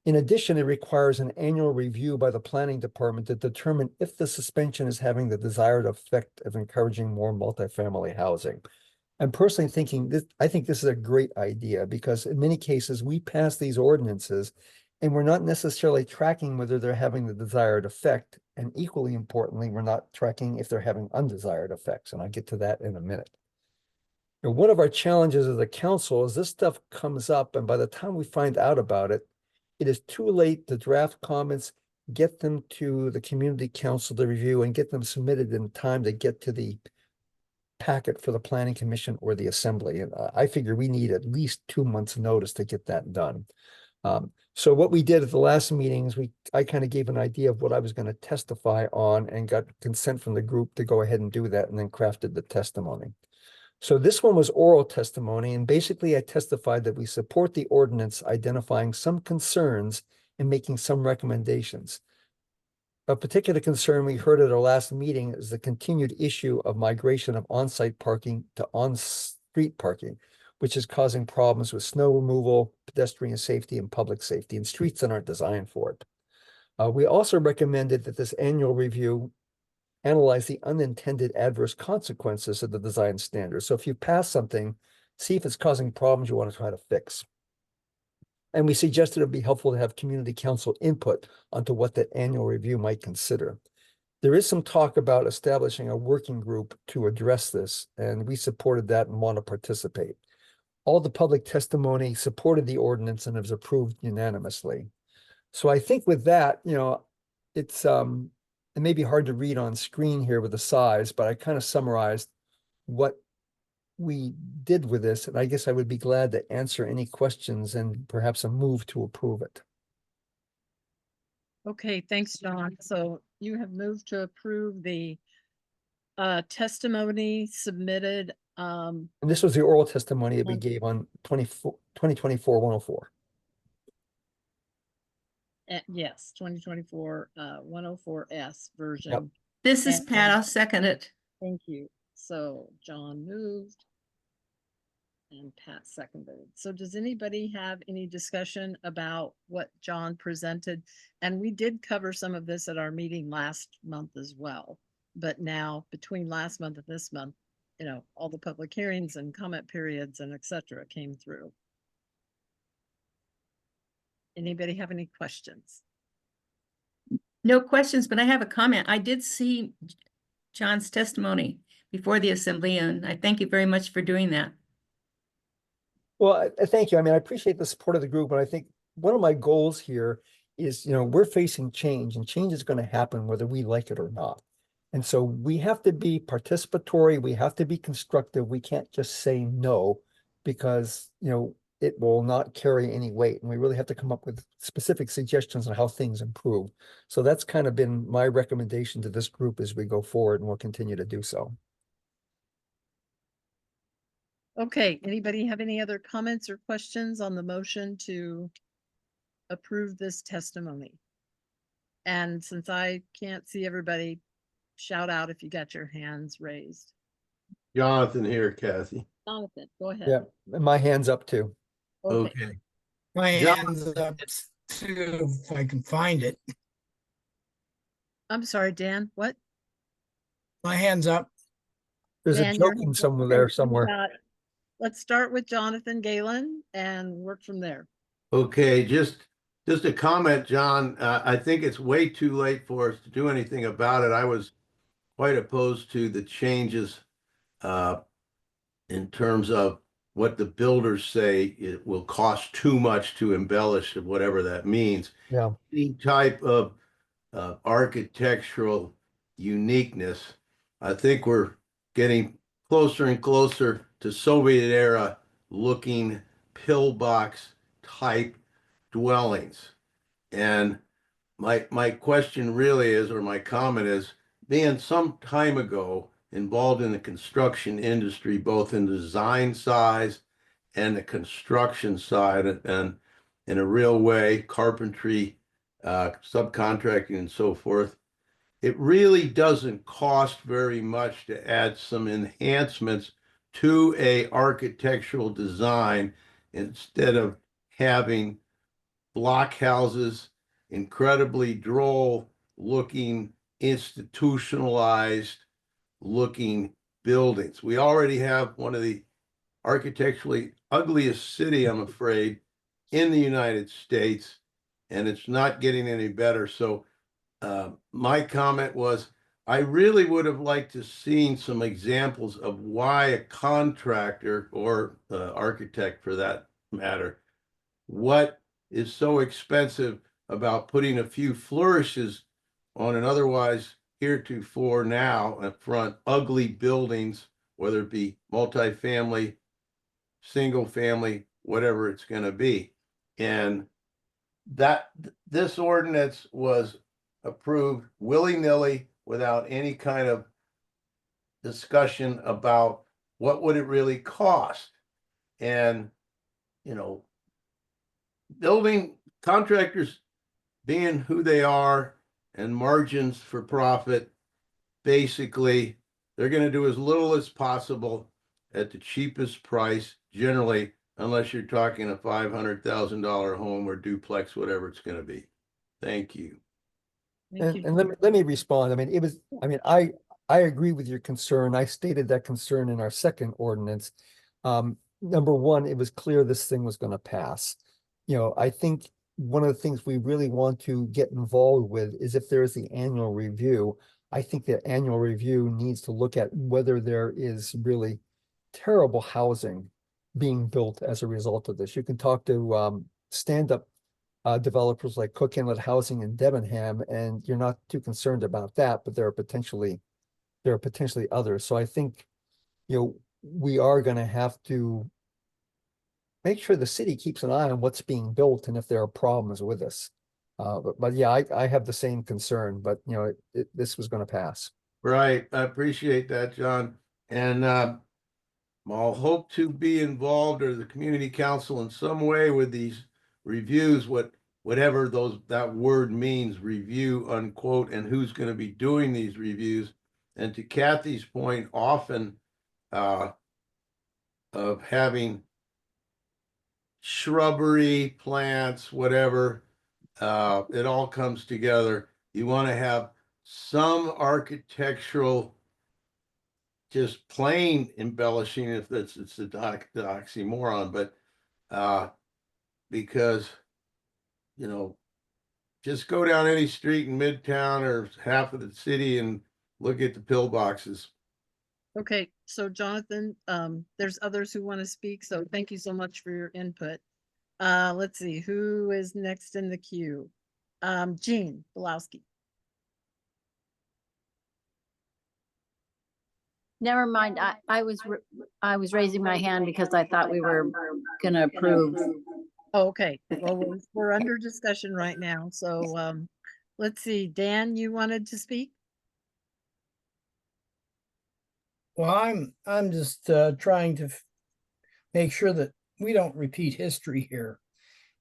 In addition, it requires an annual review by the planning department to determine if the suspension is having the desired effect of encouraging more multifamily housing. I'm personally thinking this, I think this is a great idea because in many cases we pass these ordinances and we're not necessarily tracking whether they're having the desired effect. And equally importantly, we're not tracking if they're having undesired effects. And I'll get to that in a minute. One of our challenges as a council is this stuff comes up, and by the time we find out about it, it is too late to draft comments, get them to the community council to review and get them submitted in time to get to the packet for the planning commission or the assembly. And I figure we need at least 2 months' notice to get that done. So what we did at the last meeting is I kind of gave an idea of what I was going to testify on and got consent from the group to go ahead and do that, and then crafted the testimony. So this one was oral testimony, and basically I testified that we support the ordinance identifying some concerns and making some recommendations. A particular concern we heard at our last meeting is the continued issue of migration of on-site parking to on-street parking, which is causing problems with snow removal, pedestrian safety, and public safety, and streets that aren't designed for it. We also recommended that this annual review analyze the unintended adverse consequences of the design standards. So if you pass something, see if it's causing problems you want to try to fix. And we suggested it would be helpful to have community council input onto what that annual review might consider. There is some talk about establishing a working group to address this, and we supported that and want to participate. All the public testimony supported the ordinance and was approved unanimously. So I think with that, it's it may be hard to read on screen here with the size, but I kind of summarized what we did with this, and I guess I would be glad to answer any questions and perhaps a move to approve it. Okay, thanks, John. So you have moved to approve the testimony submitted. And this was the oral testimony that we gave on 2024-104. Yes, 2024 104S version. Yep. This is Pat, I'll second it. Thank you. So John moved and Pat seconded. So does anybody have any discussion about what John presented? And we did cover some of this at our meeting last month as well. But now between last month and this month, all the public hearings and comment periods and et cetera came through. Anybody have any questions? No questions, but I have a comment. I did see John's testimony before the assembly, and I thank you very much for doing that. Well, thank you. I mean, I appreciate the support of the group, but I think one of my goals here is, we're facing change, and change is going to happen whether we like it or not. And so we have to be participatory. We have to be constructive. We can't just say no because, it will not carry any weight. And we really have to come up with specific suggestions on how things improve. So that's kind of been my recommendation to this group as we go forward, and we'll continue to do so. Okay, anybody have any other comments or questions on the motion to approve this testimony? And since I can't see everybody, shout out if you got your hands raised. Jonathan here, Kathy. Jonathan, go ahead. Yeah, and my hand's up too. Okay. My John- hands up too, if I can find it. I'm sorry, Dan, what? My hand's up. There's Dan, a your joke in hand's up. somewhere Okay, there so somewhere. let's start with Jonathan Galen and work from there. Okay, just a comment, John. I think it's way too late for us to do anything about it. I was quite opposed to the changes in terms of what the builders say it will cost too much to embellish, whatever that means. Yeah. Any type of architectural uniqueness, I think we're getting closer and closer to Soviet era looking pillbox type dwellings. And my question really is, or my comment is, being some time ago involved in the construction industry, both in design size and the construction side, and in a real way, carpentry, subcontracting and so forth, it really doesn't cost very much to add some enhancements to a architectural design instead of having block houses, incredibly droll looking, institutionalized looking buildings. We already have one of the architecturally ugliest city, I'm afraid, in the United States, and it's not getting any better. So my comment was, I really would have liked to seen some examples of why a contractor or architect for that matter, what is so expensive about putting a few flourishes on an otherwise heretofore now up front ugly buildings, whether it be multifamily, single family, whatever it's going to be. And that this ordinance was approved willy-nilly without any kind of discussion about what would it really cost. And, you know, building contractors being who they are and margins for profit, basically, they're going to do as little as possible at the cheapest price, generally, unless you're talking a $500,000 home or duplex, whatever it's going to be. Thank you. And let me respond. I mean, I agree with your concern. I stated that concern in our second ordinance. Number one, it was clear this thing was going to pass. You know, I think one of the things we really want to get involved with is if there is the annual review. I think the annual review needs to look at whether there is really terrible housing being built as a result of this. You can talk to stand-up developers like Cook Inlet Housing in Debenham, and you're not too concerned about that, but there are potentially others. So I think, you know, we are going to have to make sure the city keeps an eye on what's being built and if there are problems with this. But yeah, I have the same concern, but you know, this was going to pass. Right. I appreciate that, John. And I'll hope to be involved or the community council in some way with these reviews, whatever that word means, review, unquote, and who's going to be doing these reviews. And to Kathy's point, often of having shrubbery, plants, whatever, it all comes together. You want to have some architectural, just plain embellishing, if it's the oxymoron, but because, you know, just go down any street in Midtown or half of the city and look at the pillboxes. Okay, so Jonathan, there's others who want to speak, so thank you so much for your input. Let's see, who is next in the queue? Jean Belowski. Never mind. I was raising my hand because I thought we were gonna approve. Oh, okay, well, we're under discussion right now, so let's see, Dan, you wanted to speak? Well, I'm just trying to make sure that we don't repeat history here,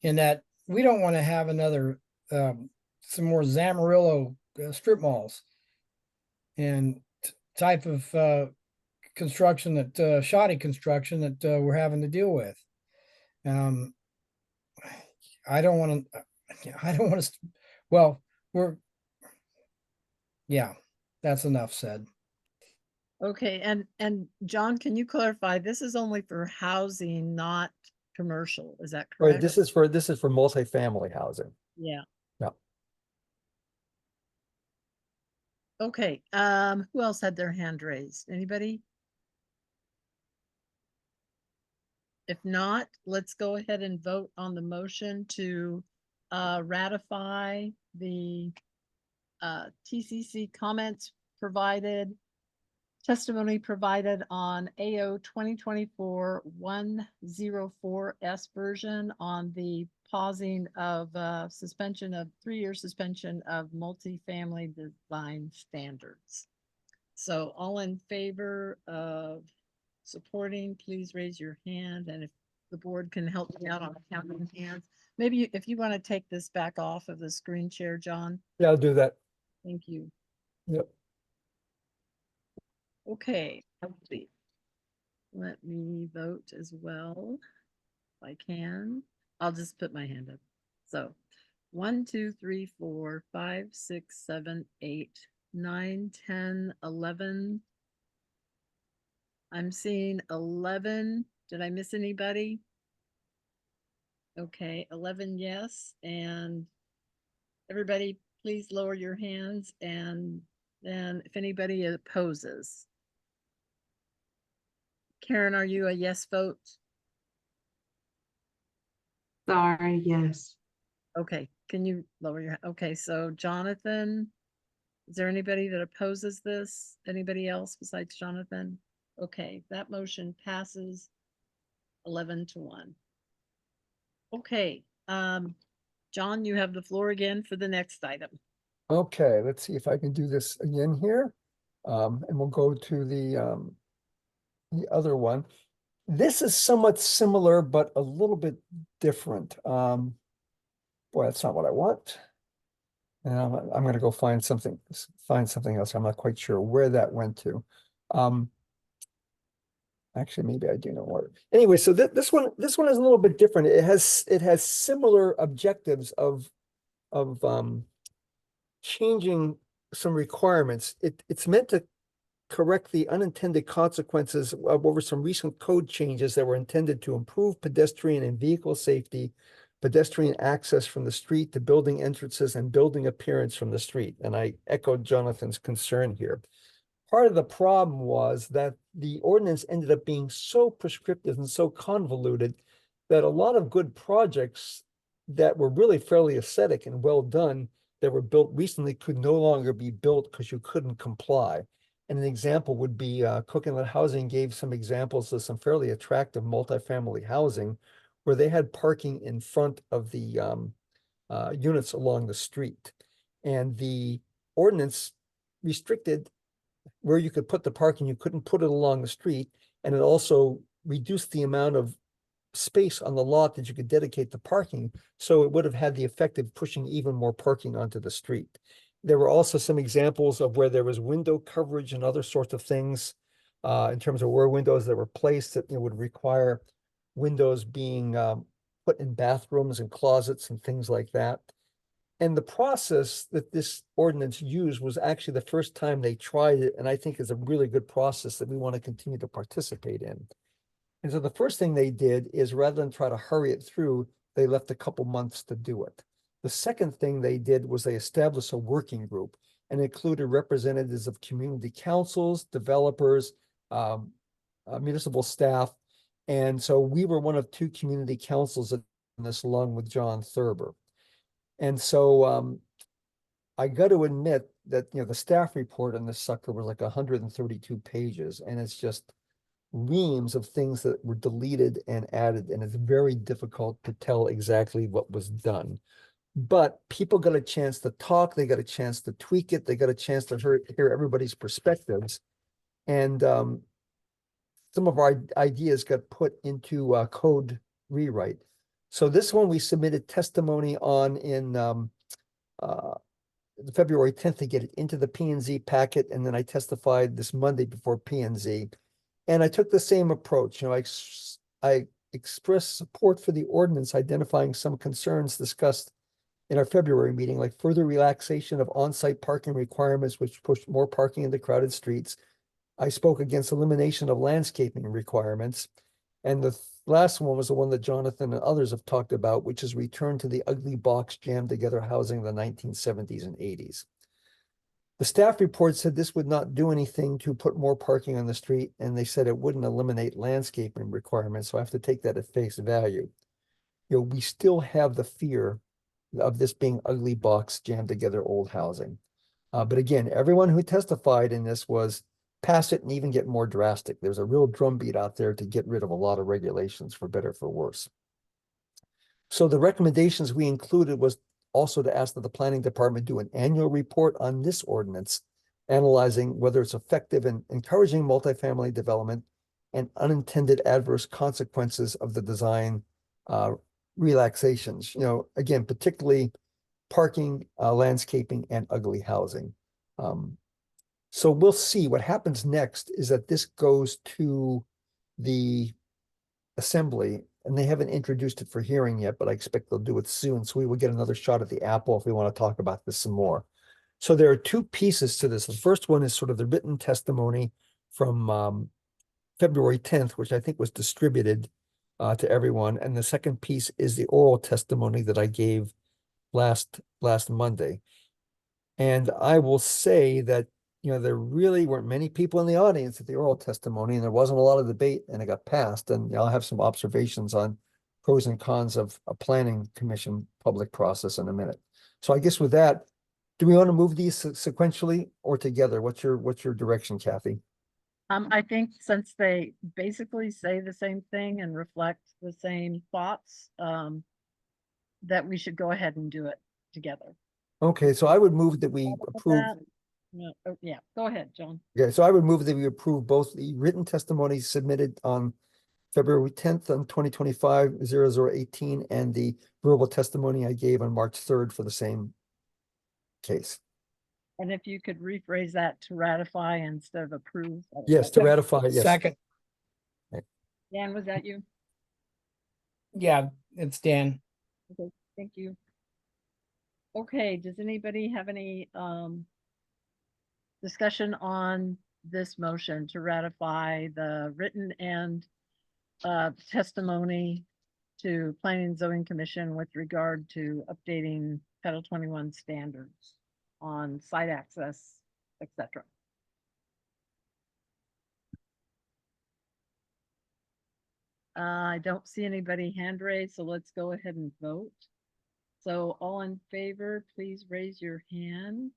in that we don't want to have another some more Zamarillo strip malls and type of construction that shoddy construction that we're having to deal with. I don't want to. Well, yeah, that's enough said. Okay, and John, can you clarify, this is only for housing, not commercial, is that Right, correct? this is for multifamily housing. Yeah. Yeah. Okay, who else had their hand raised? Anybody? If not, let's go ahead and vote on the motion to ratify the TCC comments provided, testimony provided on AO 2024-104S version on the pausing of suspension of 3-year suspension of multifamily design standards. So all in favor of supporting, please raise your hand, and if the board can help me out on counting hands, maybe if you want to take this back off of the screen share, John. Yeah, I'll do that. Thank you. Yep. Okay, let's see. Let me vote as well if I can. I'll just put my hand up. So 1, 2, 3, 4, 5, 6, 7, 8, 9, 10, 11. I'm seeing 11. Did I miss anybody? Okay, 11 yes. And everybody, please lower your hands, and then if anybody opposes. Karen, are you a yes vote? Sorry, yes. Okay, can you lower your, okay, so Jonathan, is there anybody that opposes this? Anybody else besides Jonathan? Okay, that motion passes 11-1. Okay, John, you have the floor again for the next item. Okay, let's see if I can do this again here. And we'll go to the other one. This is somewhat similar, but a little bit different. Boy, that's not what I want. And I'm gonna go find something else. I'm not quite sure where that went to. Actually, maybe I do know what. Anyway, so this one is a little bit different. It has similar objectives of changing some requirements. It's meant to correct the unintended consequences of over some recent code changes that were intended to improve pedestrian and vehicle safety, pedestrian access from the street to building entrances, and building appearance from the street. And I echoed Jonathan's concern here. Part of the problem was that the ordinance ended up being so prescriptive and so convoluted that a lot of good projects that were really fairly aesthetic and well done that were built recently could no longer be built because you couldn't comply. And an example would be Cook Inlet Housing gave some examples of some fairly attractive multifamily housing where they had parking in front of the units along the street. And the ordinance restricted where you could put the parking, you couldn't put it along the street. And it also reduced the amount of space on the lot that you could dedicate to parking. So it would have had the effect of pushing even more parking onto the street. There were also some examples of where there was window coverage and other sorts of things in terms of where windows that were placed that would require windows being put in bathrooms and closets and things like that. And the process that this ordinance used was actually the first time they tried it, and I think is a really good process that we want to continue to participate in. And so the first thing they did is rather than try to hurry it through, they left a couple months to do it. The second thing they did was they established a working group and included representatives of community councils, developers, municipal staff. And so we were one of two community councils in this along with John Thurber. And so I got to admit that, the staff report on this sucker was like 132 pages, and it's just reams of things that were deleted and added, and it's very difficult to tell exactly what was done. But people got a chance to talk, they got a chance to tweak it, they got a chance to hear everybody's perspectives. And some of our ideas got put into code rewrite. So this one we submitted testimony on in February 10th to get it into the P&Z packet, and then I testified this Monday before P&Z. And I took the same approach. I expressed support for the ordinance, identifying some concerns discussed in our February meeting, like further relaxation of on-site parking requirements, which pushed more parking into crowded streets. I spoke against elimination of landscaping requirements. And the last one was the one that Jonathan and others have talked about, which is return to the ugly box jammed together housing in the 1970s and 80s. The staff report said this would not do anything to put more parking on the street, and they said it wouldn't eliminate landscaping requirements, so I have to take that at face value. We still have the fear of this being ugly box jammed together old housing. But again, everyone who testified in this was pass it and even get more drastic. There's a real drumbeat out there to get rid of a lot of regulations, for better or for worse. So the recommendations we included was also to ask that the planning department do an annual report on this ordinance, analyzing whether it's effective in encouraging multifamily development and unintended adverse consequences of the design relaxations. Again, particularly parking, landscaping, and ugly housing. So we'll see. What happens next is that this goes to the assembly, and they haven't introduced it for hearing yet, but I expect they'll do it soon. So we will get another shot at the apple if we want to talk about this some more. So there are two pieces to this. The first one is sort of the written testimony from February 10th, which I think was distributed to everyone. And the second piece is the oral testimony that I gave last Monday. And I will say that, there really weren't many people in the audience at the oral testimony, and there wasn't a lot of debate, and it got passed. And I'll have some observations on pros and cons of a planning commission public process in a minute. So I guess with that, do we want to move these sequentially or together? What's your direction, Kathy? I think since they basically say the same thing and reflect the same thoughts, that we should go ahead and do it together. Okay, so I would move that we With approve. that, no, oh, yeah, go ahead, John. Okay, so I would move that we approve both the written testimonies submitted on February 10th on 2025-0018 and the verbal testimony I gave on March 3rd for the same case. And if you could rephrase that to ratify instead of approve. Yes, to ratify, yes. Second, Dan, was that you? yeah, it's Dan. Okay, thank you. Okay, does anybody have any discussion on this motion to ratify the written and testimony to Planning and Zoning Commission with regard to updating Title 21 standards on site access, etc.? I don't see anybody hand raised, so let's go ahead and vote. So all in favor, please raise your hand.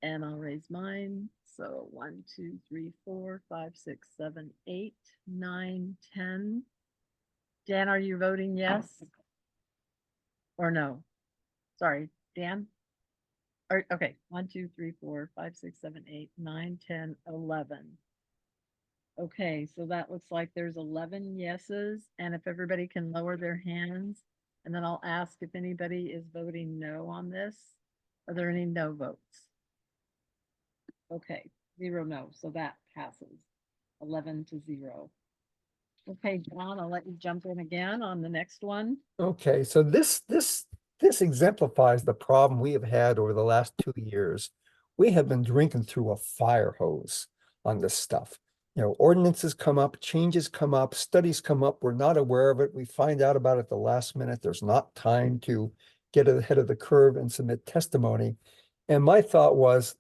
And I'll raise mine. So 1, 2, 3, 4, 5, 6, 7, 8, 9, 10. Dan, are you voting yes? Or no? Sorry, Dan? Or, okay, 1, 2, 3, 4, 5, 6, 7, 8, 9, 10, 11. Okay, so that looks like there's 11 yeses, and if everybody can lower their hands, and then I'll ask if anybody is voting no on this. Are there any no votes? Okay, 0 no, so that passes 11-0. Okay, John, I'll let you jump in again on the next one. Okay, so this exemplifies the problem we have had over the last 2 years. We have been drinking through a fire hose on this stuff. You know, ordinances come up, changes come up, studies come up. We're not aware of it. We find out about it the last minute. There's not time to get ahead of the curve and submit testimony. And my thought was,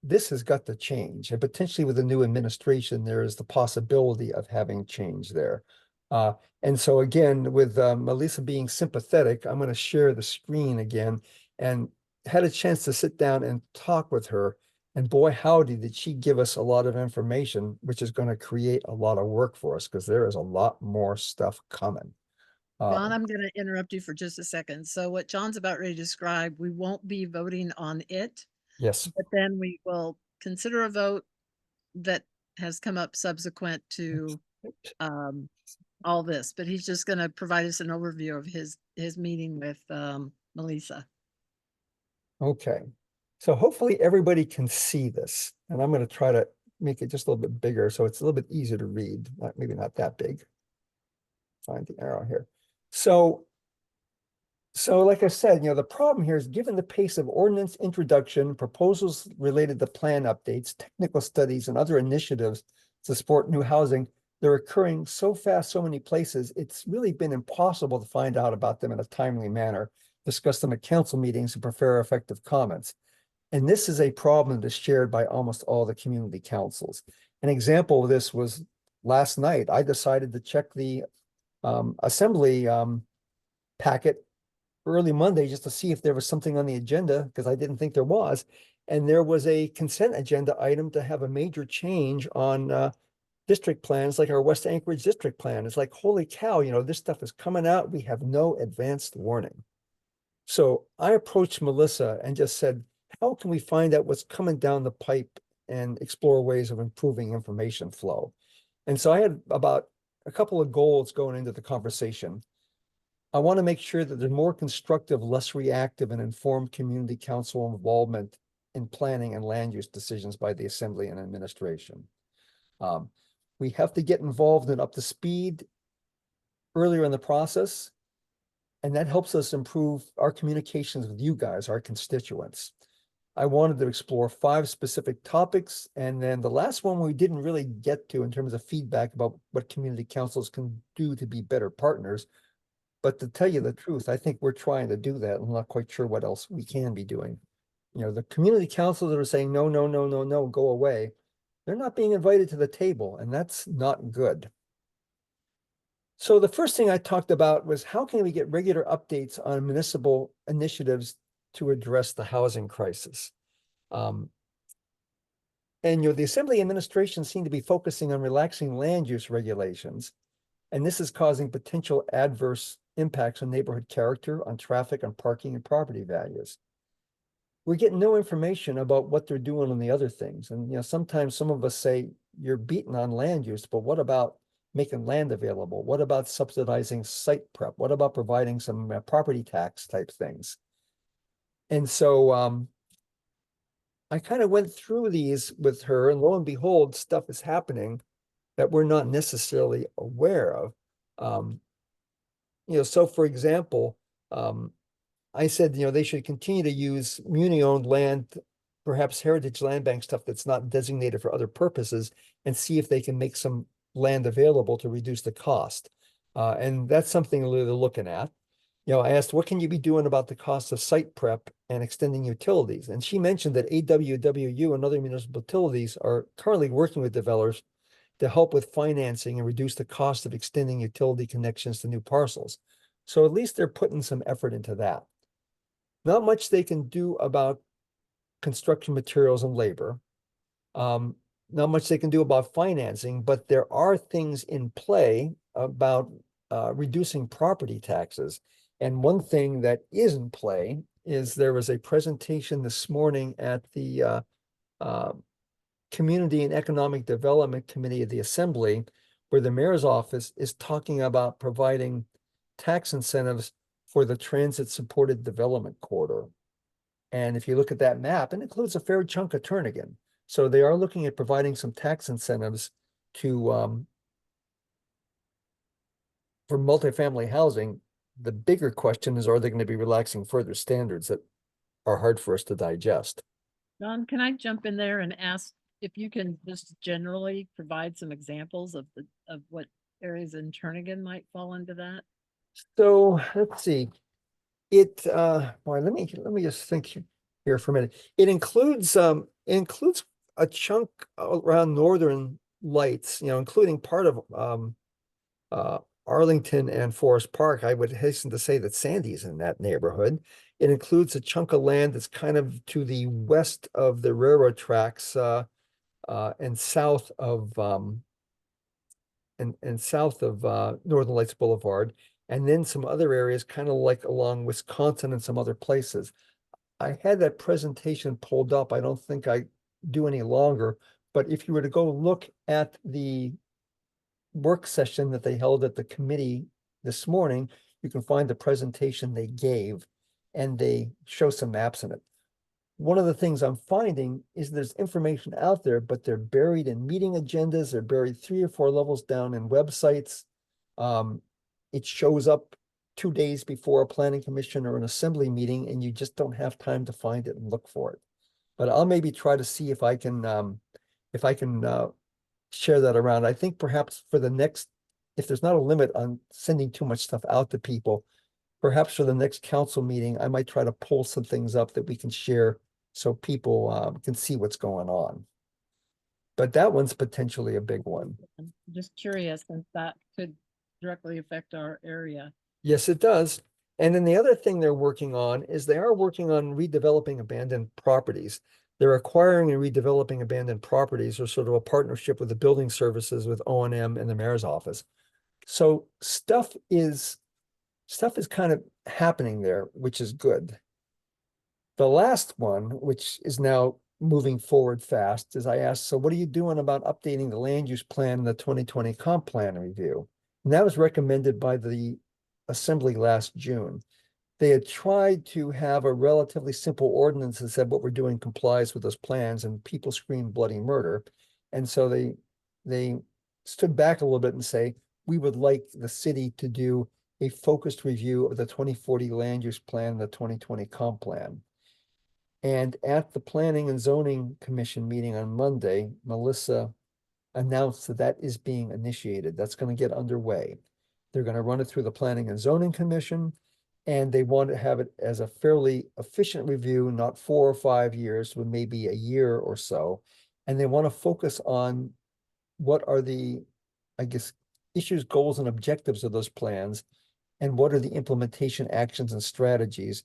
this has got to change. And potentially with the new administration, there is the possibility of having change there. And so again, with Melissa being sympathetic, I'm going to share the screen again and had a chance to sit down and talk with her. And boy, howdy, did she give us a lot of information, which is going to create a lot of work for us because there is a lot more stuff coming. John, I'm going to interrupt you for just a second. So what John's about ready to describe, we won't be voting on it. Yes. But then we will consider a vote that has come up subsequent to all this. But he's just going to provide us an overview of his meeting with Melissa. Okay. So hopefully everybody can see this, and I'm going to try to make it just a little bit bigger so it's a little bit easier to read. Maybe not that big. Find the arrow here. So like I said, you know, the problem here is given the pace of ordinance introduction, proposals related to plan updates, technical studies, and other initiatives to support new housing, they're occurring so fast, so many places, it's really been impossible to find out about them in a timely manner, discuss them at council meetings, and prepare effective comments. And this is a problem that's shared by almost all the community councils. An example of this was last night. I decided to check the assembly packet early Monday just to see if there was something on the agenda because I didn't think there was. And there was a consent agenda item to have a major change on district plans like our West Anchorage district plan. It's like, holy cow, you know, this stuff is coming out. We have no advanced warning. So I approached Melissa and just said, how can we find out what's coming down the pipe and explore ways of improving information flow? And so I had about a couple of goals going into the conversation. I want to make sure that there's more constructive, less reactive, and informed community council involvement in planning and land use decisions by the assembly and administration. We have to get involved and up to speed earlier in the process, and that helps us improve our communications with you guys, our constituents. I wanted to explore 5 specific topics, and then the last one we didn't really get to in terms of feedback about what community councils can do to be better partners. But to tell you the truth, I think we're trying to do that. I'm not quite sure what else we can be doing. You know, the community councils that are saying, no, no, no, no, no, go away. They're not being invited to the table, and that's not good. So the first thing I talked about was how can we get regular updates on municipal initiatives to address the housing crisis? And the Assembly administration seemed to be focusing on relaxing land use regulations. And this is causing potential adverse impacts on neighborhood character, on traffic, on parking and property values. We're getting no information about what they're doing on the other things. And, sometimes some of us say you're beaten on land use, but what about making land available? What about subsidizing site prep? What about providing some property tax type things? And so, I kind of went through these with her, and lo and behold, stuff is happening that we're not necessarily aware of. So for example, I said, they should continue to use muni-owned land, perhaps heritage land bank stuff that's not designated for other purposes, and see if they can make some land available to reduce the cost. And that's something they're looking at. I asked, what can you be doing about the cost of site prep and extending utilities? And she mentioned that AWWU and other municipal utilities are currently working with developers to help with financing and reduce the cost of extending utility connections to new parcels. So at least they're putting some effort into that. Not much they can do about construction materials and labor. Not much they can do about financing, but there are things in play about reducing property taxes. And one thing that is in play is there was a presentation this morning at the Community and Economic Development Committee of the Assembly, where the mayor's office is talking about providing tax incentives for the transit-supported development corridor. And if you look at that map, it includes a fair chunk of Turnagain. So they are looking at providing some tax incentives to for multifamily housing. The bigger question is, are they going to be relaxing further standards that are hard for us to digest? Don, can I jump in there and ask if you can just generally provide some examples of what areas in Turnagain might fall into that? So let's see. Boy, let me just think here for a minute. It includes a chunk around Northern Lights, including part of Arlington and Forest Park. I would hasten to say that Sandy's in that neighborhood. It includes a chunk of land that's kind of to the west of the railroad tracks and south of Northern Lights Boulevard, and then some other areas kind of like along Wisconsin and some other places. I had that presentation pulled up. I don't think I do any longer, but if you were to go look at the work session that they held at the committee this morning, you can find the presentation they gave, and they show some maps in it. One of the things I'm finding is there's information out there, but they're buried in meeting agendas. They're buried 3 or 4 levels down in websites. It shows up 2 days before a planning commission or an assembly meeting, and you just don't have time to find it and look for it. But I'll maybe try to see if I can share that around. I think perhaps for the next, if there's not a limit on sending too much stuff out to people, perhaps for the next council meeting, I might try to pull some things up that we can share so people can see what's going on. But that one's potentially a big one. I'm just curious, since that could directly affect our area. Yes, it does. And then the other thing they're working on is they are working on redeveloping abandoned properties. They're acquiring and redeveloping abandoned properties, or sort of a partnership with the building services with O&M and the mayor's office. So stuff is kind of happening there, which is good. The last one, which is now moving forward fast, is I asked, so what are you doing about updating the land use plan in the 2020 comp plan review? And that was recommended by the Assembly last June. They had tried to have a relatively simple ordinance that said what we're doing complies with those plans, and people screamed bloody murder. And so they stood back a little bit and say, we would like the city to do a focused review of the 2040 land use plan, and the 2020 comp plan. And at the Planning and Zoning Commission meeting on Monday, Melissa announced that that is being initiated. That's going to get underway. They're going to run it through the Planning and Zoning Commission, and they want to have it as a fairly efficient review, not 4 or 5 years, but maybe a year or so. And they want to focus on what are the, I guess, issues, goals, and objectives of those plans, and what are the implementation actions and strategies.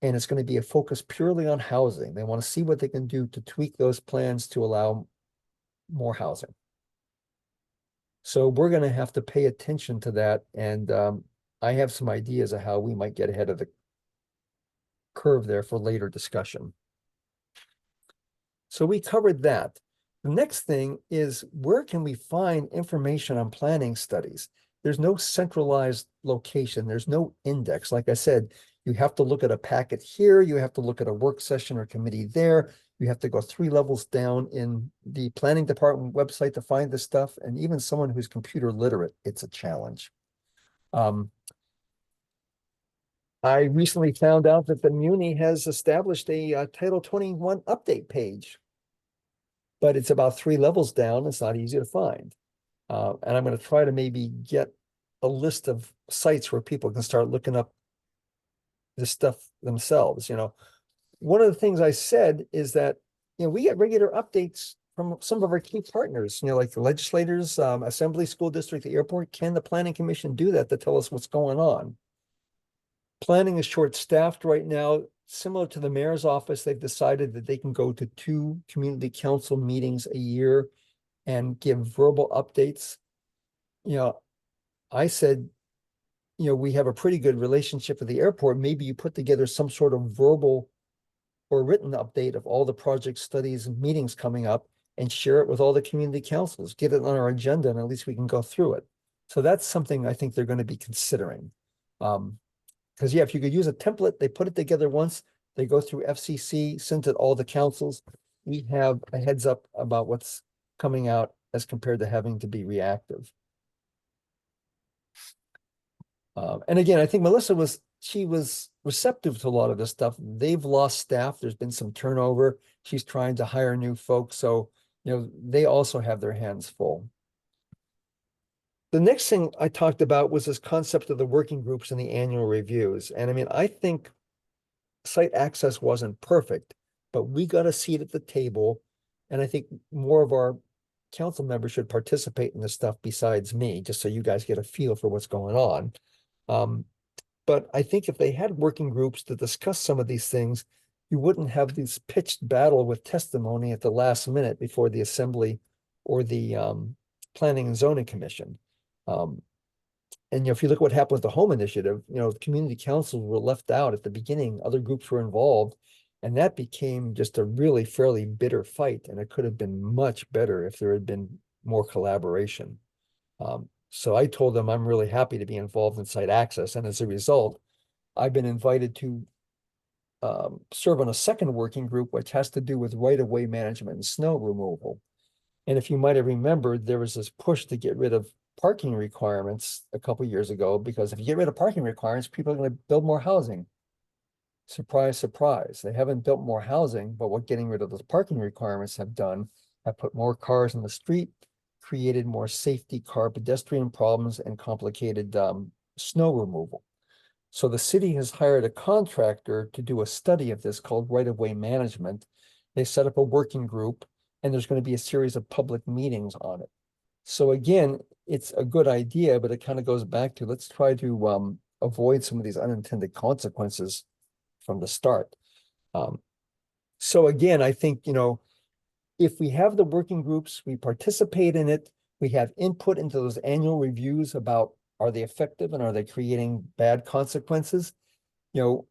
And it's going to be a focus purely on housing. They want to see what they can do to tweak those plans to allow more housing. So we're going to have to pay attention to that. And I have some ideas of how we might get ahead of the curve there for later discussion. So we covered that. The next thing is, where can we find information on planning studies? There's no centralized location. There's no index. Like I said, you have to look at a packet here. You have to look at a work session or committee there. You have to go 3 levels down in the planning department website to find this stuff. And even someone who's computer literate, it's a challenge. I recently found out that the Muni has established a Title 21 update page, but it's about 3 levels down. It's not easy to find. And I'm going to try to maybe get a list of sites where people can start looking up this stuff themselves. You know, one of the things I said is that, you know, we get regular updates from some of our key partners, you know, like the legislators, assembly, school district, the airport. Can the planning commission do that to tell us what's going on? Planning is short-staffed right now. Similar to the mayor's office, they've decided that they can go to 2 community council meetings a year and give verbal updates. You know, I said, you know, we have a pretty good relationship with the airport. Maybe you put together some sort of verbal or written update of all the project studies and meetings coming up and share it with all the community councils, get it on our agenda, and at least we can go through it. So that's something I think they're going to be considering. Because yeah, if you could use a template, they put it together once, they go through FCC, sent it all the councils. We have a heads up about what's coming out as compared to having to be reactive. And again, I think Melissa was receptive to a lot of this stuff. They've lost staff. There's been some turnover. She's trying to hire new folks. So, you know, they also have their hands full. The next thing I talked about was this concept of the working groups and the annual reviews. And I mean, I think site access wasn't perfect, but we got a seat at the table. And I think more of our council members should participate in this stuff besides me, just so you guys get a feel for what's going on. But I think if they had working groups to discuss some of these things, you wouldn't have this pitched battle with testimony at the last minute before the assembly or the planning and zoning commission. And you know, if you look at what happened with the home initiative, you know, the community councils were left out at the beginning, other groups were involved, and that became just a really fairly bitter fight. And it could have been much better if there had been more collaboration. So I told them I'm really happy to be involved in site access. And as a result, I've been invited to serve on a second working group, which has to do with right-of-way management and snow removal. And if you might have remembered, there was this push to get rid of parking requirements a couple years ago, because if you get rid of parking requirements, people are going to build more housing. Surprise, surprise. They haven't built more housing, but what getting rid of those parking requirements have done, have put more cars in the street, created more safety car pedestrian problems, and complicated snow removal. So the city has hired a contractor to do a study of this called right-of-way management. They set up a working group, and there's going to be a series of public meetings on it. So again, it's a good idea, but it kind of goes back to, let's try to avoid some of these unintended consequences from the start. So again, I think, you know, if we have the working groups, we participate in it, we have input into those annual reviews about, are they effective and are they creating bad consequences? You know,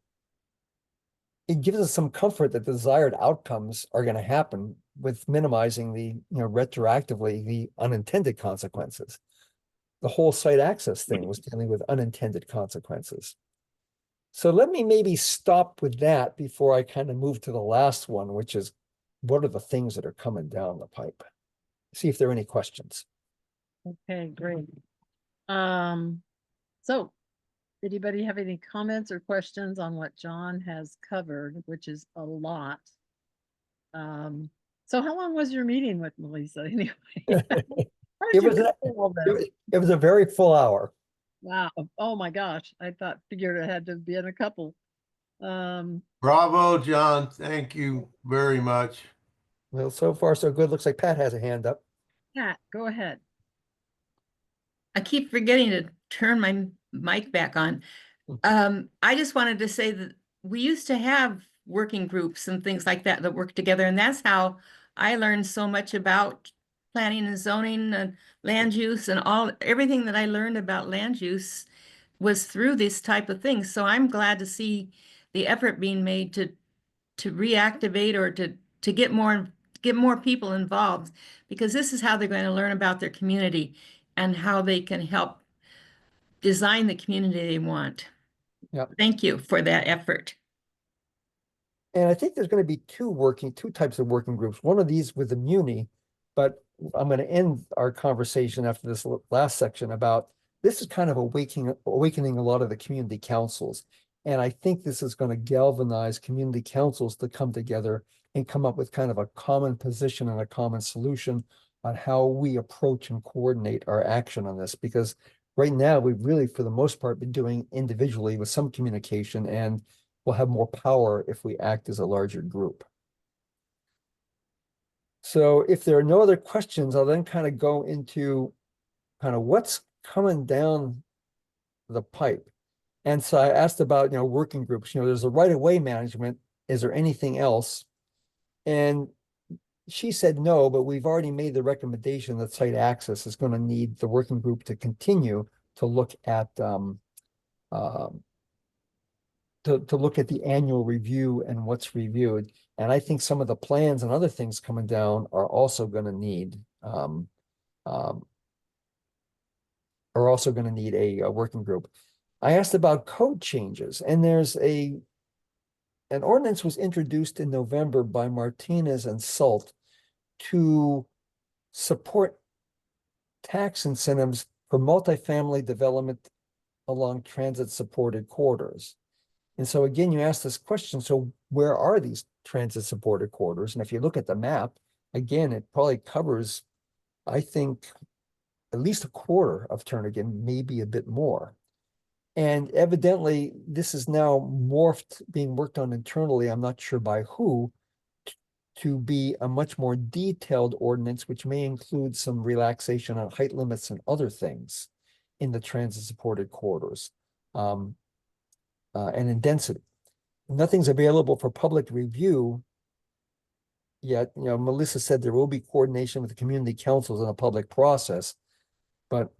it gives us some comfort that the desired outcomes are going to happen with minimizing the, you know, retroactively the unintended consequences. The whole site access thing was dealing with unintended consequences. So let me maybe stop with that before I kind of move to the last one, which is, what are the things that are coming down the pipe? See if there are any questions. Okay, great. So anybody have any comments or questions on what John has covered, which is a lot? So how long was your meeting with Melissa anyway? It was a very full hour. Wow. Oh my gosh. Figured it had to be in a couple. Bravo, John. Thank you very much. Well, so far so good. Looks like Pat has a hand up. Pat, go ahead. I keep forgetting to turn my mic back on. I just wanted to say that we used to have working groups and things like that that work together, and that's how I learned so much about planning and zoning and land use and everything that I learned about land use was through this type of things. So I'm glad to see the effort being made to reactivate or to get more people involved, because this is how they're going to learn about their community and how they can help design the community they want. Yep. Thank you for that effort. And I think there's going to be two types of working groups. One of these with the Muni, but I'm going to end our conversation after this last section about this is kind of awakening a lot of the community councils. And I think this is going to galvanize community councils to come together and come up with kind of a common position and a common solution on how we approach and coordinate our action on this. Because right now, we've really, for the most part, been doing individually with some communication, and we'll have more power if we act as a larger group. So if there are no other questions, I'll then kind of go into kind of what's coming down the pipe. And so I asked about, working groups, there's the right-of-way management. Is there anything else? And she said no, but we've already made the recommendation that site access is going to need the working group to continue to look at to look at the annual review and what's reviewed. And I think some of the plans and other things coming down are also going to need a working group. I asked about code changes, and there's an ordinance was introduced in November by Martinez and Salt to support tax incentives for multifamily development along transit-supported corridors. And so again, you ask this question, so where are these transit-supported corridors? And if you look at the map, again, it probably covers, I think, at least a quarter of Turnagain, maybe a bit more. And evidently, this is now being worked on internally, I'm not sure by who, to be a much more detailed ordinance, which may include some relaxation on height limits and other things in the transit-supported corridors. And in density. Nothing's available for public review yet. Melissa said there will be coordination with the community councils in a public process, but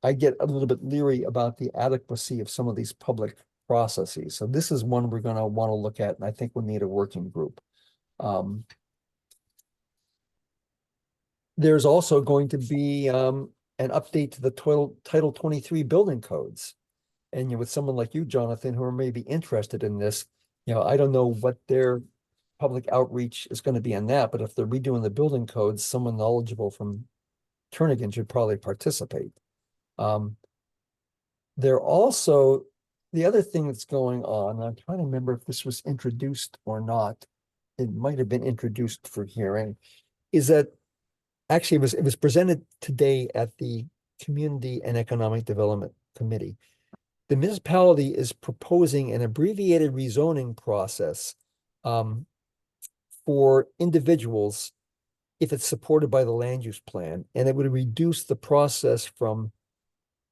I get a little bit leery about the adequacy of some of these public processes. So this is one we're going to want to look at, and I think we'll need a working group. There's also going to be an update to the Title 23 building codes. And with someone like you, Jonathan, who are maybe interested in this, I don't know what their public outreach is going to be on that, but if they're redoing the building codes, someone knowledgeable from Turnagain should probably participate. There also, the other thing that's going on, I'm trying to remember if this was introduced or not. It might have been introduced for hearing, is that actually it was presented today at the Community and Economic Development Committee. The municipality is proposing an abbreviated rezoning process for individuals if it's supported by the land use plan, and it would reduce the process from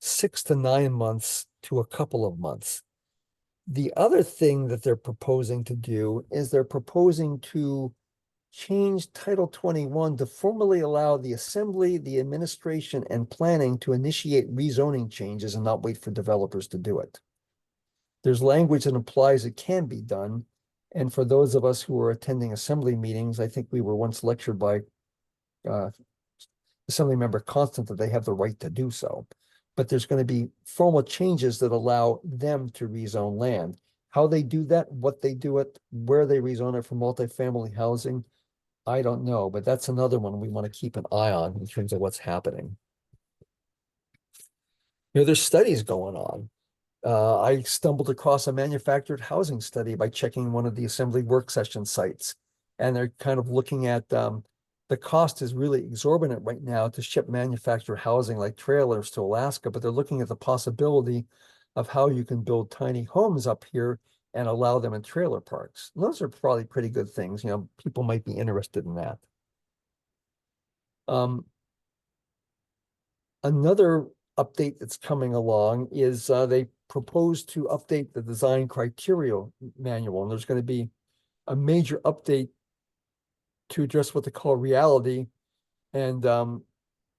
6 to 9 months to a couple of months. The other thing that they're proposing to do is they're proposing to change Title 21 to formally allow the assembly, the administration, and planning to initiate rezoning changes and not wait for developers to do it. There's language that implies it can be done. And for those of us who are attending assembly meetings, I think we were once lectured by Assembly Member Constant that they have the right to do so. But there's going to be formal changes that allow them to rezone land. How they do that, what they do it, where they rezone it for multifamily housing, I don't know, but that's another one we want to keep an eye on in terms of what's happening. There's studies going on. I stumbled across a manufactured housing study by checking one of the assembly work session sites. And they're kind of looking at the cost is really exorbitant right now to ship manufactured housing like trailers to Alaska, but they're looking at the possibility of how you can build tiny homes up here and allow them in trailer parks. And those are probably pretty good things. People might be interested in that. Another update that's coming along is they propose to update the design criteria manual, and there's going to be a major update to address what they call reality and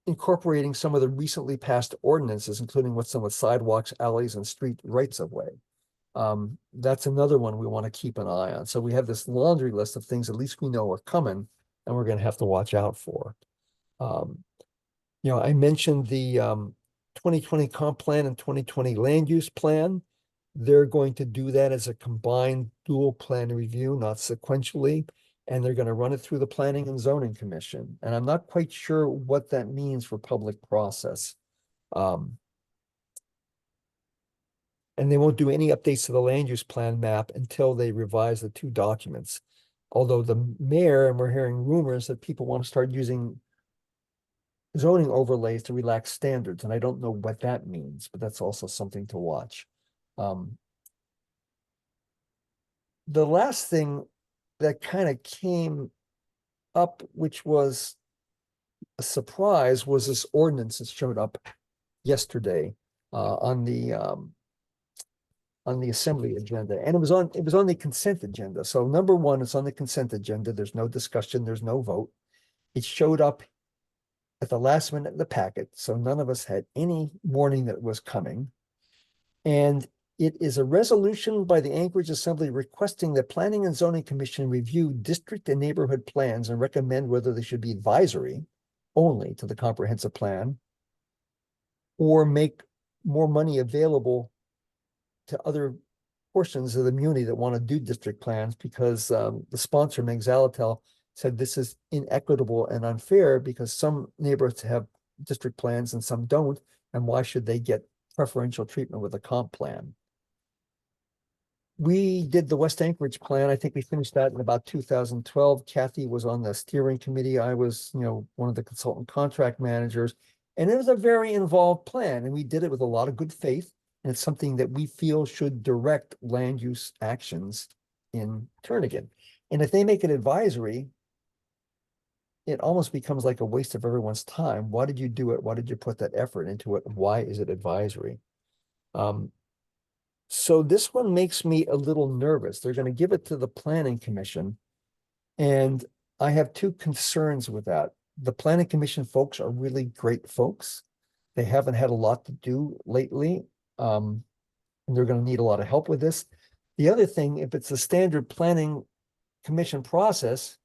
incorporating some of the recently passed ordinances, including what's done with sidewalks, alleys, and street rights of way. That's another one we want to keep an eye on. So we have this laundry list of things at least we know are coming and we're going to have to watch out for. I mentioned the 2020 comp plan and 2020 land use plan. They're going to do that as a combined dual plan review, not sequentially, and they're going to run it through the Planning and Zoning Commission. And I'm not quite sure what that means for public process. And they won't do any updates to the land use plan map until they revise the two documents. Although the mayor, and we're hearing rumors that people want to start using zoning overlays to relax standards, and I don't know what that means, but that's also something to watch. The last thing that kind of came up, which was a surprise, was this ordinance that showed up yesterday on the assembly agenda, and it was on the consent agenda. So number one, it's on the consent agenda. There's no discussion, there's no vote. It showed up at the last minute in the packet, so none of us had any warning that it was coming. And it is a resolution by the Anchorage Assembly requesting the Planning and Zoning Commission review district and neighborhood plans and recommend whether they should be advisory only to the comprehensive plan or make more money available to other portions of the community that want to do district plans, because the sponsor, Meg Zalatel, said this is inequitable and unfair because some neighborhoods have district plans and some don't, and why should they get preferential treatment with a comp plan? We did the West Anchorage plan. I think we finished that in about 2012. Kathy was on the steering committee. I was, one of the consultant contract managers, and it was a very involved plan, and we did it with a lot of good faith. And it's something that we feel should direct land use actions in Turnagain. And if they make it advisory, it almost becomes like a waste of everyone's time. Why did you do it? Why did you put that effort into it? Why is it advisory? So this one makes me a little nervous. They're going to give it to the Planning Commission, and I have two concerns with that. The Planning Commission folks are really great folks. They haven't had a lot to do lately. And they're going to need a lot of help with this. The other thing, if it's a standard Planning Commission process,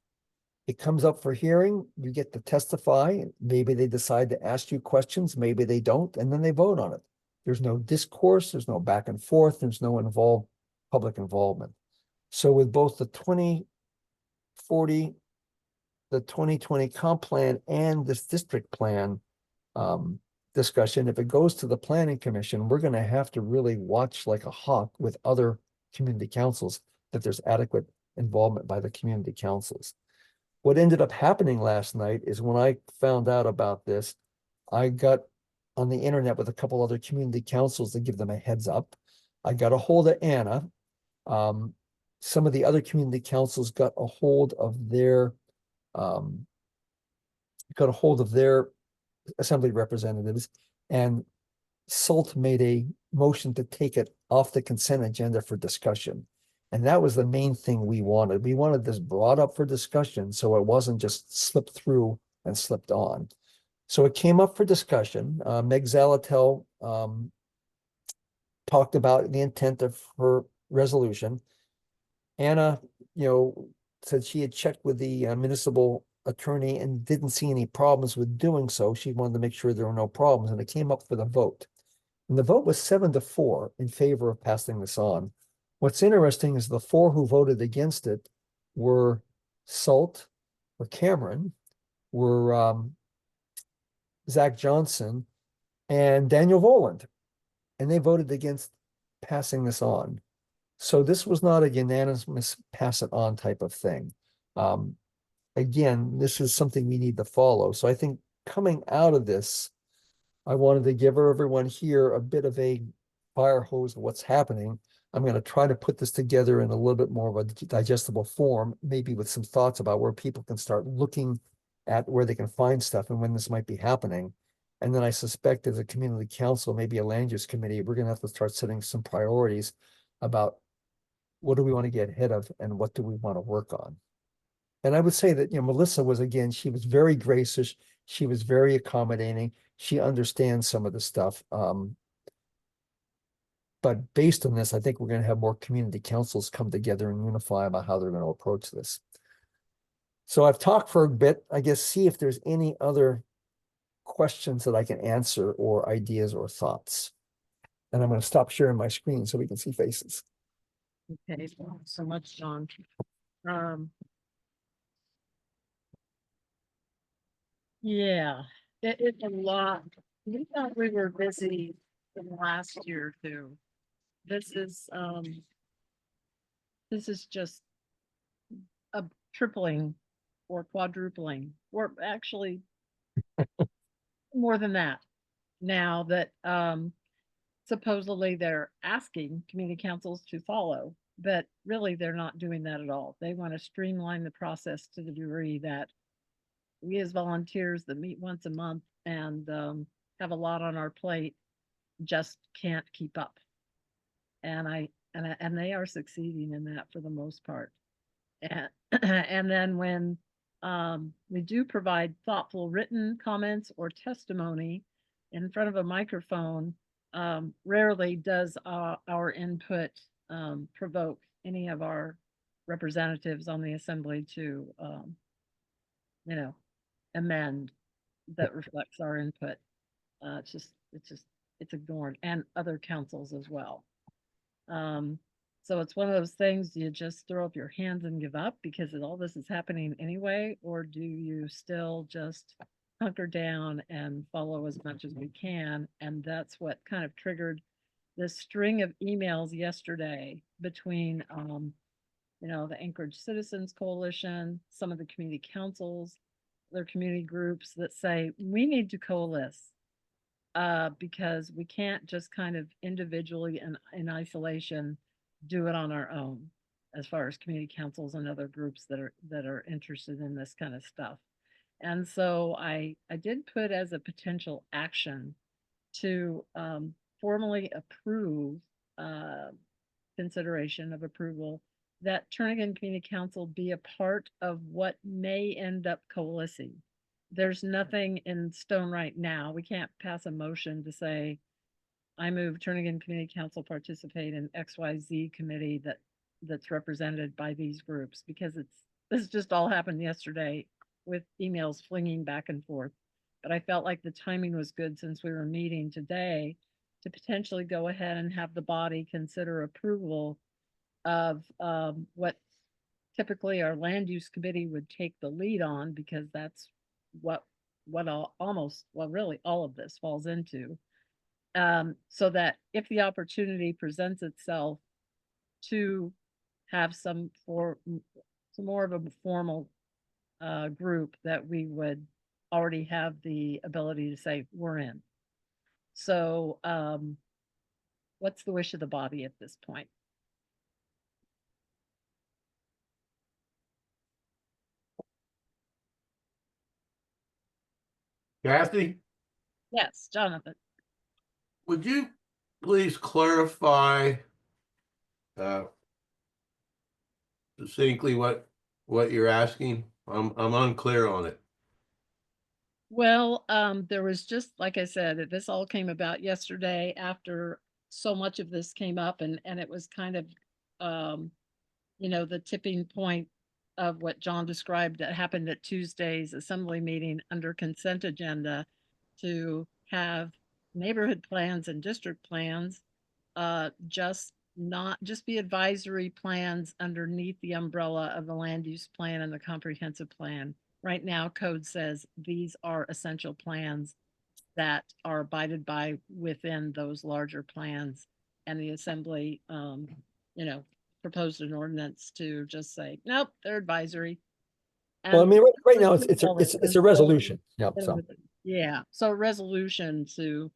it comes up for hearing, you get to testify, maybe they decide to ask you questions, maybe they don't, and then they vote on it. There's no discourse, there's no back and forth, there's no public involvement. So with both the 2040, the 2020 comp plan, and this district plan discussion, if it goes to the Planning Commission, we're going to have to really watch like a hawk with other community councils that there's adequate involvement by the community councils. What ended up happening last night is when I found out about this, I got on the internet with a couple other community councils to give them a heads up. I got a hold of Anna. Some of the other community councils got a hold of their assembly representatives, and SALT made a motion to take it off the consent agenda for discussion. And that was the main thing we wanted. We wanted this brought up for discussion so it wasn't just slipped through and slipped on. So it came up for discussion. Meg Zalatel talked about the intent of her resolution. Anna, said she had checked with the municipal attorney and didn't see any problems with doing so. She wanted to make sure there were no problems, and it came up for the vote. And the vote was 7-4 in favor of passing this on. What's interesting is the 4 who voted against it were SALT, or Cameron, were Zach Johnson, and Daniel Voland. And they voted against passing this on. So this was not a unanimous pass it on type of thing. Again, this is something we need to follow. So I think coming out of this, I wanted to give everyone here a bit of a fire hose of what's happening. I'm going to try to put this together in a little bit more of a digestible form, maybe with some thoughts about where people can start looking at where they can find stuff and when this might be happening. And then I suspect as a community council, maybe a land use committee, we're gonna have to start setting some priorities about what do we want to get ahead of and what do we want to work on. And I would say that, Melissa was, again, she was very gracious. She was very accommodating. She understands some of the stuff. But based on this, I think we're going to have more community councils come together and unify about how they're going to approach this. So I've talked for a bit, I guess, see if there's any other questions that I can answer or ideas or thoughts. And I'm going to stop sharing my screen so we can see faces. Okay, thanks so much, John. Yeah, it's a lot. We thought we were busy in the last year too. This is just a tripling or quadrupling, or actually more than that. Now that supposedly they're asking community councils to follow, but really they're not doing that at all. They want to streamline the process to the degree that we as volunteers that meet once a month and have a lot on our plate just can't keep up. And they are succeeding in that for the most part. And and then when we do provide thoughtful written comments or testimony in front of a microphone, rarely does our input provoke any of our representatives on the assembly to amend that reflects our input. It's ignored, and other councils as well. So it's one of those things, you just throw up your hands and give up because all this is happening anyway, or do you still just hunker down and follow as much as we can? And that's what kind of triggered this string of emails yesterday between the Anchorage Citizens Coalition, some of the community councils, their community groups that say we need to coalesce because we can't just kind of individually and in isolation do it on our own, as far as community councils and other groups that are interested in this kind of stuff. And so I did put as a potential action to formally approve consideration of approval that Turnagain Community Council be a part of what may end up coalescing. There's nothing in stone right now. We can't pass a motion to say, I move Turnagain Community Council participate in XYZ committee that's represented by these groups, because this just all happened yesterday with emails flinging back and forth. But I felt like the timing was good since we were meeting today to potentially go ahead and have the body consider approval of what typically our land use committee would take the lead on, because that's what really all of this falls into. So that if the opportunity presents itself to have some more of a formal group, that we would already have the ability to say we're in. So what's the wish of the body at this point? Kathy, Yes, Jonathan. would you please clarify succinctly what you're asking? I'm unclear on it. Well, there was just, like I said, this all came about yesterday after so much of this came up, and it was kind of, the tipping point of what John described that happened at Tuesday's assembly meeting under consent agenda to have neighborhood plans and district plans, just be advisory plans underneath the umbrella of the land use plan and the comprehensive plan. Right now, code says these are essential plans that are abided by within those larger plans. And the assembly, proposed an ordinance to just say, nope, they're advisory. Well, I And mean, right now it's a resolution. Yep. So yeah, so a resolution to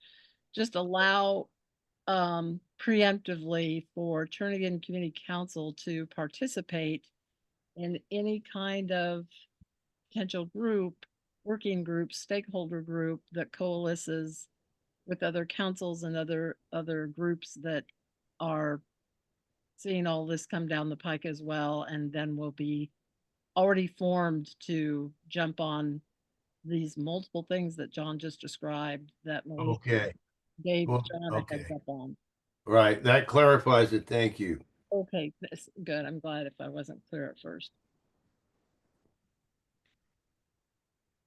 just allow preemptively for Turnagain Community Council to participate in any kind of potential group working group, stakeholder group that coalesces with other councils and other groups that are seeing all this come down the pike as well, and then we'll be already formed to jump on these multiple things that John just described that Melissa Okay. gave Well, John a heads okay. up on. Right. That clarifies it. Thank you. Okay, that's good. I'm glad if I wasn't clear at first.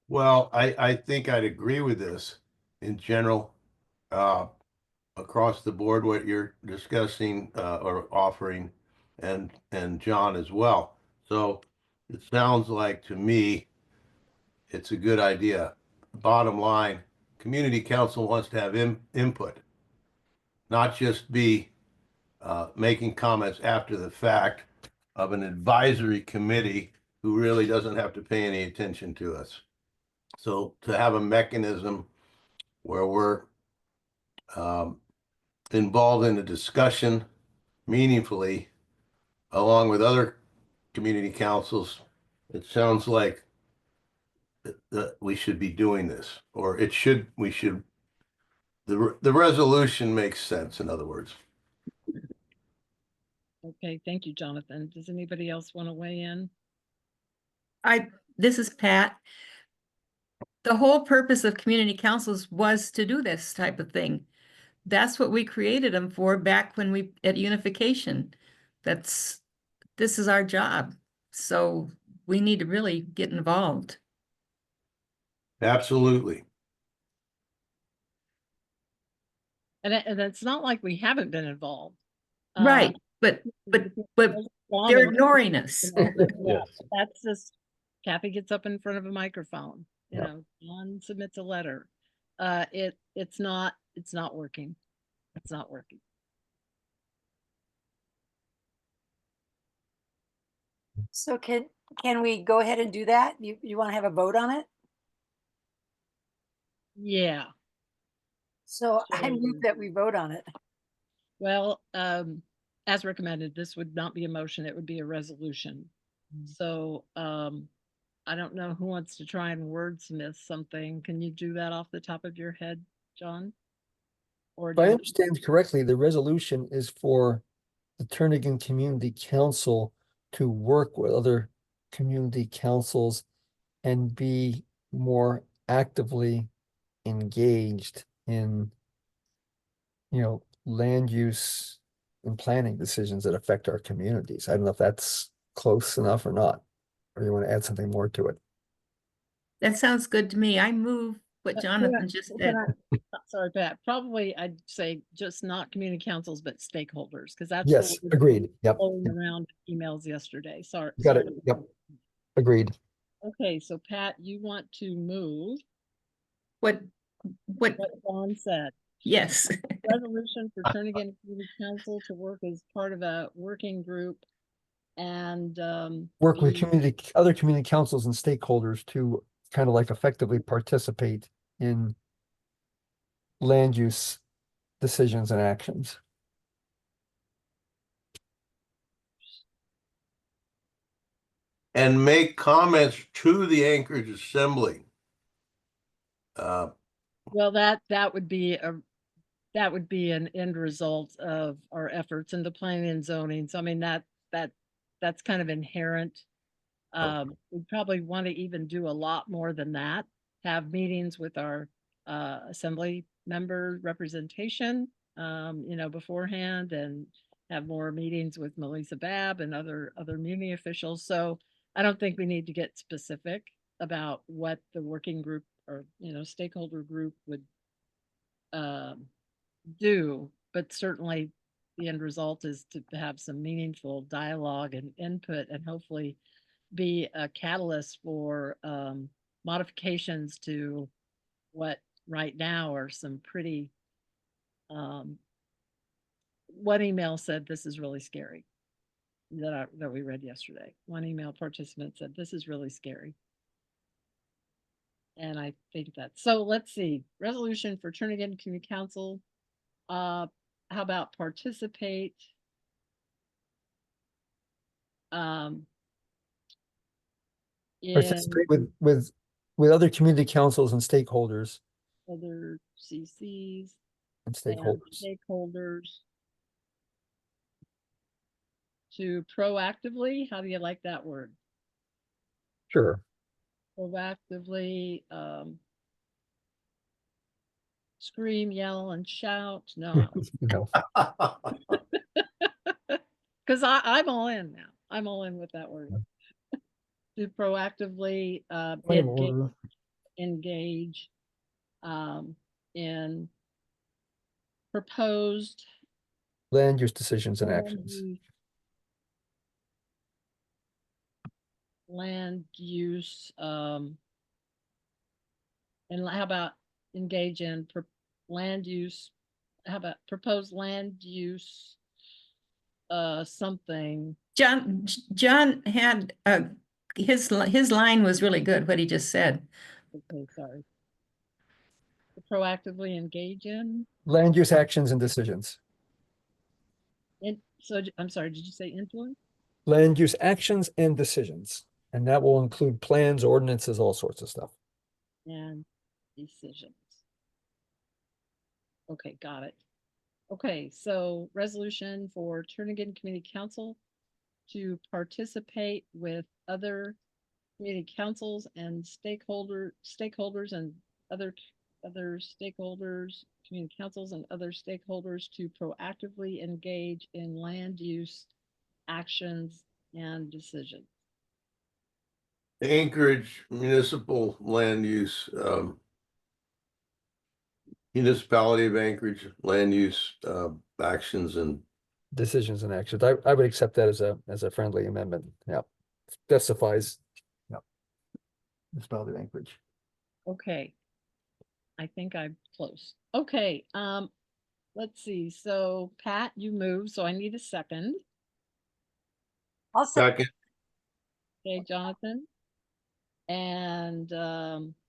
Well, I think I'd agree with this in general, across the board, what you're discussing, or offering, and John as well. So it sounds like to me, it's a good idea. Bottom line, community council wants to have input, not just be making comments after the fact of an advisory committee who really doesn't have to pay any attention to us. So to have a mechanism where we're involved in a discussion meaningfully along with other community councils, it sounds like that we should be doing this, or we should, the resolution makes sense, in other words. Okay, thank you, Jonathan. Does anybody else want to weigh in? This is Pat. The whole purpose of community councils was to do this type of thing. That's what we created them for back when we, at unification. This is our job. So we need to really get involved. Absolutely. And it's not like we haven't been involved. Right, but they're ignoring us. Yeah, that's just, Kathy gets up in front of a microphone, you Yep. know, John submits a letter. It's not working. It's not working. So can we go ahead and do that? You want to have a vote on it? Yeah. So I move that we vote on it. Well, as recommended, this would not be a motion, it would be a resolution. So, I don't know who wants to try and wordsmith something. Can you do that off the top of your head, John? Or If do I you- understand correctly, the resolution is for the Turnagain Community Council to work with other community councils and be more actively engaged in, land use and planning decisions that affect our communities. I don't know if that's close enough or not, or you want to add something more to it. That sounds good to me. I move what Jonathan just said. Sorry, Pat, probably I'd say just not community councils, but stakeholders, because that's. Yes, what was agreed. Yep. Flowing around emails yesterday. Sorry. Got it. Yep. Agreed. Okay, so Pat, you want to move What John said. Yes. Resolution for Turnagain Community Council to work as part of a working group and Work with other community councils and stakeholders to kind of like effectively participate in land use decisions and actions. And make comments to the Anchorage Assembly. Well, that would be an end result of our efforts into planning and zoning. So I mean that's kind of inherent. We probably want to even do a lot more than that. Have meetings with our assembly member representation, beforehand, and have more meetings with Melissa Babb and other muni officials. So I don't think we need to get specific about what the working group or stakeholder group would do, but certainly the end result is to have some meaningful dialogue and input and hopefully be a catalyst for modifications to what right now are some pretty one email said this is really scary that we read yesterday. One email participant said this is really scary. And I think that, so let's see, resolution for Turnagain Community Council. How about participate? Participate with with other community councils and stakeholders other CCs and and stakeholders. stakeholders to proactively, how do you like that word? Sure. Proactively, scream, yell, and shout. No, No. because I'm all in now. I'm all in with that word. To proactively Point of order. engage in proposed Land use decisions and land actions. use- land use, and how about engage in land use? How about proposed land use? Something. John had his line was really good, what he just said. Okay, sorry. To proactively engage in. Land use actions and decisions. So I'm sorry, did you say influence? Land use actions and decisions. And that will include plans, ordinances, all sorts of stuff. And decisions. Okay, got it. Okay, so resolution for Turnagain Community Council to participate with other community councils and stakeholders and other stakeholders, community councils and other stakeholders to proactively engage in land use actions and decisions. Anchorage municipal land use, municipality of Anchorage land use actions and Decisions and actions. I would accept that as a friendly amendment. Yeah. Specifies. Yeah. Municipality of Anchorage. Okay. I think I'm close. Okay, let's see. So Pat, you moved, so I need a second. I'll second. Okay, Jonathan. And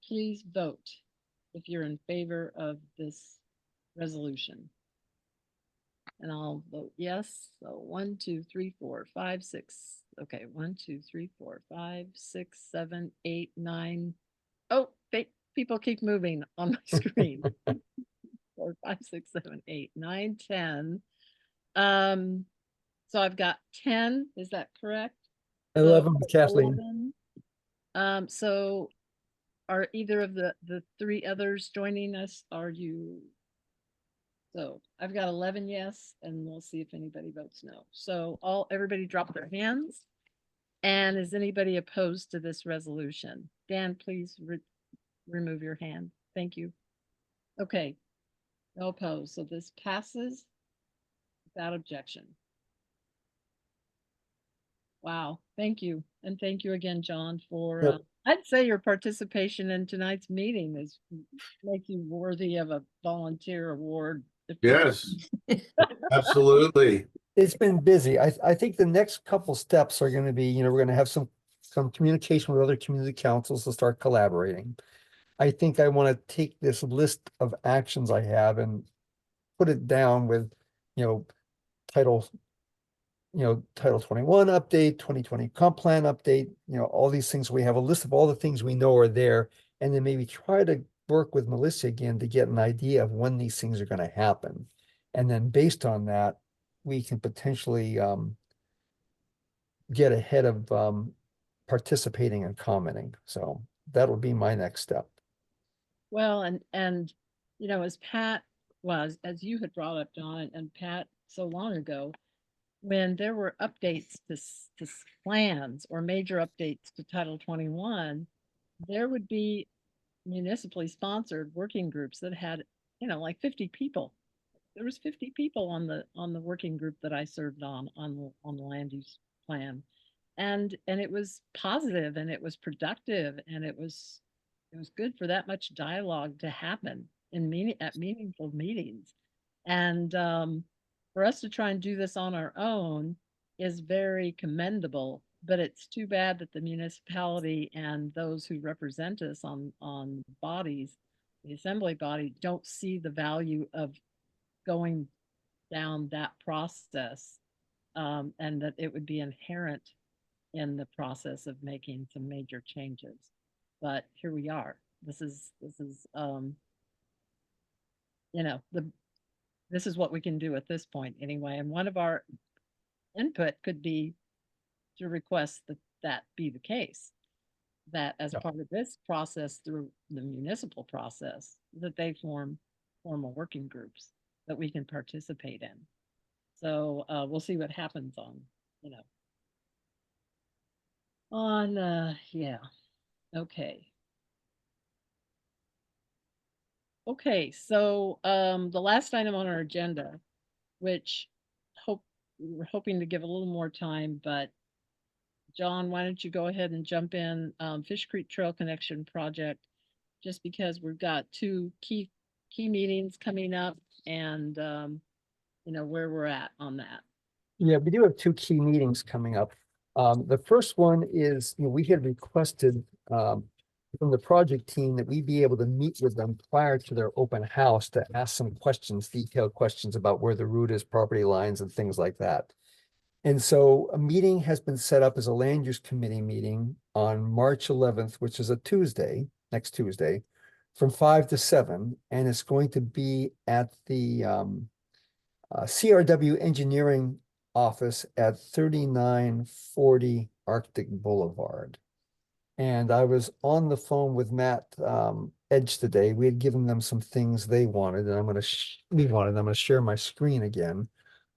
please vote if you're in favor of this resolution. And I'll vote yes. So 1, 2, 3, 4, 5, 6. Okay, 1, 2, 3, 4, 5, 6, 7, 8, 9. Oh, people keep moving on my screen. 4, 5, 6, 7, 8, 9, 10. So I've got 10. Is that correct? 11 with Kathleen. 11. So are either of the three others joining us? Are you? So I've got 11 yes, and we'll see if anybody votes no. So everybody drop their hands. And is anybody opposed to this resolution? Dan, please remove your hand. Thank you. Okay, no opposed. So this passes without objection. Wow, thank you. And thank you again, John, for, I'd say your participation in tonight's meeting is make you worthy of a volunteer award. Yes, absolutely. It's been busy. I think the next couple steps are going to be, we're going to have some communication with other community councils to start collaborating. I think I want to take this list of actions I have and put it down with, Title 21 update, 2020 comp plan update, all these things. We have a list of all the things we know are there, and then maybe try to work with Melissa again to get an idea of when these things are going to happen. And then based on that, we can potentially get ahead of participating and commenting. So that will be my next step. Well, and as Pat was, as you had brought up, John, and Pat so long ago, when there were updates to plans or major updates to Title 21, there would be municipally sponsored working groups that had, like 50 people. There was 50 people on the working group that I served on the land use plan. And it was positive and it was productive and it was good for that much dialogue to happen at meaningful meetings. And for us to try and do this on our own is very commendable, but it's too bad that the municipality and those who represent us on bodies, the assembly body, don't see the value of going down that process, and that it would be inherent in the process of making some major changes. but here we are. This is, you know, this is what we can do at this point anyway. And one of our input could be to request that that be the case. That as part of this process through the municipal process, that they form formal working groups that we can participate in. So we'll see what happens on, you know, yeah, okay. Okay, so the last item on our agenda, which we're hoping to give a little more time, but John, why don't you go ahead and jump in, Fish Creek Trail Connection Project, just because we've got two key meetings coming up and you know, where we're at on that. Yeah, we do have two key meetings coming up. The first one is, you know, we had requested from the project team that we be able to meet with them prior to their open house to ask some questions, detailed questions about where the route is, property lines and things like that. And so a meeting has been set up as a land use committee meeting on March 11th, which is a Tuesday, next Tuesday, from 5 to 7. And it's going to be at the CRW Engineering office at 3940 Arctic Boulevard. And I was on the phone with Matt Edge today. We had given them some things they wanted, and I'm going to share my screen again.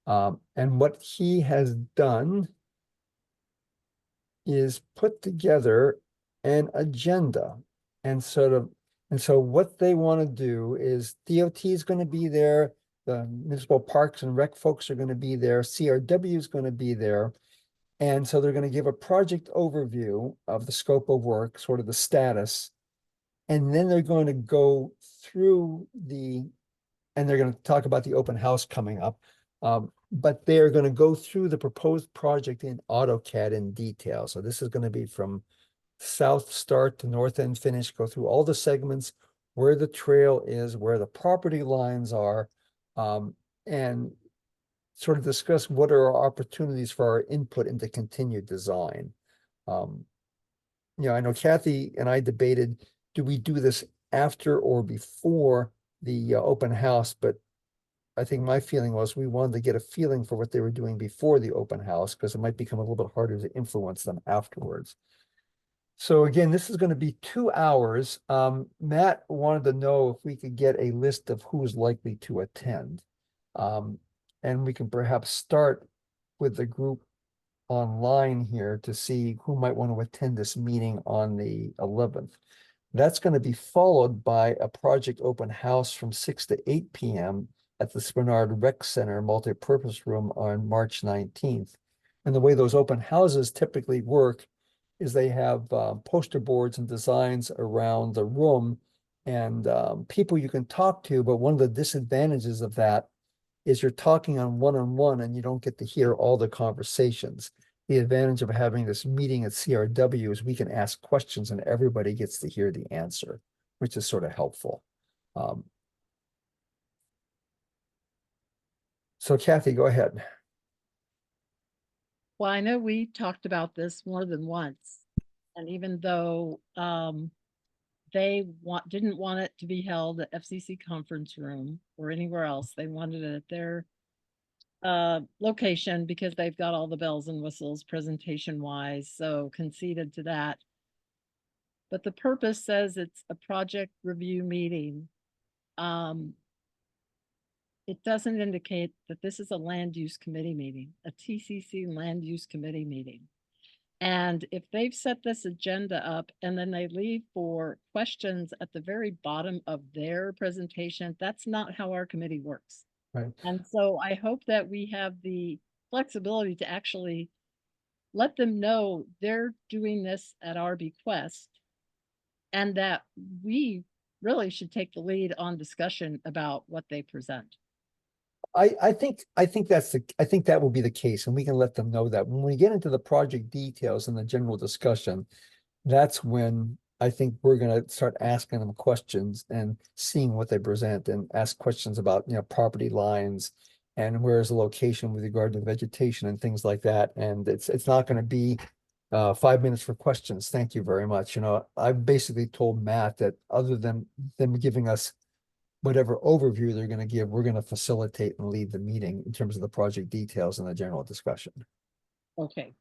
And what he has done is put together an agenda and so what they want to do is DOT is going to be there. The municipal parks and rec folks are going to be there. CRW is going to be there. And so they're going to give a project overview of the scope of work, sort of the status. And then they're going to go through and they're going to talk about the open house coming up. But they're going to go through the proposed project in AutoCAD in detail. So this is going to be from south start to north end finish, go through all the segments, where the trail is, where the property lines are, and sort of discuss what are our opportunities for our input into continued design. You know, I know Kathy and I debated, do we do this after or before the open house? But I think my feeling was we wanted to get a feeling for what they were doing before the open house, because it might become a little bit harder to influence them afterwards. So again, this is going to be 2 hours. Matt wanted to know if we could get a list of who's likely to attend. And we can perhaps start with the group online here to see who might want to attend this meeting on the 11th. That's going to be followed by a project open house from 6 to 8 p.m. at the Spinard Rec Center multipurpose room on March 19th. And the way those open houses typically work is they have poster boards and designs around the room and people you can talk to. But one of the disadvantages of that is you're talking on one-on-one and you don't get to hear all the conversations. The advantage of having this meeting at CRW is we can ask questions and everybody gets to hear the answer, which is sort of helpful. So Kathy, go ahead. Well, I know we talked about this more than once, and even though they didn't want it to be held at FCC conference room or anywhere else, they wanted it at their location because they've got all the bells and whistles presentation wise, so conceded to that. But the purpose says it's a project review meeting. It doesn't indicate that this is a land use committee meeting, a TCC land use committee meeting. And if they've set this agenda up and then they leave for questions at the very bottom of their presentation, that's not how our committee works. Right. And so I hope that we have the flexibility to actually let them know they're doing this at our bequest and that we really should take the lead on discussion about what they present. I think that will be the case, and we can let them know that when we get into the project details and the general discussion, that's when I think we're going to start asking them questions and seeing what they present and ask questions about, you know, property lines and where is the location with regard to vegetation and things like that. And it's not going to be 5 minutes for questions. Thank you very much. You know, I basically told Matt that other than them giving us whatever overview they're gonna give, we're gonna facilitate and lead the meeting in terms of the project details and the general discussion. Okay.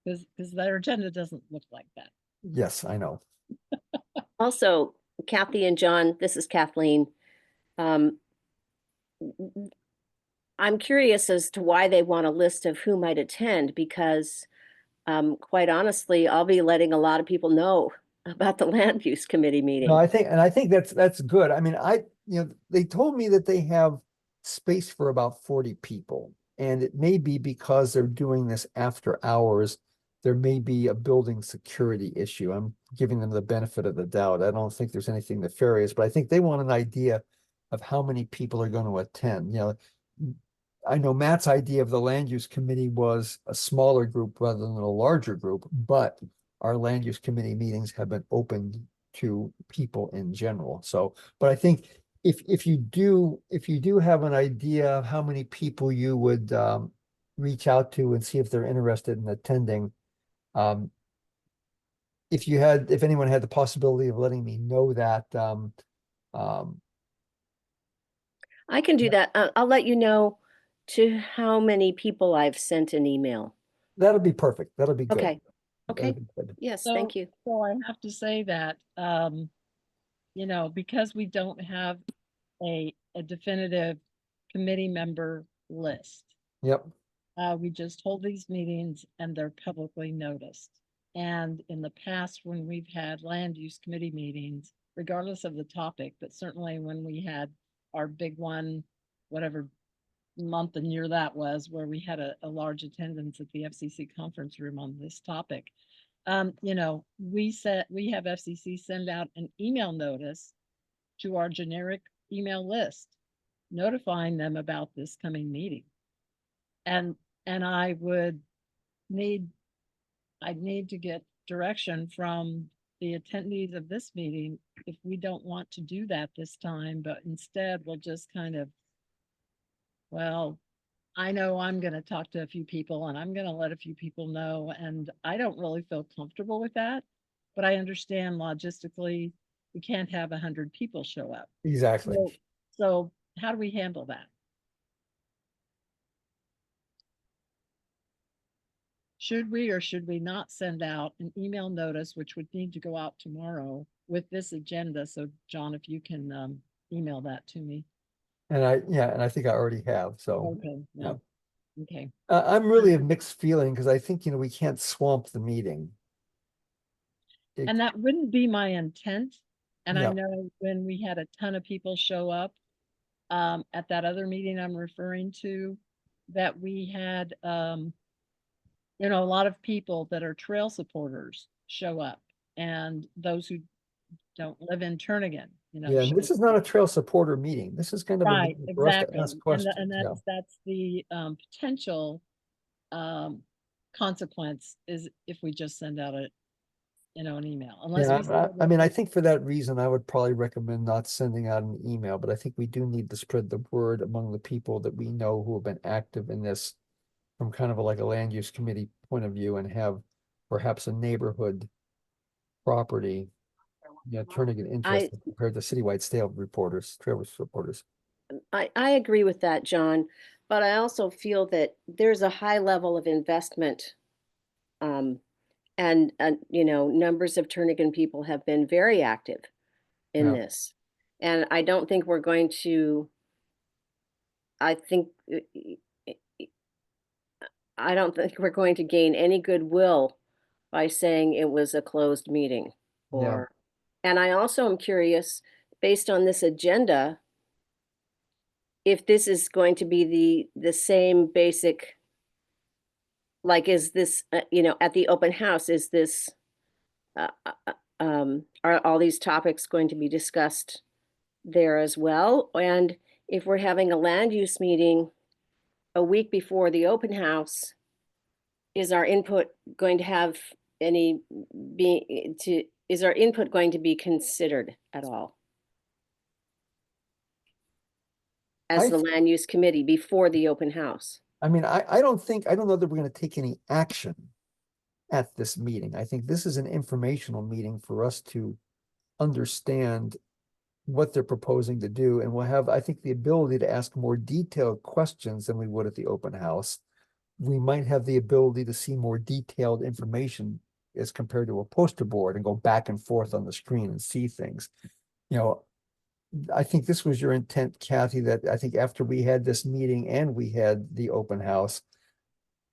Because their agenda doesn't look like that. Yes, I know. Also, Kathy and John, this is Kathleen. I'm curious as to why they want a list of who might attend, because quite honestly, I'll be letting a lot of people know about the land use committee meeting. No, I think that's good. I mean, they told me that they have space for about 40 people. And it may be because they're doing this after hours, there may be a building security issue. I'm giving them the benefit of the doubt. I don't think there's anything nefarious, but I think they want an idea of how many people are going to attend. You know, I know Matt's idea of the land use committee was a smaller group rather than a larger group, but our land use committee meetings have been opened to people in general. So, but I think if you do have an idea of how many people you would reach out to and see if they're interested in attending, if anyone had the possibility of letting me know that, I can do that. I'll let you know to how many people I've sent an email. that'll be perfect. That'll be good. Okay. Okay. That'll be good. Yes, So, thank you. So I have to say that, you know, because we don't have a definitive committee member list. Yep. We just hold these meetings and they're publicly noticed. And in the past, when we've had land use committee meetings, regardless of the topic, but certainly when we had our big one, whatever month and year that was, where we had a large attendance at the FCC conference room on this topic. You know, we have FCC send out an email notice to our generic email list, notifying them about this coming meeting. And I'd need to get direction from the attendees of this meeting if we don't want to do that this time, but instead we'll just kind of, well, I know I'm going to talk to a few people and I'm going to let a few people know. And I don't really feel comfortable with that, but I understand logistically we can't have 100 people show up. Exactly. So how do we handle that? Should we or should we not send out an email notice, which would need to go out tomorrow with this agenda? So John, if you can email that to me. And I think I already have, so. Okay, Yeah. Okay. I'm really of mixed feeling because I think, you know, we can't swamp the meeting. And that wouldn't be my intent. And I Yeah. know when we had a ton of people show up at that other meeting I'm referring to, that we had you know, a lot of people that are trail supporters show up, and those who don't live in Turnagain, you know. Yeah, and show this is not a trail supporter meeting. This is kind of a Right, meeting for us to exactly. ask questions. And Yeah. that's the potential consequence is if we just send out an email, unless we. Yeah, I mean, I think for that reason, I would probably recommend not sending out an email, but I think we do need to spread the word among the people that we know who have been active in this from kind of like a land use committee point of view and have perhaps a neighborhood property, turning it interesting compared to citywide trail reporters. I agree with that, John, but I also feel that there's a high level of investment. And you know, numbers of Turnagain people have been very active in this. And I don't think we're going to, I don't think we're going to gain any goodwill by saying it was a closed meeting. And I also am curious, based on this agenda, if this is going to be the same basic, like, is this, you know, at the open house, is this, are all these topics going to be discussed there as well? And if we're having a land use meeting a week before the open house, is our input going to have is our input going to be considered at all as the land use committee before the open house? I mean, I don't know that we're going to take any action at this meeting. I think this is an informational meeting for us to understand what they're proposing to do, and we'll have, I think, the ability to ask more detailed questions than we would at the open house. We might have the ability to see more detailed information as compared to a poster board and go back and forth on the screen and see things. You know, I think this was your intent, Kathy, that I think after we had this meeting and we had the open house,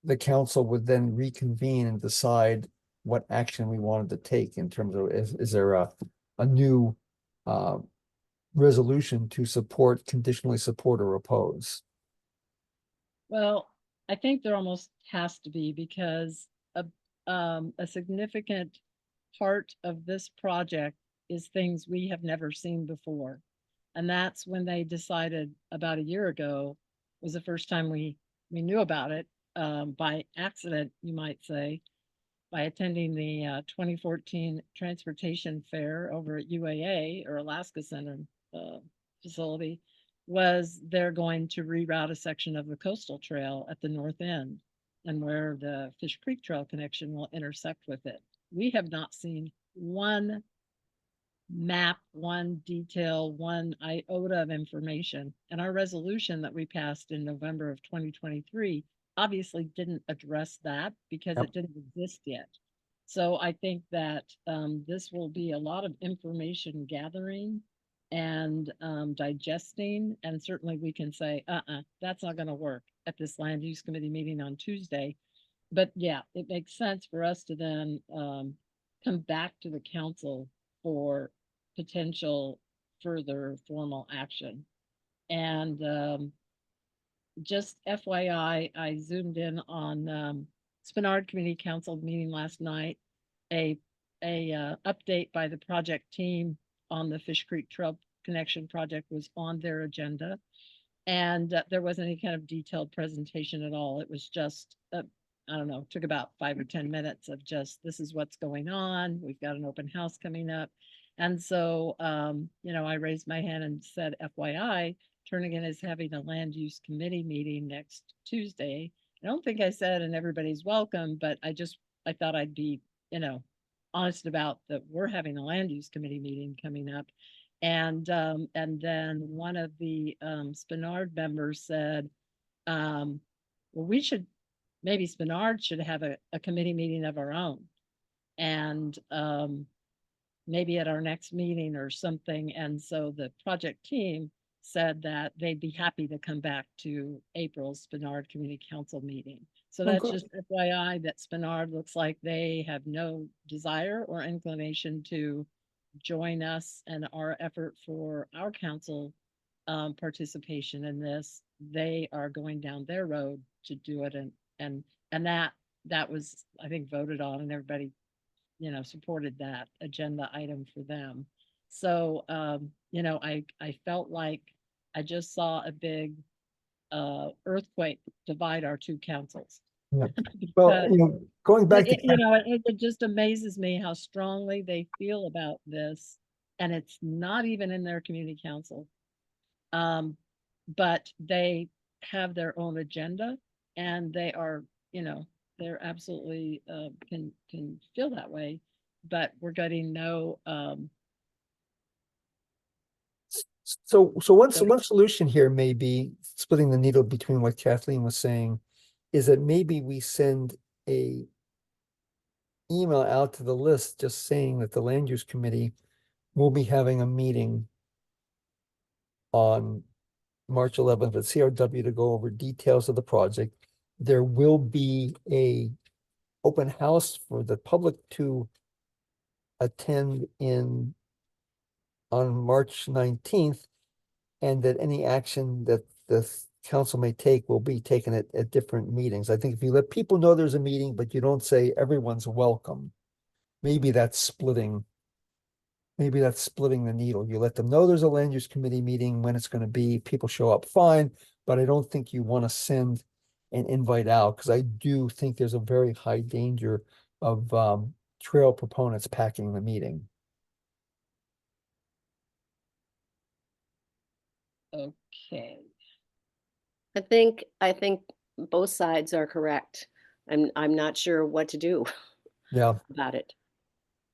the council would then reconvene and decide what action we wanted to take in terms of, is there a new resolution to support, conditionally support or oppose? Well, I think there almost has to be, because a significant part of this project is things we have never seen before. And that's when they decided about a year ago was the first time we knew about it, by accident, you might say, by attending the 2014 Transportation Fair over at UAA, or Alaska Center facility, was they're going to reroute a section of the coastal trail at the north end, and where the Fish Creek Trail connection will intersect with it. We have not seen one map, one detail, one iota of information. And our resolution that we passed in November of 2023 obviously didn't address that, because Yep. it didn't exist yet. So I think that this will be a lot of information gathering and digesting, and certainly we can say, that's not going to work at this land use committee meeting on Tuesday. But yeah, it makes sense for us to then come back to the council for potential further formal action. And just FYI, I zoomed in on Spenard Community Council meeting last night. A update by the project team on the Fish Creek Trail Connection project was on their agenda, and there wasn't any kind of detailed presentation at all. It was just I don't know, took about 5 or 10 minutes of just, this is what's going on. We've got an open house coming up. And so, you know, I raised my hand and said, FYI, Turnagain is having a land use committee meeting next Tuesday. I don't think I said, and everybody's welcome, but I thought I'd be, you know, honest about that. We're having a land use committee meeting coming up. And then one of the Spenard members said, well, maybe Spenard should have a committee meeting of our own. And maybe at our next meeting or something. And so the project team said that they'd be happy to come back to April's Spenard Community Council meeting. So that's good. just FYI, that Spenard looks like they have no desire or inclination to join us and our effort for our council participation in this. They are going down their road to do it, and that was, I think, voted on, and everybody, you know, supported that agenda item for them. So you know, I felt like I just saw a big earthquake divide our two councils. Yeah. Well, you know, going back to you know, it just amazes me how strongly they feel about this, and it's not even in their community council. But they have their own agenda, and they are, you know, they're absolutely can feel that way, but we're getting no So one solution here may be splitting the needle between what Kathleen was saying, is that maybe we send a email out to the list just saying that the land use committee will be having a meeting on March 11th at CRW to go over details of the project. There will be a open house for the public to attend on March 19th, and that any action that the council may take will be taken at different meetings. I think if you let people know there's a meeting, but you don't say everyone's welcome, maybe that's splitting the needle. You let them know there's a land use committee meeting, when it's going to be, people show up, fine, but I don't think you want to send an invite out, because I do think there's a very high danger of trail proponents packing the meeting. okay. I think both sides are correct. I'm not sure what to do. Yeah. about it.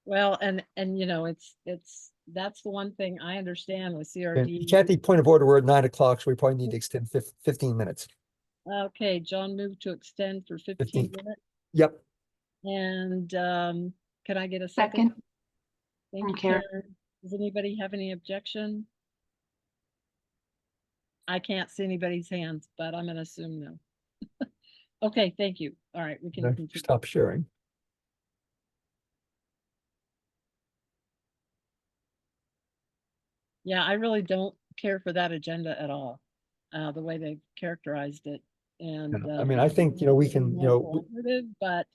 Well, and you know, that's the one thing I understand with And CRD. Kathy, point of order, we're at 9 o'clock, so we probably need to extend 15 minutes. Okay, John moved to extend for 15 15. minutes. Yep. And can I get a second? Second. Thank From you, Karen. Karen. Does anybody have any objection? I can't see anybody's hands, but I'm gonna assume no. Okay, thank you. All right, we can continue. Stop sharing. Yeah, I really don't care for that agenda at all, the way they characterized it. And I mean, I think, you know, we can, you know, collaborative, but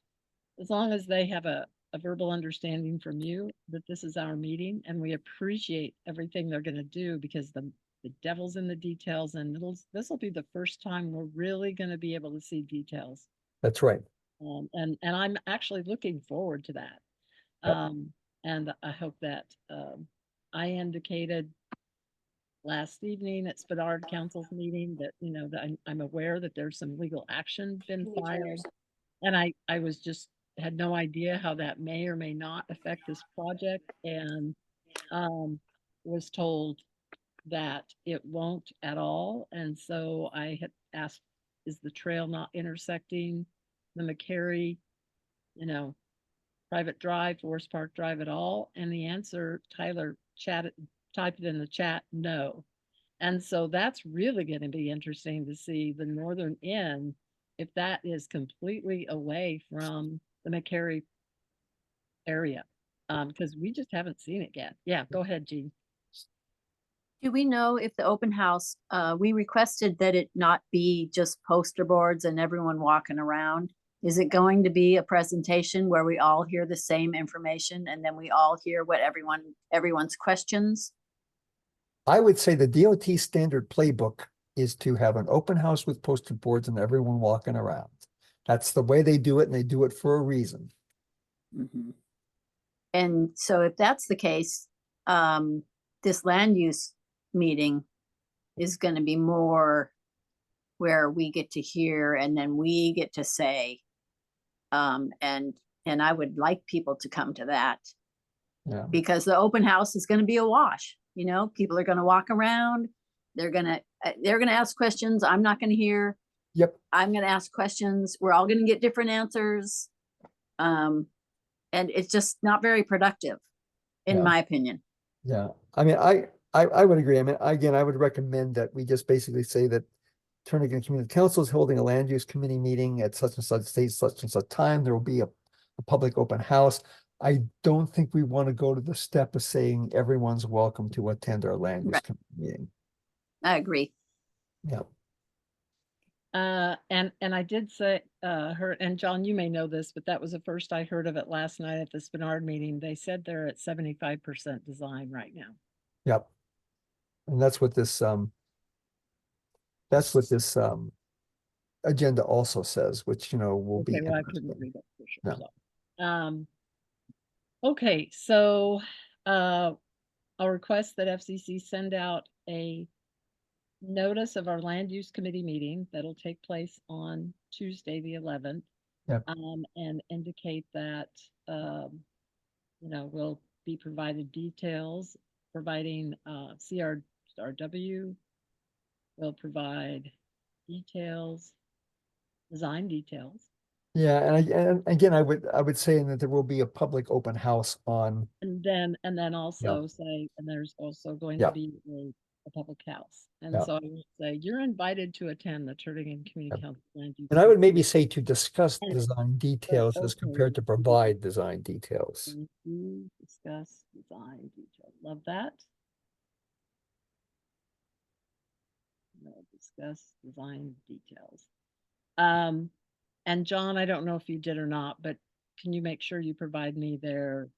as long as they have a verbal understanding from you that this is our meeting and we appreciate everything they're gonna do, because the devil's in the details, and this will be the first time we're really gonna be able to see details. that's right. And I'm actually looking forward to that. Yep. And I hope that I indicated last evening at Spadard Council's meeting that, you know, that I'm aware that there's some legal action been filed. And I was just had no idea how that may or may not affect this project, and was told that it won't at all. And so I had asked, is the trail not intersecting the McCary, you know, private drive, Forest Park Drive at all? And the answer, Tyler typed it in the chat, no. And so that's really going to be interesting to see the northern end, if that is completely away from the McCary area, because we just haven't seen it yet. Yeah, go ahead, Jean. Do we know if the open house, we requested that it not be just poster boards and everyone walking around. Is it going to be a presentation where we all hear the same information and then we all hear what everyone's questions? I would say the DOT standard playbook is to have an open house with posted boards and everyone walking around. That's the way they do it, and they do it for a reason. Mm-hmm. And so if that's the case, this land use meeting is going to be more where we get to hear and then we get to say, and I would like people to come to that. Yeah. Because the open house is going to be a wash. You know, people are going to walk around. They're going to ask questions. I'm not going to hear. Yep. I'm going to ask questions. We're all going to get different answers. And it's just not very productive, in my opinion. Yeah. I mean, I would agree. I mean, again, I would recommend that we just basically say that Turnagain Community Council is holding a land use committee meeting at such and such date, such and such time. There will be a public open house. I don't think we want to go to the step of saying everyone's welcome to attend our land use committee meeting. I agree. Yeah. And I did say, and John, you may know this, but that was the first I heard of it last night at the Spadard meeting. They said they're at 75% design right now. Yep. And that's what this agenda also says, which, you know, will be. Okay, well, I couldn't read it for sure. No. So. Okay, so I'll request that FCC send out a notice of our land use committee meeting that'll take place on Tuesday, the 11th. Yep. And indicate that, you know, we'll be provided details, providing CRW will provide details, design details. Yeah, and again, I would say that there will be a public open house on. And then also say, and there's also going to be a public house. And so I would say you're invited to attend the Turnagain Community Council land use. And I would maybe say to discuss design details as compared to provide design details. Discuss design details. Love that. Discuss design details. And John, I don't know if you did or not, but can you make sure you provide me their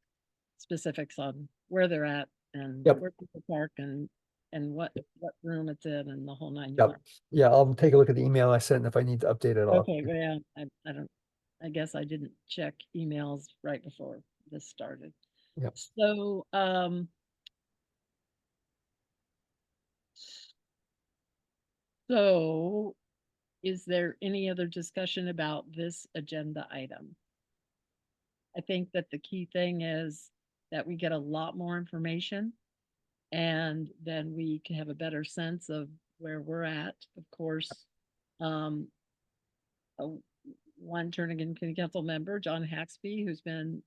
specifics on where they're at and where people park and what room it's in and the whole 9 yards. Yeah, I'll take a look at the email I sent, and if I need to update it, I'll. Okay, well, yeah, I guess I didn't check emails right before this started. Yep. So, is there any other discussion about this agenda item? I think that the key thing is that we get a lot more information and then we can have a better sense of where we're at. Of course, um, one Turnagain Community Council member, John Haxby, who's been,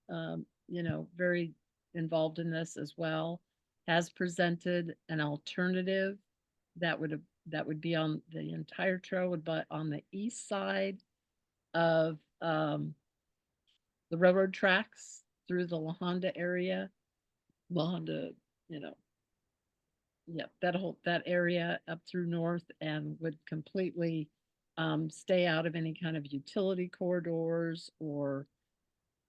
very involved in this as well, has presented an alternative that would be on the entire trail, but on the east side of the railroad tracks through the La Honda area. La Honda, that area up through north, and would completely stay out of any kind of utility corridors, or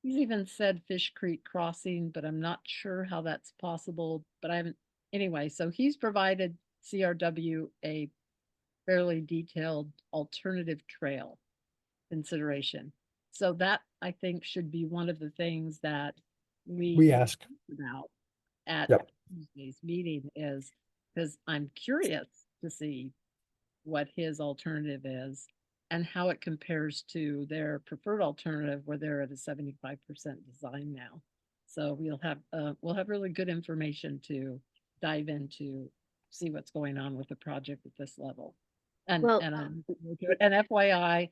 he's even said Fish Creek Crossing, but I'm not sure how that's possible. But I haven't, anyway, so he's provided CRW a fairly detailed alternative trail consideration. So that, I think, should be one of the things that we ask about at Yep. Tuesday's meeting, is because I'm curious to see what his alternative is and how it compares to their preferred alternative, where they're at a 75% design now. So we'll have really good information to dive into, see what's going on with the project at this level. And Well- and FYI,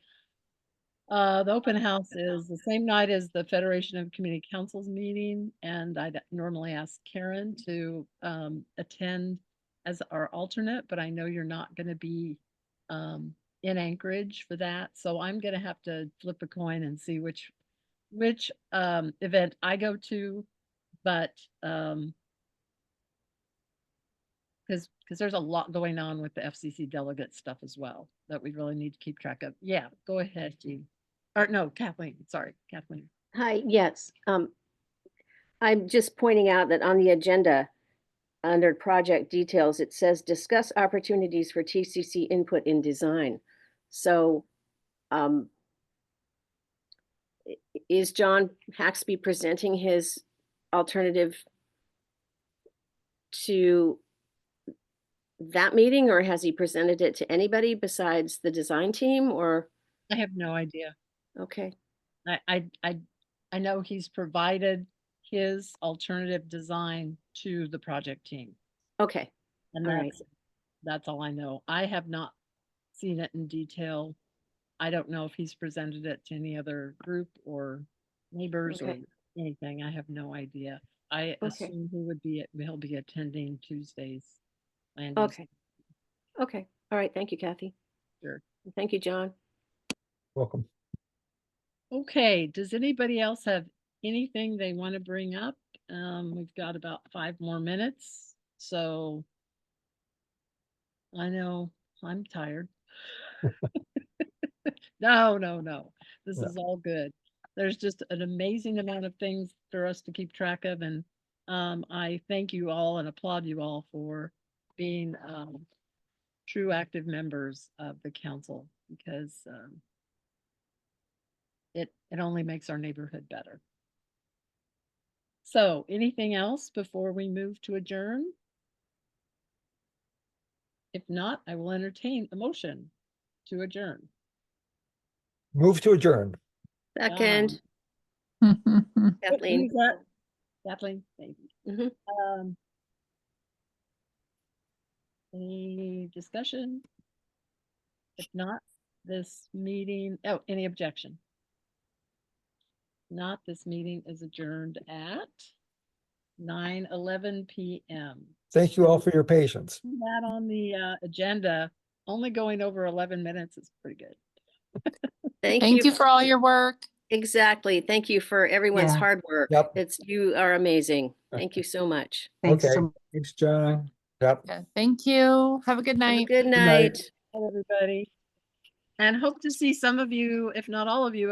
the open house is the same night as the Federation of Community Councils meeting, and I'd normally ask Karen to attend as our alternate, but I know you're not going to be in Anchorage for that, so I'm going to have to flip a coin and see which event I go to, but because there's a lot going on with the FCC delegate stuff as well that we really need to keep track of. Yeah, go ahead, Jean. Or no, Kathleen, sorry, Kathleen. Hi, yes. I'm just pointing out that on the agenda, under project details, it says discuss opportunities for TCC input in design. So, is John Haxby presenting his alternative to that meeting, or has he presented it to anybody besides the design team, or? I have no idea. Okay. I know he's provided his alternative design to the project team. Okay. And All right. that's all I know. I have not seen it in detail. I don't know if he's presented it to any other group or neighbors or Okay. anything. I have no idea. I Okay. assume he'll be attending Tuesday's land use. Okay. Okay. All right. Thank you, Kathy. Sure. Thank you, John. Welcome. Okay, does anybody else have anything they want to bring up? We've got about 5 more minutes, so I know I'm tired. No. This Yeah. is all good. There's just an amazing amount of things for us to keep track of, and I thank you all and applaud you all for being true active members of the council, because it only makes our neighborhood better. So, anything else before we move to adjourn? If not, I will entertain a motion to adjourn. Move to adjourn. Second, Kathleen. Who's that? Kathleen, thank you. Mhm. Any discussion? If not, this meeting, any objection? Not, this meeting is adjourned at 9:11 p.m. Thank you all for your patience. That on the agenda, only going over 11 minutes is pretty good. Thank you for all your work. Exactly. Thank you for everyone's Yeah. hard work. Yep. You are amazing. Thank you so much. Thanks Okay. so Thanks, John. Yep. Yeah, thank you. Have a good Have a night. good night. night. Everybody. And hope to see some of you, if not all of you,